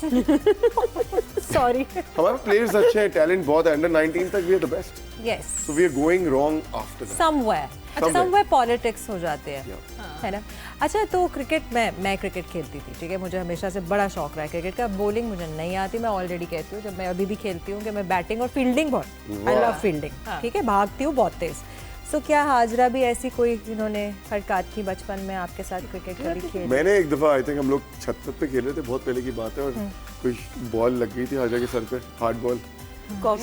सॉरी। हमारे प्लेयर्स अच्छे हैं, टैलेंट बहुत है, अंडर 19 तक we are the best. Yes, so we are going wrong after that somewhere politics हो जाते हैं, है ना। अच्छा, तो क्रिकेट मैं क्रिकेट खेलती थी, ठीक है, मुझे हमेशा से बड़ा शौक रहा है क्रिकेट का। बॉलिंग मुझे नहीं आती, मैं ऑलरेडी कहती हूँ, जब मैं अभी भी खेलती हूँ कि मैं बैटिंग और फील्डिंग बहुत, आई लव फील्डिंग, ठीक है, भागती हूँ बहुत तेज। तो क्या हाजरा भी ऐसी कोई इन्होंने हरकत की बचपन में आपके साथ क्रिकेट कभी खेली? मैंने एक दफा आई थिंक हम लोग छत पे खेल रहे थे, बहुत पहले की बात है, और कोई बॉल लग गई थी हाजरा के सर पे, हार्ड बॉल,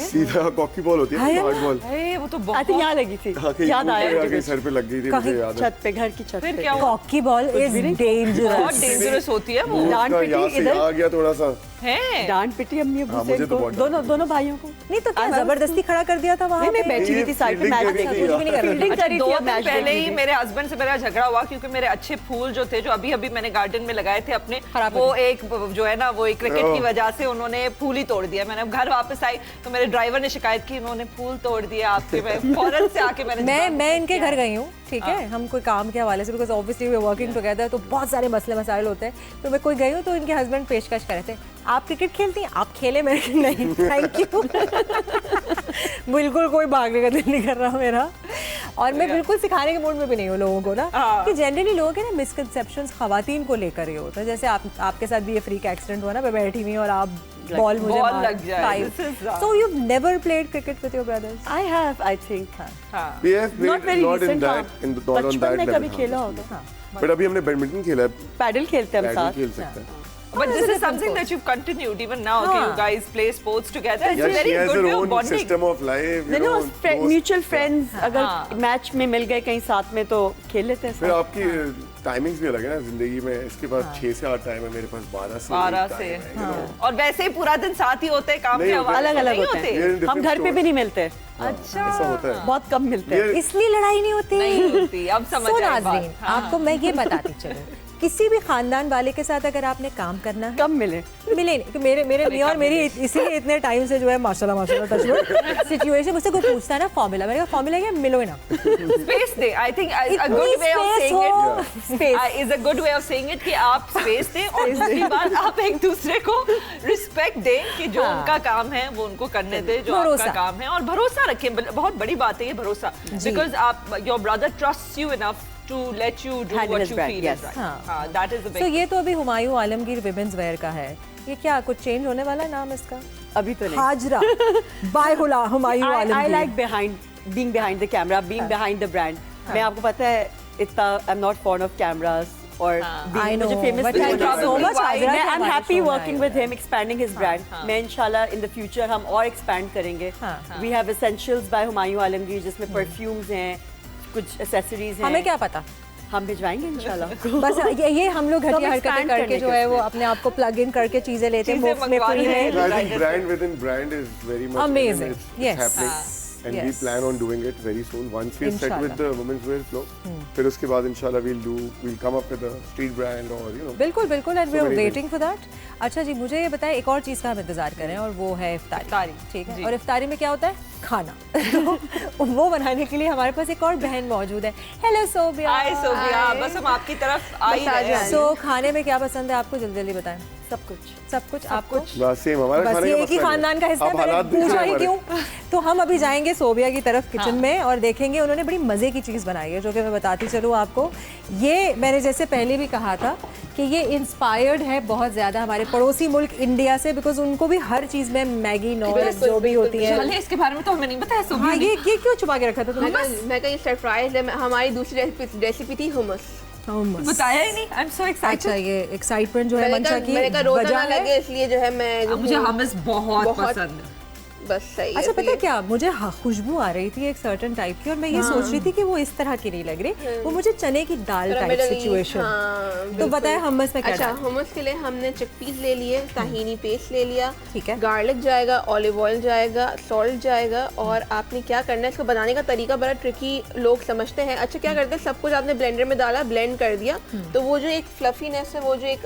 सीधा कॉकी बॉल होती है हार्ड बॉल, वो तो बहुत यहाँ लगी थी, याद आया, सर पे लग गई थी, मुझे याद है। छत पे, घर की छत पे। कॉकी बॉल इज डेंजरस, बहुत डेंजरस होती है वो। डांट पिटी इधर आ गया थोड़ा सा, डांट पिटी अम्मी अब्बू से दोनों भाइयों को। नहीं तो क्या जबरदस्ती खड़ा कर दिया था वहाँ? मैं बैठी हुई थी साइड पे, मैच देख रही थी। अच्छा, 2 दिन पहले ही मेरे हस्बैंड से मेरा झगड़ा हुआ क्योंकि मेरे अच्छे फूल जो थे, जो अभी मैंने गार्डन में लगाए थे अपने, वो एक जो है ना, वो एक क्रिकेट की वजह से उन्होंने फूल ही तोड़ दिया। मैंने घर वापस आई तो मेरे ड्राइवर ने शिकायत की, उन्होंने फूल तोड़ दिया आपके। मैं फौरन से आके मैं इनके घर गई हूँ, ठीक है, हम कोई काम के हवाले से, because obviously we are working together, तो बहुत सारे मसले मसाइल होते हैं। तो मैं कोई गई हूँ तो इनके हस्बैंड पेशकश कर रहे थे, आप क्रिकेट खेलती हैं, आप खेले, मेरे नहीं थैंक यू। बिल्कुल कोई भागने का दिल नहीं कर रहा मेरा, और मैं बिल्कुल सिखाने के मूड में भी नहीं हूँ लोगों को ना, कि जनरली लोगों के ना मिसकंसेप्शंस खवातीन को लेकर ही होता है। जैसे आपके साथ भी ये फ्रीक एक्सीडेंट हुआ ना, मैं बैठी हुई और आप बॉल मुझे लग जाए। So you've never played cricket with your brothers? I have, I think. We have played not in that बचपन में कभी खेला होगा, बट अभी हमने बैडमिंटन खेला है, पैडल खेलते हैं हम साथ, खेल सकते हैं। But this is something that you've continued even now. Okay, you guys play sports together. It's a very good way of bonding. System of life. You know, mutual friends. अगर मैच में मिल गए कहीं साथ में तो खेल लेते हैं। फिर आपकी टाइमिंग्स भी अलग है ना जिंदगी में। इसके पास 6 से 8 टाइम है, मेरे पास 12 से। और वैसे ही पूरा दिन साथ ही होते हैं, काम के हवाले अलग अलग होते हैं। हम घर पे भी नहीं मिलते। अच्छा, ऐसा होता है, बहुत कम मिलते हैं, इसलिए लड़ाई नहीं होती। अब समझ आई बात। आपको मैं ये बताती चलूं, किसी भी खानदान वाले के साथ अगर आपने काम करना है, कम मिले मेरे मियां और मेरी इसीलिए इतने टाइम से जो है माशाल्लाह टचवुड सिचुएशन, मुझसे कोई पूछता है ना फॉर्मूला, मैंने कहा फॉर्मूला क्या, मिलो ना, space they. I think a good way of saying it is a good way of saying it कि आप स्पेस दें, और दूसरी बात आप एक दूसरे को रिस्पेक्ट दें कि जो उनका काम है वो उनको करने दें, जो आपका काम है, और भरोसा रखें। बहुत बड़ी बात है ये भरोसा, बिकॉज आप your brother trusts you enough to let you do Hand in what his you brand, feel yes. is right. हाँ, that is the big. So ये तो अभी हुमायूं आलमगीर विमेंस वेयर का है, ये क्या कुछ चेंज होने वाला है नाम इसका? अभी तो नहीं। Hajra by Humayun Alamgir. I like being behind the camera, being behind the brand. मैं आपको पता है इतना I'm not fond of cameras और मुझे famous I'm happy working with him, expanding his brand. मैं इंशाल्लाह in the future हम और expand करेंगे. We have essentials by Humayun Alamgir जिसमें perfumes हैं, कुछ accessories हैं. हमें क्या पता? हम भिजवाएंगे इंशाल्लाह। बस ये हम लोग घटिया हरकतें करके जो है वो अपने आप को प्लग इन करके चीजें लेते हैं मुफ्त में फ्री में। Brand within brand is very much amazing. Yes. happening. And we plan on doing it very soon. Once we're set with the women's wear flow, फिर उसके बाद इंशाल्लाह we'll come up with a street brand or you know. बिल्कुल and we're waiting for that. अच्छा जी, मुझे ये बताएं एक और चीज़ का हम इंतजार करें और वो है इफ्तारी, ठीक है? और इफ्तारी में क्या होता है? खाना। तो वो बनाने के लिए हमारे पास एक और बहन मौजूद है। हेलो सोबिया। हाय सोबिया, बस हम आपकी तरफ आ ही रहे हैं। सो खाने में क्या पसंद है आपको, जल्दी बताएं। सब कुछ आपको बस सेम हमारा खाने का एक ही खानदान का हिस्सा है, मैंने पूछा ही क्यों। तो हम अभी जाएंगे सोबिया की तरफ किचन में और देखेंगे उन्होंने बड़ी मजे की चीज़ बनाई है जो कि मैं बताती चलूँ आपको। ये मैंने जैसे पहले भी कहा था कि ये इंस्पायर्ड है बहुत ज़्यादा हमारे पड़ोसी मुल्क इंडिया से, बिकॉज उनको भी हर चीज़ में मैगी नूडल्स जो भी होती है। इसके बारे में तो हमें नहीं पता है सोबिया। ये क्यों छुपा के रखा था तुमने? मैं कहीं सरप्राइज है, हमारी दूसरी रेसिपी थी हुमस। बताया ही नहीं। I am so excited. अच्छा, ये एक्साइटमेंट जो है मंशा की मैंने कहा रोज़ा ना लगे इसलिए जो है मैं मुझे हमस बहुत पसंद है। बस सही। अच्छा पता है क्या, मुझे खुशबू आ रही थी एक सर्टेन टाइप की और मैं ये सोच रही थी कि वो इस तरह की नहीं लग रही, वो मुझे चने की दाल टाइप सिचुएशन। तो बताएं हमस में क्या? अच्छा, हमस के लिए हमने चिकपीस ले लिए, ताहीनी पेस्ट ले लिया, ठीक है, गार्लिक जाएगा, ऑलिव ऑयल जाएगा, सॉल्ट जाएगा। और आपने क्या करना है, इसको बनाने का तरीका बड़ा ट्रिकी लोग समझते हैं। अच्छा क्या करते हैं, सब कुछ आपने ब्लेंडर में डाला, ब्लेंड कर दिया, तो वो जो एक फ्लफीनेस है, वो जो एक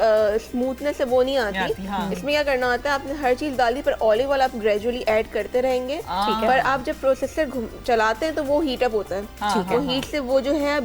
स्मूथनेस है वो नहीं आती। इसमें क्या करना होता है, आपने हर चीज़ डाल दी पर ऑलिव ऑयल आप ग्रेजुअली ऐड करते रहेंगे। पर आप जब प्रोसेसर चलाते हैं तो वो हीट अप होता है, वो हीट से वो जो है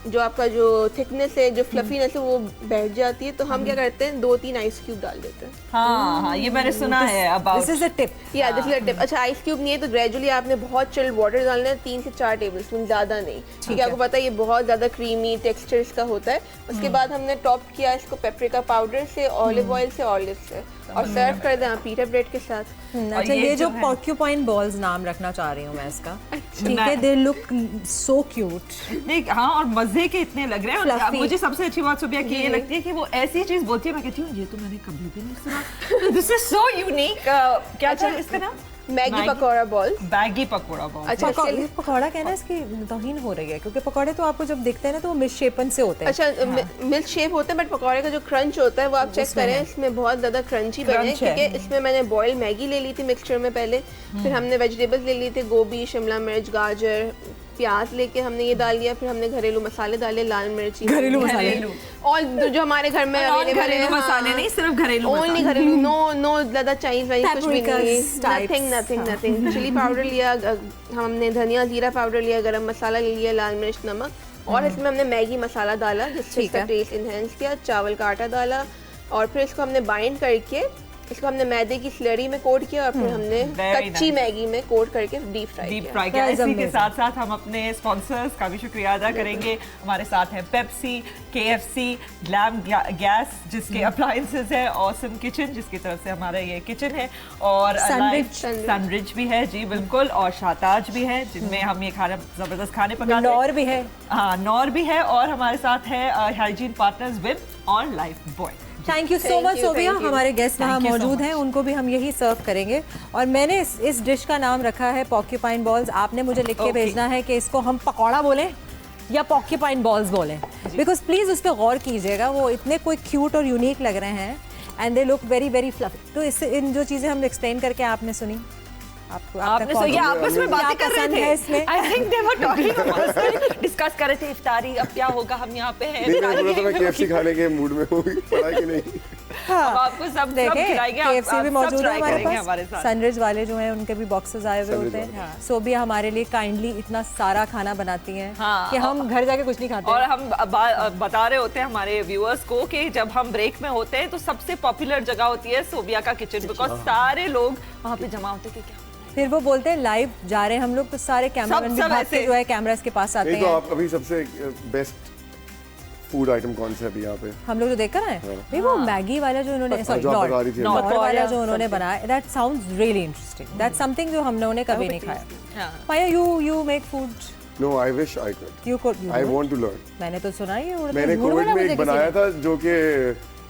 जो आपका जो थिकनेस है, जो फ्लफीनेस है वो बैठ जाती है। तो हम क्या करते हैं, 2-3 आइस क्यूब डाल देते हैं। हाँ, ये मैंने सुना है about. This is a tip. या दिस इज अ टिप। अच्छा, आइस क्यूब नहीं है तो ग्रेजुअली आपने बहुत चिल्ड वाटर डालना है, 3 से 4 टेबलस्पून, ज़्यादा नहीं, ठीक है? आपको पता है ये बहुत ज़्यादा क्रीमी टेक्सचर इसका होता है। उसके बाद हमने टॉप किया इसको पेपरिका पाउडर से, ऑलिव ऑयल से, ऑलिव से, और सर्व कर दें पीटा ब्रेड के साथ। अच्छा, ये जो पॉर्क्यूपाइन बॉल्स नाम रखना चाह रही हूँ मैं इसका, ठीक है? They look so cute. नहीं, हाँ, और मजे के इतने लग रहे हैं। और मुझे सबसे अच्छी बात सुबिया की ये लगती है कि वो ऐसी चीज बोलती है, मैं कहती हूँ ये तो मैंने कभी भी नहीं सुना। This is so unique. क्या चल इसका नाम? Maggi pakora ball. Maggi pakora ball. अच्छा, पकौड़ा कहना इसकी तौहीन हो रही है क्योंकि पकौड़े तो आपको जब दिखते हैं ना तो वो मिसशेपन से होते हैं। अच्छा, मिल्क शेप होते हैं, बट पकौड़े का जो क्रंच होता है वो आप चेक करें, इसमें बहुत ज़्यादा क्रंची बने, क्योंकि इसमें मैंने बॉयल मैगी ले ली थी मिक्सचर में पहले, फिर हमने वेजिटेबल्स ले लिए थे, गोभी, शिमला मिर्च, गाजर, प्याज लेके हमने ये डाल दिया, फिर हमने घरेलू मसाले डाले, लाल मिर्ची, घरेलू मसाले, और जो हमारे घर में अवेलेबल है, मसाले नहीं, सिर्फ घरेलू मसाले, ओनली घरेलू, नो ज़्यादा चाइनीज कुछ भी नहीं, नथिंग। चिली पाउडर लिया हमने, धनिया जीरा पाउडर लिया, गरम मसाला ले लिया, लाल मिर्च, नमक, और इसमें हमने मैगी मसाला डाला जिससे इसका टेस्ट इन्हेंस किया, चावल का आटा डाला, और फिर इसको हमने बाइंड करके इसको हमने मैदे की स्लरी में कोट किया और फिर हमने कच्ची मैगी में कोट करके डीप फ्राई किया। इसी के साथ साथ हम अपने स्पॉन्सर्स का भी शुक्रिया अदा करेंगे। हमारे साथ है पेप्सी, KFC, ग्लैम गैस जिसके अप्लायंसेस है, ऑसम किचन जिसकी तरफ से हमारा ये किचन है, और सनरिच भी है जी बिल्कुल, और शाताज भी है जिनमें हम ये खाना जबरदस्त खाने पकाते हैं। नौर भी है, हाँ नौर भी है, और हमारे साथ है हाइजीन पार्टनर्स विम और life boy. Thank you so much Sobia. हमारे गेस्ट वहाँ मौजूद हैं, उनको भी हम यही सर्व करेंगे, और मैंने इस डिश का नाम रखा है पॉर्क्यूपाइन बॉल्स। आपने मुझे लिख के भेजना है कि इसको हम पकौड़ा बोलें या पॉर्क्यूपाइन बॉल्स बोलें, बिकॉज प्लीज़ उस पर गौर कीजिएगा, वो इतने कोई क्यूट और यूनिक लग रहे हैं and they look very very fluffy. तो इससे इन जो चीज़ें हम एक्सप्लेन करके आपने सुनी, आपने तो ये आपस में बातें कर रहे थे। I think they were talking about discuss कर रहे थे इफ्तारी, अब क्या होगा, हम यहाँ पे हैं। मैं KFC खाने के मूड में हूँ, पता कि नहीं। अब आपको सब खिलाएंगे, KFC भी मौजूद है हमारे पास। सनरिज वाले जो हैं उनके भी बॉक्सेस आए हुए होते हैं। सोबिया हमारे लिए काइंडली इतना सारा खाना बनाती हैं कि हम घर जाके कुछ नहीं खाते, और हम बता रहे होते हैं हमारे व्यूअर्स को कि जब हम ब्रेक में होते हैं तो सबसे पॉपुलर जगह होती है सोबिया का किचन, बिकॉज सारे लोग वहाँ पे जमा होते हैं कि क्या फिर वो बोलते हैं लाइव जा रहे हैं हम लोग, तो सारे कैमरामैन भी भाग के जो है कैमरास के पास आते हैं। तो आप अभी सबसे बेस्ट फूड आइटम कौन सा है अभी यहाँ पे? हम लोग जो देख कर आए भाई वो मैगी वाला जो उन्होंने नॉर्थ वाला जो उन्होंने बनाया, that sounds really interesting. That's something जो हम लोगों ने कभी नहीं खाया। पाया you make food? No, I wish I could. You could. I want to learn. मैंने तो सुना ही है। मैंने कोविड में एक बनाया था जो कि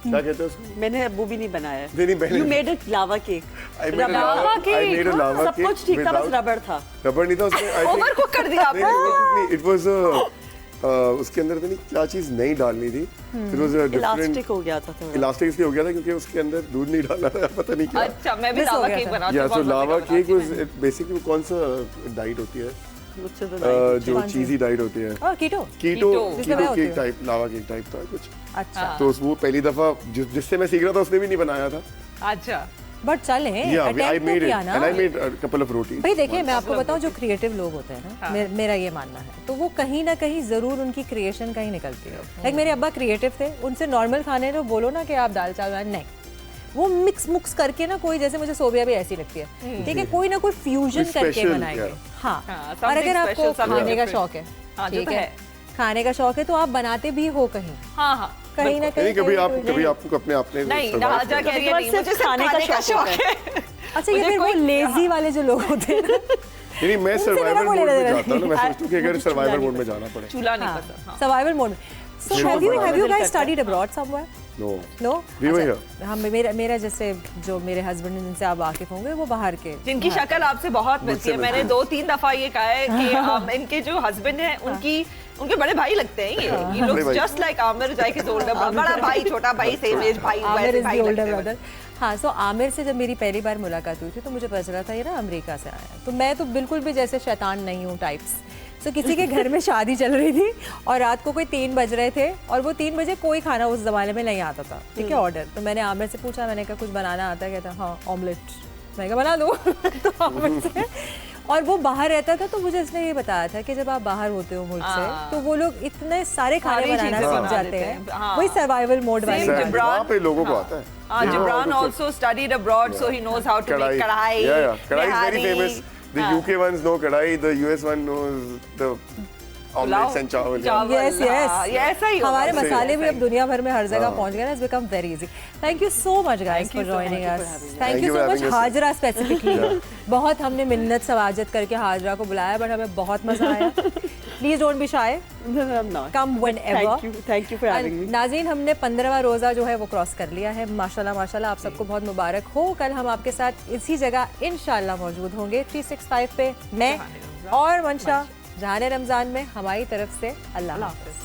क्या कहते हैं उसको? मैंने वो भी नहीं बनाया। You made a lava cake. I made a lava cake. सब कुछ ठीक था, बस रबड़ था। रबड़ नहीं था उसमें। ओवर कुक कर दिया आपने। It was उसके अंदर तो नहीं क्या चीज नहीं डालनी थी। It was a different. Elastic हो गया था थोड़ा। इलास्टिक इसलिए हो गया था क्योंकि उसके अंदर दूध नहीं डाला था, पता नहीं क्या। अच्छा, मैं भी लावा केक बनाती हूँ। Yeah, so lava cake was basically कौन सा डाइट होती है? जो चीजी डाइट होती है keto cake type, lava cake type था कुछ। अच्छा, तो वो पहली दफा जिससे मैं सीख रहा था उसने भी नहीं बनाया था। अच्छा, बट चले अटेम्प्ट तो किया ना। And I made a couple of rotis. भाई देखिए मैं आपको बताऊं, जो क्रिएटिव लोग होते हैं ना, मेरा ये मानना है, तो वो कहीं ना कहीं जरूर उनकी क्रिएशन कहीं निकलती है। लाइक मेरे अब्बा क्रिएटिव थे, उनसे नॉर्मल खाने को बोलो ना कि आप दाल चावल, नहीं, वो मिक्स करके ना, कोई जैसे मुझे सोबिया भी ऐसी लगती है, ठीक है, कोई ना कोई फ्यूजन करके बनाएंगे। हाँ, और अगर आपको खाने का शौक है, ठीक है, खाने का शौक है तो आप बनाते भी हो कहीं। हाँ, कहीं ना कहीं कभी आपको अपने आप ने नहीं मुझे खाने का शौक है। अच्छा, ये फिर वो लेजी वाले जो लोग होते हैं नहीं, मैं सर्वाइवल मोड में जाता हूँ ना, मैं सोचता हूँ कि अगर सर्वाइवल मोड में जाना पड़े, चूल्हा नहीं पसंद, सर्वाइवल मोड में। So have you guys studied abroad somewhere? No. We were here. हम मेरा जैसे जो मेरे हस्बैंड जिनसे आप वाकिफ होंगे वो बाहर के, जिनकी शक्ल आपसे बहुत मिलती है। मैंने 2-3 दफा ये कहा है कि इनके जो हस्बैंड हैं उनके बड़े भाई लगते हैं ये। He looks just like Aamir जायके older brother, बड़ा भाई, छोटा भाई, सेम एज भाई, वैसे भाई लगते हैं। हाँ, सो आमिर से जब मेरी पहली बार मुलाकात हुई थी तो मुझे पता चला था ये ना अमेरिका से आया। तो मैं तो बिल्कुल भी जैसे शैतान नहीं हूँ टाइप्स। तो किसी के घर में शादी चल रही थी और रात को कोई 3 बज रहे थे और वो 3 बजे कोई खाना उस जमाने में नहीं आता था, ठीक है, ऑर्डर। तो मैंने आमिर से पूछा, मैंने कहा कुछ बनाना आता है? कहता हाँ ऑमलेट। मैं कहा बना दो। तो आमिर से, और वो बाहर रहता था तो मुझे इसने ये बताया था कि जब आप बाहर होते हो मुल्क से तो वो लोग इतने सारे खाने बनाना सीख जाते हैं। वही सर्वाइवल मोड वाले वहाँ पे लोगों को आता है। Gibran also studied abroad, so he knows how to make kadai. Yeah, kadai is very famous. The UK ones know kadai, the US one knows the omelets and chawal. Yes. ये ऐसा ही हमारे मसाले भी अब दुनिया भर में हर जगह पहुंच गए ना। It's become very easy. Thank you so much guys for joining us. Thank you so much Hazra specifically. बहुत हमने मिन्नत सवाजत करके हाजरा को बुलाया, बट हमें बहुत मजा आया। Please don't be shy. Come whenever. Thank you for having me. नाज़रीन, हमने 15वां रोज़ा जो है वो क्रॉस कर लिया है। माशाल्लाह आप सबको बहुत मुबारक हो। कल हम आपके साथ इसी जगह इंशाल्लाह मौजूद होंगे 365 पे, मैं और मंशा। जहाने रमज़ान में हमारी तरफ से अल्लाह हाफ़िज़।